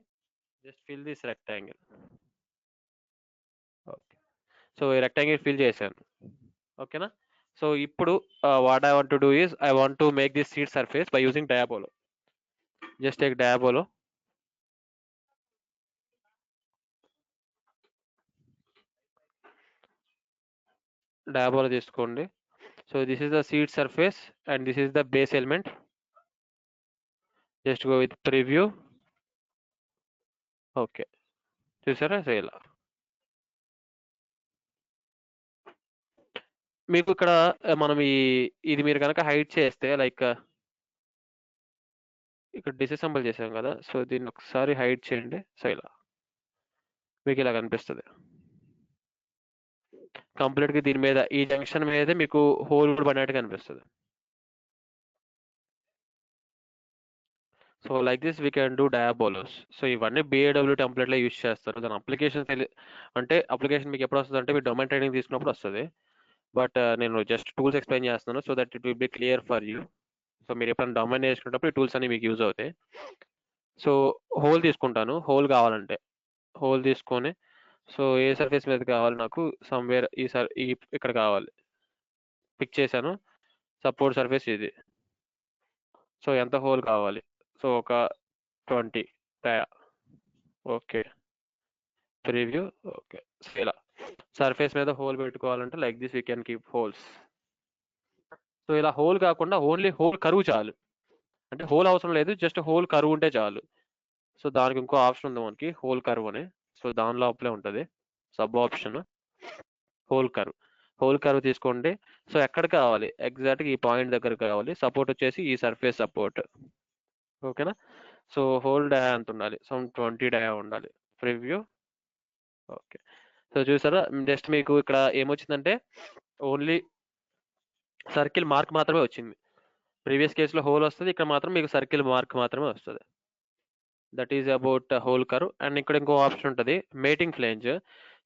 just fill this rectangle. Okay. So ఈ రెక్టాంగిల్ ఫిల్ చేశాను. ఓకేనా. సో ఇప్పుడు what I want to do is I want to make this seat surface by using diabolo. Just take diabolo. Diabolo తీసుకోండి. So this is the seat surface and this is the base element. Just go with preview. Okay. చూసారా. సో ఇలా మీకు ఇక్కడ మనం ఇది మీరు కనుక హైడ్ చేస్తే లైక్ ఇక్కడ డిసెంబుల్ చేసాం కదా. సో దీన్ని ఒకసారి హైడ్ చేయండి. సో ఇలా మీకు ఇలా కనిపిస్తుంది. కంప్లీట్గా దీని మీద ఈ జంక్షన్ మీద మీకు హోల్ కూడా పడినట్టు కనిపిస్తుంది. So like this we can do diabolos. So ఇవన్నీ BAW టెంప్లెట్లో యూజ్ చేస్తారు. దాని అప్లికేషన్ అంటే అప్లికేషన్ మీకు ఎప్పుడు వస్తుంది అంటే మీరు డొమైన్ ట్రైనింగ్ తీసుకున్నప్పుడు వస్తుంది. బట్ నేను జస్ట్ టూల్స్ ఎక్స్ప్లెయిన్ చేస్తున్నాను so that it will be clear for you. So మీరు ఎప్పుడైనా డొమైన్ నేర్చుకున్నప్పుడు ఈ టూల్స్ అన్ని మీకు యూజ్ అవుతాయి. సో హోల్ తీసుకుంటాను. హోల్ కావాలంటే హోల్ తీసుకొని సో ఏ సర్ఫేస్ మీద కావాలి నాకు సమ్వేర్ ఈ ఇక్కడ కావాలి. పిక్ చేశాను. సపోర్ట్ సర్ఫేస్ ఇది. సో ఎంత హోల్ కావాలి. సో ఒక 20 డయా. ఓకే. ప్రివ్యూ. ఓకే. సో ఇలా సర్ఫేస్ మీద హోల్ పెట్టుకోవాలంటే like this we can keep holes. So ఇలా హోల్ కాకుండా ఓన్లీ హోల్ కరువు చాలు. అంటే హోల్ అవసరం లేదు, జస్ట్ హోల్ కరువు ఉంటే చాలు. సో దానికి ఇంకో ఆప్షన్ ఉంది మనకి హోల్ కర్వ్ అని. సో దాని లోపలే ఉంటుంది సబ్ ఆప్షన్ హోల్ కర్వ్ తీసుకోండి. సో ఎక్కడ కావాలి ఎగ్జాక్ట్గా ఈ పాయింట్ దగ్గర కావాలి. సపోర్ట్ వచ్చేసి ఈ సర్ఫేస్ సపోర్ట్. ఓకేనా. సో హోల్ డయా ఎంత ఉండాలి. సమ్ 20 డయా ఉండాలి. ప్రివ్యూ. ఓకే. సో చూసారా జస్ట్ మీకు ఇక్కడ ఏమొచ్చిందంటే ఓన్లీ సర్కిల్ మార్క్ మాత్రమే వచ్చింది. ప్రీవియస్ కేసులో హోల్ వస్తుంది, ఇక్కడ మాత్రం మీకు సర్కిల్ మార్క్ మాత్రమే వస్తుంది. That is about hole curve. And ఇక్కడ ఇంకో ఆప్షన్ ఉంటుంది మేటింగ్ ఫ్లేంజ్.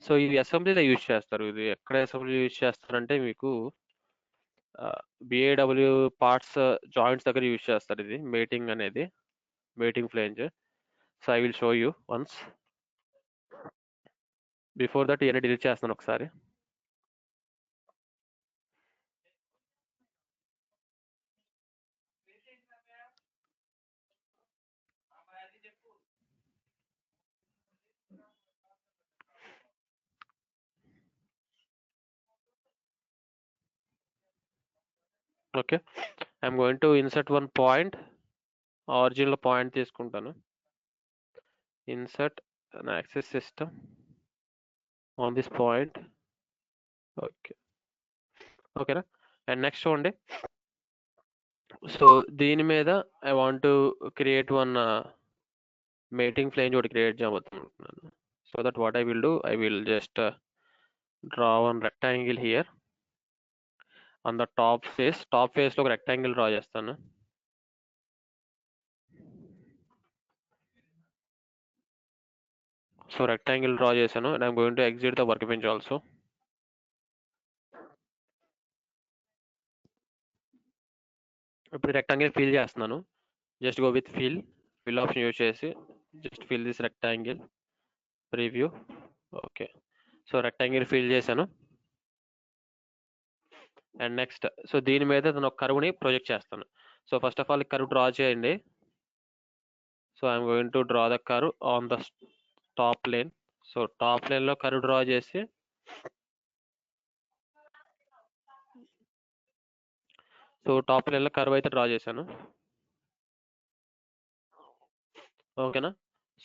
సో ఇది అసెంబ్లీలో యూజ్ చేస్తారు. ఇది ఎక్కడ అసెంబ్లీ యూజ్ చేస్తారంటే మీకు బిఏడబ్ల్యూ పార్ట్స్ జాయింట్స్ దగ్గర యూజ్ చేస్తారు ఇది మేటింగ్ అనేది, mating flange. So I will show you once. Before that ఇవన్నీ డిలీట్ చేస్తాను ఒకసారి. Okay, I'm going to insert one point. ఆరిజిన్లో పాయింట్ తీసుకుంటాను. Insert an axis system on this point. Okay, ఓకేనా. అండ్ నెక్స్ట్ చూడండి. సో దీని మీద I want to create one mating flange ఒకటి క్రియేట్ చేయబోతున్నాను. So that what I will do, I will just draw one rectangle here on the top face. Top ఫేస్లో ఒక రెక్టాంగిల్ డ్రా చేస్తాను. సో రెక్టాంగిల్ డ్రా చేశాను. And I'm going to exit the workbench also. ఇప్పుడు రెక్టాంగిల్ ఫిల్ చేస్తున్నాను. Just go with fill option use చేసి just fill this rectangle. Preview. Okay, so rectangle fill చేశాను. అండ్ నెక్స్ట్ సో దీని మీద నేను ఒక కర్వ్ని ప్రొజెక్ట్ చేస్తాను. So first of all curve draw చేయండి. So I'm going to draw the curve on the top plane. So top ప్లేన్లో కర్వ్ డ్రా చేసి సో టాప్ ప్లేన్లో కర్వ్ అయితే డ్రా చేశాను. ఓకేనా.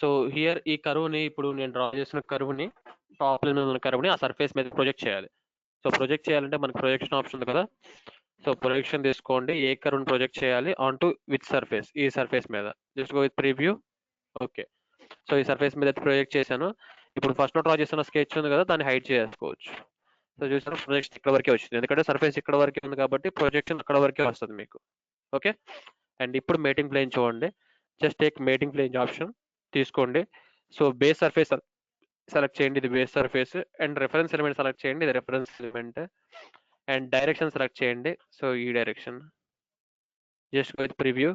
సో హియర్ ఈ కర్వ్ని ఇప్పుడు నేను డ్రా చేసిన కర్వ్ని టాప్ ప్లేన్ మీద ఉన్న కర్వ్ని ఆ సర్ఫేస్ మీద ప్రొజెక్ట్ చేయాలి. సో ప్రొజెక్ట్ చేయాలంటే మనకి ప్రొజెక్షన్ ఆప్షన్ ఉంది కదా. సో ప్రొజెక్షన్ తీసుకోండి. ఏ కర్వ్ని ప్రొజెక్ట్ చేయాలి ఆన్ టు విత్ సర్ఫేస్, ఈ సర్ఫేస్ మీద. Just go with preview. Okay, so ఈ సర్ఫేస్ మీద ప్రొజెక్ట్ చేశాను. ఇప్పుడు ఫస్ట్ లో డ్రా చేసిన స్కెచ్ ఉంది కదా, దాన్ని హైడ్ చేసుకోవచ్చు. సో చూసారు ప్రొజెక్షన్ ఇక్కడ వరకే వచ్చింది, ఎందుకంటే సర్ఫేస్ ఇక్కడ వరకే ఉంది కాబట్టి ప్రొజెక్షన్ అక్కడ వరకే వస్తుంది మీకు. ఓకే, అండ్ ఇప్పుడు మేటింగ్ ప్లేన్ చూడండి. Just take mating plane option తీసుకోండి. సో బేస్ సర్ఫేస్ సెలెక్ట్ చేయండి, ఇది base surface. And reference element select చేయండి, ఇది reference element. And direction select చేయండి. సో ఈ direction. Just with preview.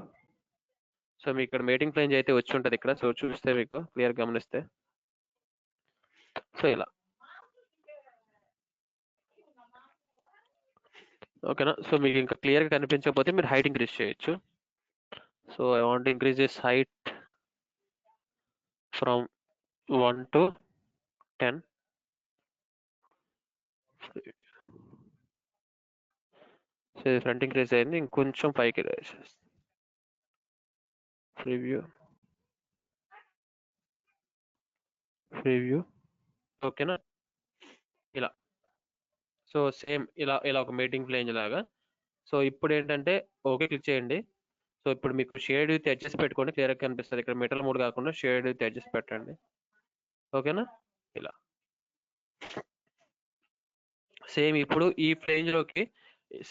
So మీకు ఇక్కడ మేటింగ్ ప్లేన్ అయితే వచ్చి ఉంటుంది ఇక్కడ. సో చూస్తే మీకు క్లియర్ గమనిస్తే సో ఇలా. ఓకేనా. సో మీకు ఇంకా క్లియర్గా కనిపించకపోతే మీరు హైట్ ఇంక్రీజ్ చేయొచ్చు. So I want increase this height from 1 to 10. So ఇది ఫ్రంట్ ఇంక్రీజ్ అయింది, ఇంకొంచెం పైకి రైజ్ చేస్తాను. ప్రివ్యూ. ఓకేనా, ఇలా. సో సేమ్ ఇలా ఒక మీటింగ్ ప్లేన్ లాగా. సో ఇప్పుడు ఏంటంటే ఓకే క్లిక్ చేయండి. సో ఇప్పుడు మీకు షేడ్ విత్ ఎడ్జెస్ పెట్టుకోండి, క్లియర్గా కనిపిస్తుంది. ఇక్కడ మెటల్ మోడ్ కాకుండా షేడ్ విత్ ఎడ్జెస్ పెట్టండి. ఓకేనా, ఇలా. సేమ్ ఇప్పుడు ఈ ఫ్లేంజ్లోకి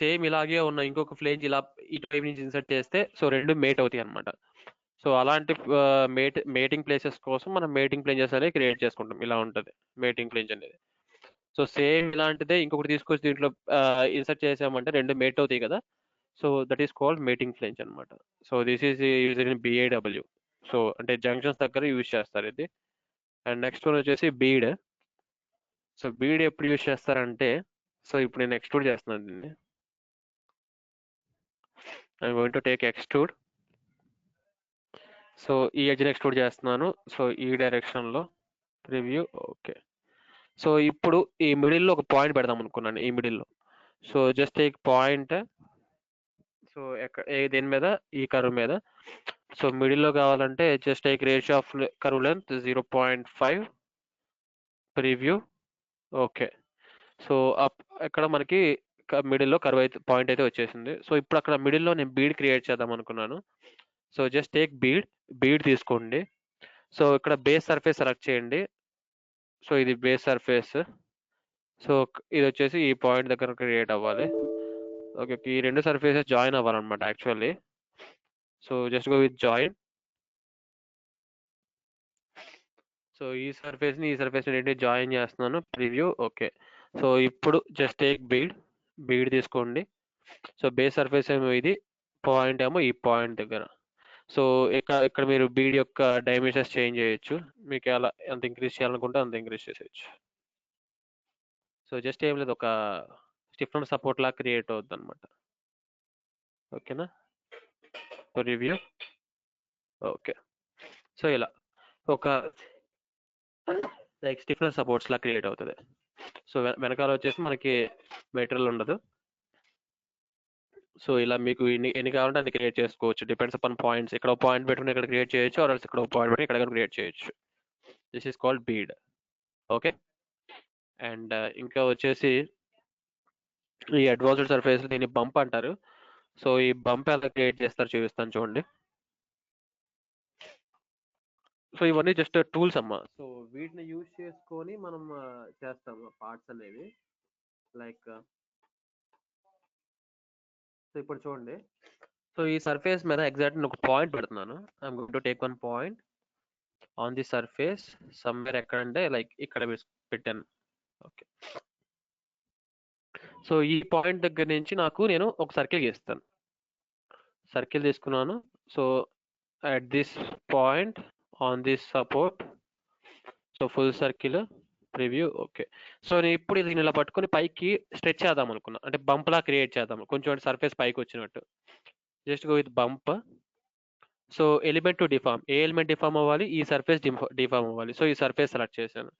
సేమ్ ఇలాగే ఉన్న ఇంకొక ఫ్లేంజ్ ఇలా ఇటువైపు నుంచి ఇన్సర్ట్ చేస్తే సో రెండు మేట్ అవుతాయి అనమాట. సో అలాంటి మేటింగ్ ప్లేసెస్ కోసం మనం మేటింగ్ ప్లేంజెస్ అనేది క్రియేట్ చేసుకుంటాం. ఇలా ఉంటుంది మేటింగ్ ప్లేంజ్ అనేది. సో సేమ్ ఇలాంటిదే ఇంకొకటి తీసుకొచ్చి దీంట్లో ఇన్సర్ట్ చేసామంటే రెండు మేట్ అవుతాయి కదా. So that is called mating flange అనమాట. So this is user in BAW. So అంటే జంక్షన్స్ దగ్గర యూజ్ చేస్తారు ఇది. అండ్ నెక్స్ట్ వన్ వచ్చేసి బీడ్. సో బీడ్ ఎప్పుడు యూజ్ చేస్తారంటే సో ఇప్పుడు నేను ఎక్స్ట్రూడ్ చేస్తున్నాను దీన్ని. I'm going to take extrude. So ఈ ఎడ్జ్ని ఎక్స్ట్రూడ్ చేస్తున్నాను. సో ఈ డైరెక్షన్లో ప్రివ్యూ. ఓకే, సో ఇప్పుడు ఈ మిడిల్లో ఒక పాయింట్ పెడదాం అనుకున్నాను, ఈ మిడిల్లో. So just take point. So దేని మీద, ఈ కర్వ్ మీద. సో మిడిల్లో కావాలంటే just take ratio of curve length 0.5. Preview. Okay, so ఇక్కడ మనకి మిడిల్లో కర్వ్ అయితే పాయింట్ అయితే వచ్చేసింది. సో ఇప్పుడు అక్కడ మిడిల్లో నేను బీడ్ క్రియేట్ చేద్దాం అనుకున్నాను. సో జస్ట్ టేక్ బీడ్ తీసుకోండి. సో ఇక్కడ బేస్ సర్ఫేస్ సెలెక్ట్ చేయండి. సో ఇది బేస్ సర్ఫేస్. సో ఇది వచ్చేసి ఈ పాయింట్ దగ్గర క్రియేట్ అవ్వాలి. ఓకే, ఈ రెండు సర్ఫేసెస్ జాయిన్ అవ్వాలన్నమాట actually. So just go with join. So ఈ సర్ఫేస్ని రెండింటిని జాయిన్ చేస్తున్నాను. ప్రివ్యూ. ఓకే, సో ఇప్పుడు జస్ట్ టేక్ బీడ్ తీసుకోండి. సో బేస్ సర్ఫేస్ ఏమో ఇది, పాయింట్ ఏమో ఈ పాయింట్ దగ్గర. సో ఇక్కడ మీరు బీడ్ యొక్క డైమెన్షన్స్ చేంజ్ చేయొచ్చు. మీకు ఎలా ఎంత ఇంక్రీజ్ చేయాలనుకుంటే అంత ఇంక్రీజ్ చేసేయచ్చు. సో జస్ట్ ఏం లేదు, ఒక స్టిఫ్నర్ సపోర్ట్ లా క్రియేట్ అవుద్ది అనమాట. ఓకేనా. So review. ఓకే, సో ఇలా ఒక లైక్ స్టిఫ్నర్ సపోర్ట్స్ లా క్రియేట్ అవుతుంది. సో వెనకాల వచ్చేసి మనకి మెటీరియల్ ఉండదు. సో ఇలా మీకు ఎన్ని కావాలంటే అది క్రియేట్ చేసుకోవచ్చు, డిపెండ్స్ అపాన్ పాయింట్స్. ఇక్కడ ఒక పాయింట్ పెట్టుకుని ఇక్కడ క్రియేట్ చేయొచ్చు, ఆర్ ఇక్కడ ఒక పాయింట్ పెట్టి ఇక్కడ క్రియేట్ చేయొచ్చు. This is called bead. Okay, and ఇంకా వచ్చేసి ఈ అడ్వాన్స్డ్ సర్ఫేస్ దీన్ని బంప్ అంటారు. సో ఈ బంప్ ఎలా క్రియేట్ చేస్తారు చూపిస్తాను చూడండి. సో ఇవన్నీ జస్ట్ టూల్స్ అమ్మా. సో వీటిని యూజ్ చేసుకొని మనం చేస్తాము పార్ట్స్ అనేవి. లైక్ సో ఇప్పుడు చూడండి. సో ఈ సర్ఫేస్ మీద ఎగ్జాక్ట్ నేను ఒక పాయింట్ పెడుతున్నాను. I'm going to take one point on the surface somewhere. ఎక్కడంటే లైక్ ఇక్కడ పెట్టాను. ఓకే, సో ఈ పాయింట్ దగ్గర నుంచి నేను ఒక సర్కిల్ గీస్తాను. సర్కిల్ తీసుకున్నాను. So at this point on this support, so full circle, preview. Okay, so నేను ఇప్పుడు దీన్ని ఇలా పట్టుకొని పైకి స్ట్రెచ్ చేద్దాం అనుకున్నా, అంటే బంప్ లా క్రియేట్ చేద్దాం, కొంచెం సర్ఫేస్ పైకి వచ్చినట్టు. Just go with bump. So element to deform, A element deform అవ్వాలి, ఈ సర్ఫేస్ డిఫార్మ్ అవ్వాలి. సో ఈ సర్ఫేస్ సెలెక్ట్ చేశాను.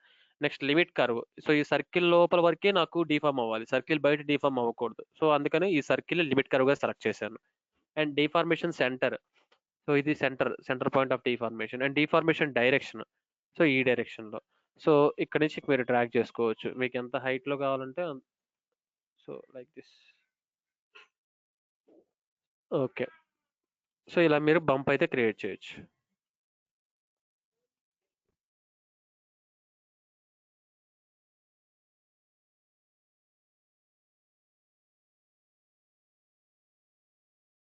Next limit curve. సో ఈ సర్కిల్ లోపల వరకే నాకు డిఫార్మ్ అవ్వాలి, సర్కిల్ బయట డిఫార్మ్ అవ్వకూడదు. సో అందుకని ఈ సర్కిల్ లిమిట్ కర్వ్ గా సెలెక్ట్ చేశాను. And deformation centre. సో ఇది centre point of deformation. And deformation direction, so ఈ డైరెక్షన్ లో. సో ఇక్కడ నుంచి మీరు ట్రాక్ చేసుకోవచ్చు మీకు ఎంత హైట్ లో కావాలంటే. So like this. Okay, so ఇలా మీరు బంప్ అయితే క్రియేట్ చేయొచ్చు.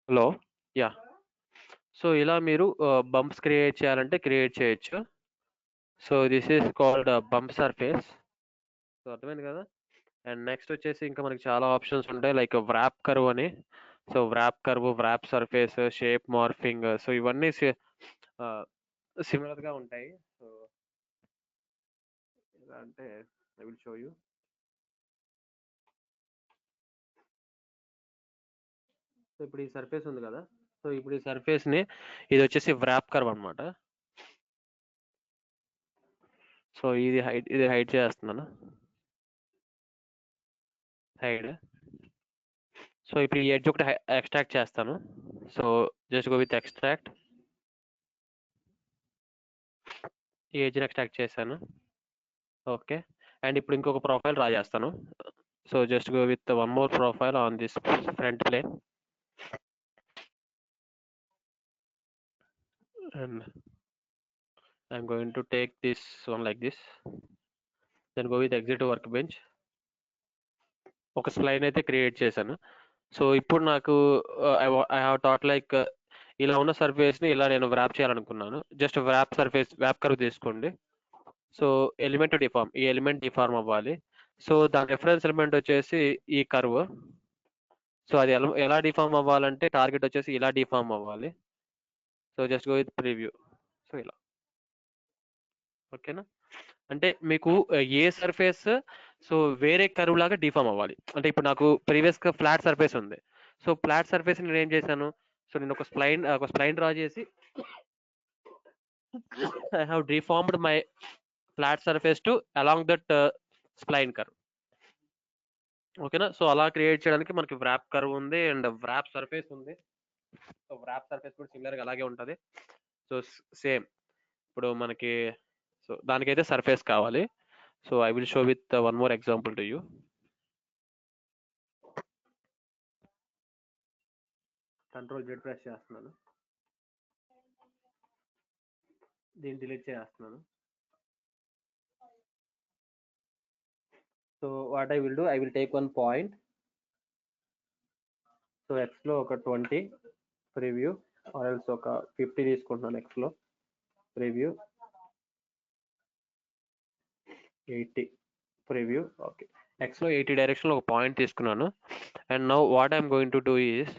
Hello, yeah. సో ఇలా మీరు బంప్స్ క్రియేట్ చేయాలంటే క్రియేట్ చేయొచ్చు. So this is called bump surface. So అర్థమైంది కదా. అండ్ నెక్స్ట్ వచ్చేసి ఇంకా మనకి చాలా ఆప్షన్స్ ఉంటాయి, లైక్ వ్రాప్ కర్వ్ అని. So wrap curve, wrap surface, shape morphing. So ఇవన్నీ సిమిలర్ గా ఉంటాయి. సో ఎలా అంటే I will show you. So ఇప్పుడు ఈ సర్ఫేస్ ఉంది కదా. సో ఇప్పుడు ఈ సర్ఫేస్ ని, ఇది వచ్చేసి వ్రాప్ కర్వ్ అన్నమాట. సో ఇది హైడ్ చేస్తున్నాను సైడ్. సో ఇప్పుడు ఈ ఎడ్జ్ ఒకటి ఎక్స్ట్రాక్ట్ చేస్తాను. So just go with extract. ఈ ఎడ్జ్ని ఎక్స్ట్రాక్ట్ చేశాను. ఓకే, అండ్ ఇప్పుడు ఇంకొక ప్రొఫైల్ డ్రా చేస్తాను. So just go with one more profile on this front plane. And I'm going to take this one like this. Then go with exit workbench. ఒక స్ప్లైన్ అయితే క్రియేట్ చేశాను. సో ఇప్పుడు నాకు ఐ హావ్ థాట్ లైక్ ఇలా ఉన్న సర్ఫేస్ ని ఇలా నేను వ్రాప్ చేయాలనుకున్నాను. Just wrap surface, wrap curve తీసుకోండి. సో ఎలిమెంట్ డిఫార్మ్, ఈ ఎలిమెంట్ డిఫార్మ్ అవ్వాలి. సో దాని రిఫరెన్స్ ఎలిమెంట్ వచ్చేసి ఈ కర్వ్. సో అది ఎలా డిఫార్మ్ అవ్వాలంటే టార్గెట్ వచ్చేసి ఇలా డిఫార్మ్ అవ్వాలి. So just go with preview. So ఇలా. ఓకేనా. అంటే మీకు ఏ సర్ఫేస్ సో వేరే కర్వ్ లాగా డిఫార్మ్ అవ్వాలి. అంటే ఇప్పుడు నాకు ప్రీవియస్ గా ఫ్లాట్ సర్ఫేస్ ఉంది. సో ఫ్లాట్ సర్ఫేస్ నేను ఏం చేశాను, సో నేను ఒక స్ప్లైన్ డ్రా చేసి I have deformed my flat surface to along that spline curve. ఓకేనా. సో అలా క్రియేట్ చేయడానికి మనకి వ్రాప్ కర్వ్ ఉంది అండ్ వ్రాప్ సర్ఫేస్ ఉంది. సో వ్రాప్ సర్ఫేస్ కూడా సిమిలర్ గా అలాగే ఉంటది. సో సేమ్ ఇప్పుడు మనకి, సో దానికైతే సర్ఫేస్ కావాలి. So I will show with one more example to you. Control Z press చేస్తున్నాను, దీన్ని డిలీట్ చేస్తున్నాను. So what I will do, I will take one point. So ఎక్స్లో ఒక 20 ప్రివ్యూ ఆర్ఎల్స్ ఒక 50 తీసుకుంటున్నాను. ఎక్స్లో ప్రివ్యూ 80 ప్రివ్యూ. ఓకే, ఎక్స్లో 80 డైరెక్షన్లో ఒక పాయింట్ తీసుకున్నాను. And now what I'm going to do is,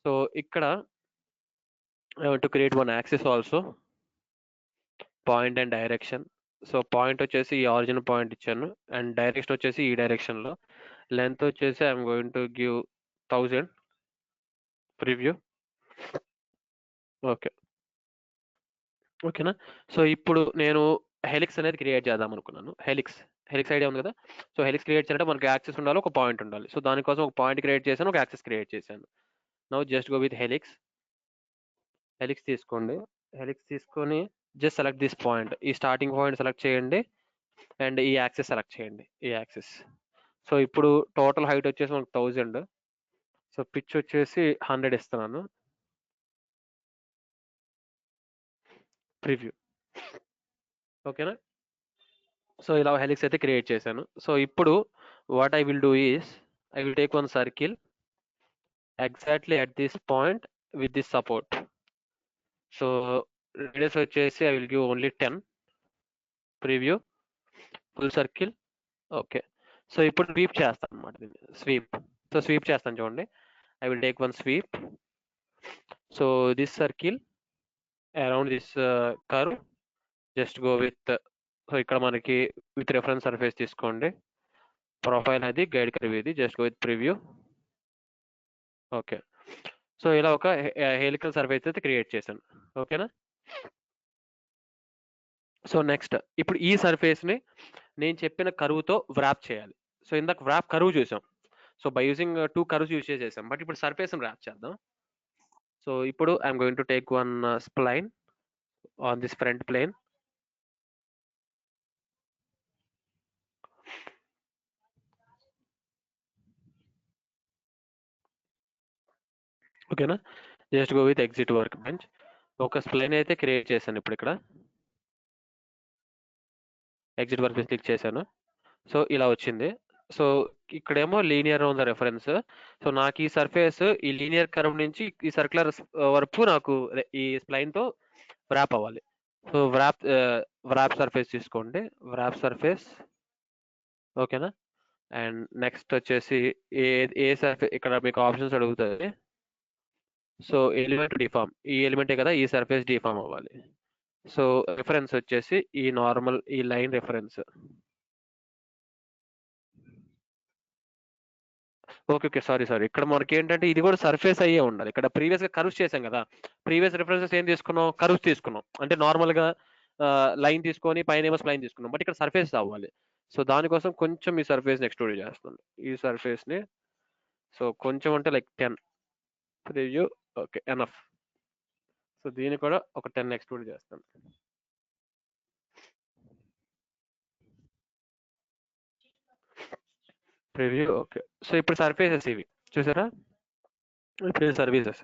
so ఇక్కడ I want to create one axis also, point and direction. So point వచ్చేసి ఈ ఆరిజిన్ పాయింట్ ఇచ్చాను అండ్ డైరెక్షన్ వచ్చేసి ఈ డైరెక్షన్లో. లెంత్ వచ్చేసి I'm going to give 1000 preview. Okay, ఓకేనా. సో ఇప్పుడు నేను హెలిక్స్ అనేది క్రియేట్ చేద్దాం అనుకున్నాను. హెలిక్స్ ఐడియా ఉంది కదా. సో హెలిక్స్ క్రియేట్ చేయాలంటే మనకి యాక్సెస్ ఉండాలి, ఒక పాయింట్ ఉండాలి. సో దానికోసం ఒక పాయింట్ క్రియేట్ చేశాను, ఒక యాక్సెస్ క్రియేట్ చేశాను. Now just go with helix తీసుకోండి. హెలిక్స్ తీసుకొని జస్ట్ సెలెక్ట్ దిస్ పాయింట్, ఈ స్టార్టింగ్ పాయింట్ సెలెక్ట్ చేయండి అండ్ ఈ యాక్సెస్ సెలెక్ట్ చేయండి, ఈ యాక్సెస్. సో ఇప్పుడు టోటల్ హైట్ వచ్చేసి మనకు 1000. సో పిచ్ వచ్చేసి 100 ఇస్తున్నాను. ప్రివ్యూ. ఓకేనా. సో ఇలా హెలిక్స్ అయితే క్రియేట్ చేశాను. సో ఇప్పుడు what I will do is, I will take one circle exactly at this point with this support. So radius వచ్చేసి I will give only 10 preview full circle. Okay, so ఇప్పుడు స్వీప్ చేస్తాను అనమాట, స్వీప్. సో స్వీప్ చేస్తాను చూడండి. I will take one sweep. So this circle around this curve, just go with, so ఇక్కడ మనకి విత్ రెఫరెన్స్ సర్ఫేస్ తీసుకోండి. ప్రొఫైల్ అది గైడ్ కర్వ్ ఇది, just go with preview. Okay, so ఇలా ఒక హెలికల్ సర్ఫేస్ అయితే క్రియేట్ చేశాను. ఓకేనా. సో నెక్స్ట్ ఇప్పుడు ఈ సర్ఫేస్ని నేను చెప్పిన కరువుతో వ్రాప్ చేయాలి. సో ఇందాక వ్రాప్ కరువు చూసాం. So by using 2 curves use చేసాం, బట్ ఇప్పుడు సర్ఫేస్ వ్రాప్ చేద్దాం. సో ఇప్పుడు I'm going to take one spline on this front plane. ఓకేనా, just go with exit workbench. ఒక స్ప్లైన్ అయితే క్రియేట్ చేశాను. ఇప్పుడు ఇక్కడ ఎగ్జిట్ వర్క్ బెంచ్ క్లిక్ చేశాను. సో ఇలా వచ్చింది. సో ఇక్కడేమో లీనియర్ ఉంది రెఫరెన్స్. సో నాకు ఈ సర్ఫేస్ ఈ లీనియర్ కర్వ్ నుంచి ఈ సర్క్యులర్ వరకు నాకు ఈ స్ప్లైన్ తో వ్రాప్ అవ్వాలి. సో వ్రాప్ సర్ఫేస్ తీసుకోండి, వ్రాప్ సర్ఫేస్. ఓకేనా. అండ్ నెక్స్ట్ వచ్చేసి ఏ సర్ఫేస్, ఇక్కడ మీకు ఆప్షన్స్ అడుగుతుంది. సో ఎలిమెంట్ డిఫార్మ్, ఈ ఎలిమెంటే కదా, ఈ సర్ఫేస్ డిఫార్మ్ అవ్వాలి. సో రిఫరెన్స్ వచ్చేసి ఈ నార్మల్ ఈ లైన్ రిఫరెన్స్. ఓకే, సారీ, ఇక్కడ మనకి ఏంటంటే ఇది కూడా సర్ఫేస్ అయ్యే ఉండాలి. ఇక్కడ ప్రీవియస్ గా కర్వ్స్ చేసాం కదా, ప్రీవియస్ రిఫరెన్సెస్ ఏం తీసుకున్నాం, కర్వ్స్ తీసుకున్నాం. అంటే నార్మల్ గా లైన్ తీసుకొని పైన ఏమో స్ప్లైన్ తీసుకున్నాం, బట్ ఇక్కడ సర్ఫేస్ అవ్వాలి. సో దానికోసం కొంచెం ఈ సర్ఫేస్ ని ఎక్స్ట్రూడ్ చేస్తాను, ఈ సర్ఫేస్ ని. సో కొంచెం అంటే like 10 preview. Okay, enough. So దీన్ని కూడా ఒక 10 ఎక్స్ట్రూడ్ చేస్తాను. ప్రివ్యూ. ఓకే, సో ఇప్పుడు సర్ఫేసెస్ ఇవి చూసారా, ఇప్పుడు services.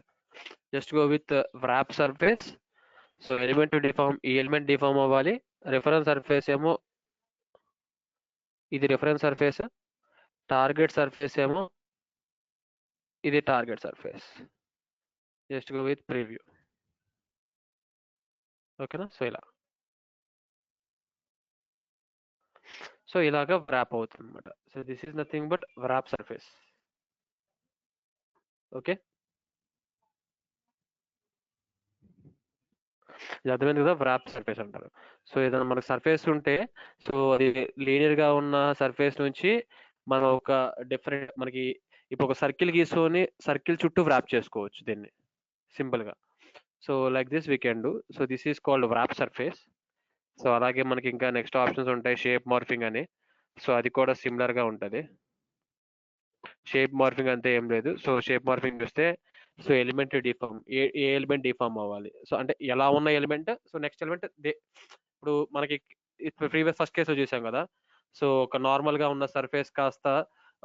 Just go with wrap surface. So element deform, ఈ ఎలిమెంట్ డిఫార్మ్ అవ్వాలి. రిఫరెన్స్ సర్ఫేస్ ఏమో ఇది రిఫరెన్స్ సర్ఫేస్, టార్గెట్ సర్ఫేస్ ఏమో ఇది target surface. Just go with preview. ఓకేనా. సో ఇలాగా వ్రాప్ అవుతుంది అనమాట. So this is nothing but wrap surface. Okay, ఇది అర్థమైంది కదా, వ్రాప్ సర్ఫేస్ అంటారు. సో ఏదైనా మనకు సర్ఫేస్ ఉంటే, సో అది లీనియర్ గా ఉన్న సర్ఫేస్ నుంచి మనం ఒక డిఫరెంట్, మనకి ఇప్పుడు ఒక సర్కిల్ గీసుకొని సర్కిల్ చుట్టూ వ్రాప్ చేసుకోవచ్చు దీన్ని సింపుల్ గా. So like this we can do. So this is called wrap surface. So అలాగే మనకి ఇంకా నెక్స్ట్ ఆప్షన్స్ ఉంటాయి, షేప్ మార్ఫింగ్ అని. సో అది కూడా సిమిలర్ గా ఉంటుంది. షేప్ మార్ఫింగ్ అంతే ఏం లేదు. సో షేప్ మార్ఫింగ్ చూస్తే, సో ఎలిమెంట్ డిఫార్మ్, ఏ ఎలిమెంట్ డిఫార్మ్ అవ్వాలి. సో అంటే ఎలా ఉన్న ఎలిమెంట్, సో నెక్స్ట్ ఎలిమెంట్ ఇప్పుడు మనకి ప్రీవియస్ ఫస్ట్ కేసు చూసాం కదా. సో ఒక నార్మల్ గా ఉన్న సర్ఫేస్ కాస్త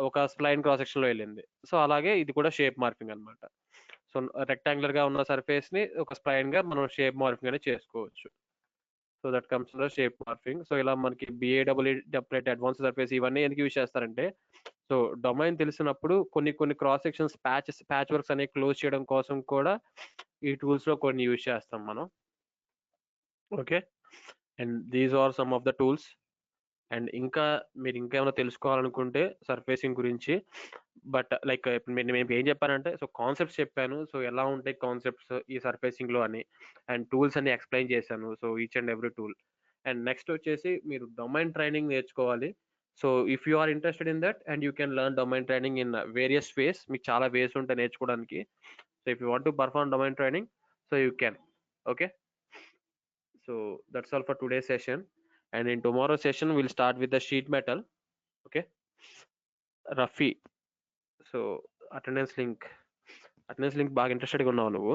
ఒక స్ప్లైన్ క్రాస్ సెక్షన్ లో వెళ్ళింది. సో అలాగే ఇది కూడా షేప్ మార్ఫింగ్ అన్నమాట. సో రెక్టాంగులర్ గా ఉన్న సర్ఫేస్ ని ఒక స్ప్లైన్ గా మనం షేప్ మార్ఫింగ్ అనేది చేసుకోవచ్చు. So that comes shape morphing. So ఇలా మనకి BAEE అడ్వాన్స్ సర్ఫేస్ ఇవన్నీ ఎందుకు యూజ్ చేస్తారంటే, సో డొమైన్ తెలిసినప్పుడు కొన్ని క్రాస్ సెక్షన్స్ ప్యాచ్ వర్క్స్ అనేవి క్లోజ్ చేయడం కోసం కూడా ఈ టూల్స్లో కొన్ని యూజ్ చేస్తాం మనం. Okay, and these are some of the tools. And ఇంకా మీరు ఇంకేమైనా తెలుసుకోవాలనుకుంటే సర్ఫేసింగ్ గురించి, బట్ లైక్ నేను ఏం చెప్పానంటే, సో కాన్సెప్ట్స్ చెప్పాను, సో ఎలా ఉంటాయి కాన్సెప్ట్స్ ఈ సర్ఫేసింగ్లో అని, అండ్ టూల్స్ అన్ని ఎక్స్ప్లెయిన్ చేశాను, so each and every tool. And next వచ్చేసి మీరు డొమైన్ ట్రైనింగ్ నేర్చుకోవాలి. So if you are interested in that and you can learn domain training in various ways. మీకు చాలా వేస్ ఉంటాయి నేర్చుకోవడానికి. So if you want to perform domain training, so you can. Okay, so that's all for today's session, and in tomorrow's session we'll start with the sheet metal. Okay, Rafi, so attendance link బాగా ఇంట్రెస్టెడ్గా ఉన్నావు నువ్వు.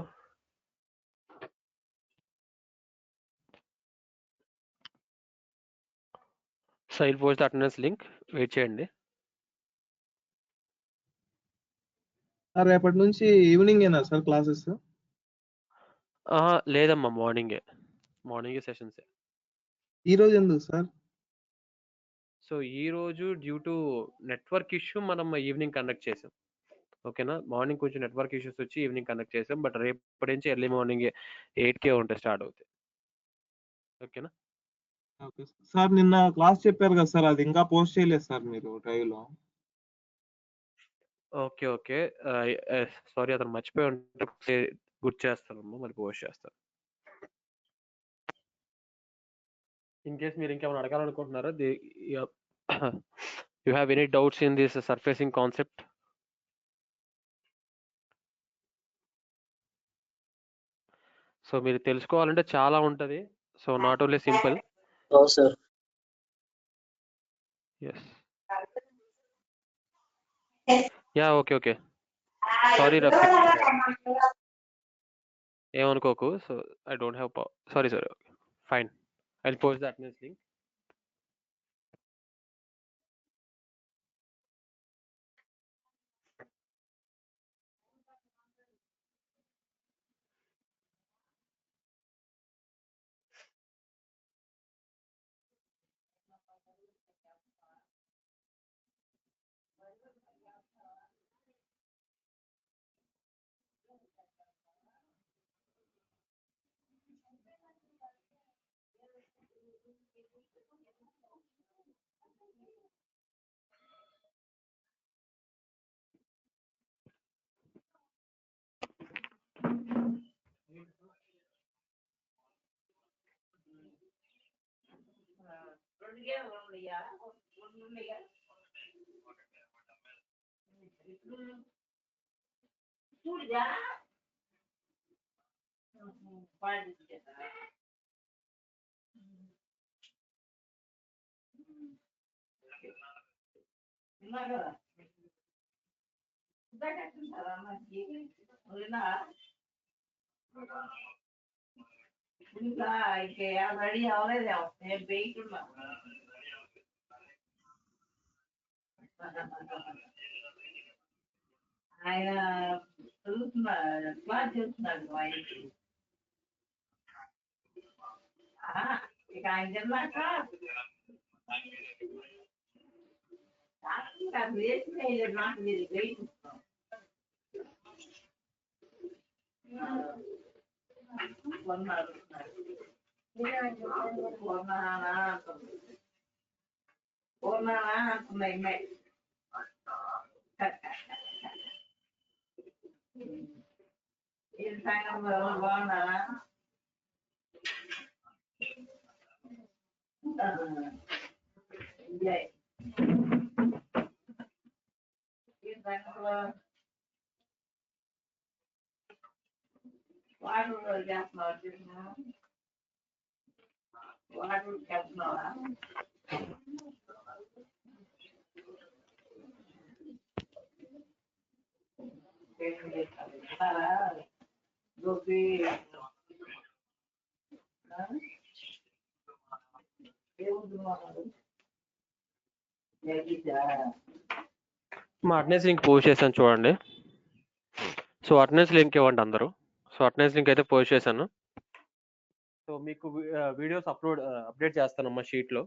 So I'll post the attendance link, wait చేయండి. రేపటి నుంచి ఈవినింగ్ ఏనా సార్ క్లాసెస్? లేదమ్మా, మార్నింగే సెషన్స్. ఈ రోజు ఎందుకు సార్? సో ఈ రోజు డ్యూ టు నెట్వర్క్ ఇష్యూ మనం ఈవినింగ్ కండక్ట్ చేసాం. ఓకేనా, మార్నింగ్ కొంచెం నెట్వర్క్ ఇష్యూస్ వచ్చి ఈవినింగ్ కండక్ట్ చేసాం, బట్ రేపటి నుంచి ఎర్లీ మార్నింగ్ 8కే ఉంటాయి, స్టార్ట్ అవుతాయి. ఓకేనా. ఓకే సార్, నిన్న క్లాస్ చెప్పారు కదా సార్, అది ఇంకా పోస్ట్ చేయలేదు సార్ మీరు డ్రైవ్ లో. ఓకే, సారీ, అతను మర్చిపోయి ఉంటే గుర్తు చేస్తానమ్మా, మళ్ళీ పోస్ట్ చేస్తాను. ఇన్ కేస్ మీరు ఇంకేమైనా అడగాలనుకుంటున్నారా, you have any doubts in this surfacing concept? So మీరు తెలుసుకోవాలంటే చాలా ఉంటుంది. So not only simple. Yes, yeah, okay, sorry Rafi, ఏమనుకోకు. So I don't have sorry, fine, I will post the attendance link. ఆయన చదువుతున్నాడు, క్లాస్ చేస్తున్నాడు ఆయనకి. ఇక ఆయన తిన్నాక నాకు వేసిన నాకు మీరు వెయిట్ కొన్నాడు కొన్నానా అంటున్నాయి అమ్మాయి. ఏం సంగతి బాగున్నారా? వాటర్ చేస్తున్నావా? వాటర్ వెళ్తున్నావా? గోపి మా అటెండెన్స్ లింక్ పోస్ట్ చేశాను చూడండి. సో అటెండెన్స్ లింక్ ఇవ్వండి అందరూ. సో అటెండెన్స్ లింక్ అయితే పోస్ట్ చేశాను. సో మీకు వీడియోస్ అప్డేట్ చేస్తానమ్మా షీట్లో.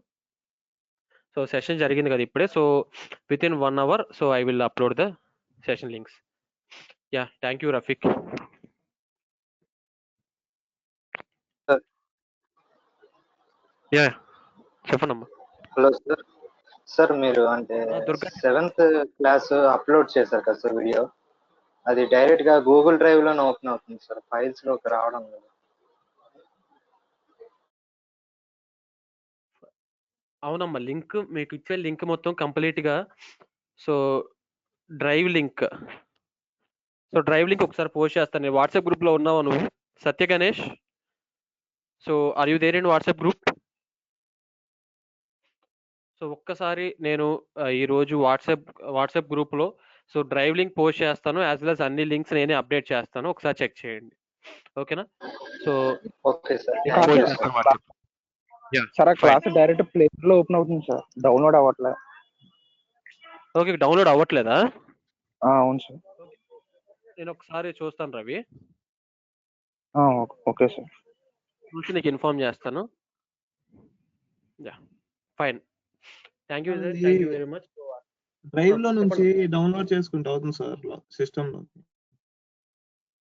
సో సెషన్ జరిగింది కదా ఇప్పుడే. So with in 1 hour so I will upload the session links. Yeah thank you Rafiq. Yeah చెప్పండమ్మా. Hello sir. సార్ మీరు అంటే దుర్గా 7th క్లాస్ అప్లోడ్ చేశారు కదా సార్ వీడియో, అది డైరెక్ట్ గా గూగుల్ డ్రైవ్ లోనే ఓపెన్ అవుతుంది సార్, ఫైల్స్ లోకి రావడం లేదు. అవునమ్మా, లింక్ మీకు ఇచ్చే లింక్ మొత్తం కంప్లీట్గా సో డ్రైవ్ లింక్ ఒకసారి పోస్ట్ చేస్తాను. నేను వాట్సాప్ గ్రూప్లో ఉన్నావా నువ్వు Satya Ganesh? So are you there in WhatsApp group? So ఒక్కసారి నేను ఈరోజు వాట్సాప్ గ్రూప్లో సో డ్రైవ్ లింక్ పోస్ట్ చేస్తాను, యాజ్ వెల్ as అన్ని లింక్స్ నేనే అప్డేట్ చేస్తాను, ఒకసారి చెక్ చేయండి. ఓకేనా? సో ఓకే సార్, నేను థ్యాంక్ పోస్ట్ యూ చేస్తాను సార్. వాట్సాప్. సార్ ఆ క్లాస్ డైరెక్ట్ ప్లే లో ఓపెన్ అవుతుంది సార్, డౌన్లోడ్ అవ్వట్లే. Okay, download అవ్వట్లేదా? అవును సార్. నేను ఒకసారి చూస్తాను రవి, ఓకే సార్. చూసి నీకు ఇన్ఫార్మ్ చేస్తాను. Yeah fine, thank you very much. Drive లో నుంచి డౌన్లోడ్ చేసుకుంటే అవుతుంది సార్ సిస్టమ్ లో.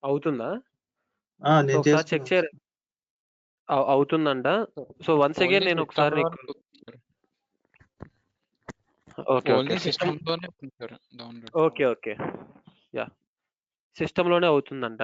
అవుతుందా? నేను ఒకసారి చెక్ చేయరు అవుతుందంట. సో వన్స్ అగైన్ నేను ఒకసారి నీకు ఓకే సిస్టమ్ లోనే ఉంటారు డౌన్లోడ్. ఓకే యా సిస్టమ్ లోనే అవుతుందంట.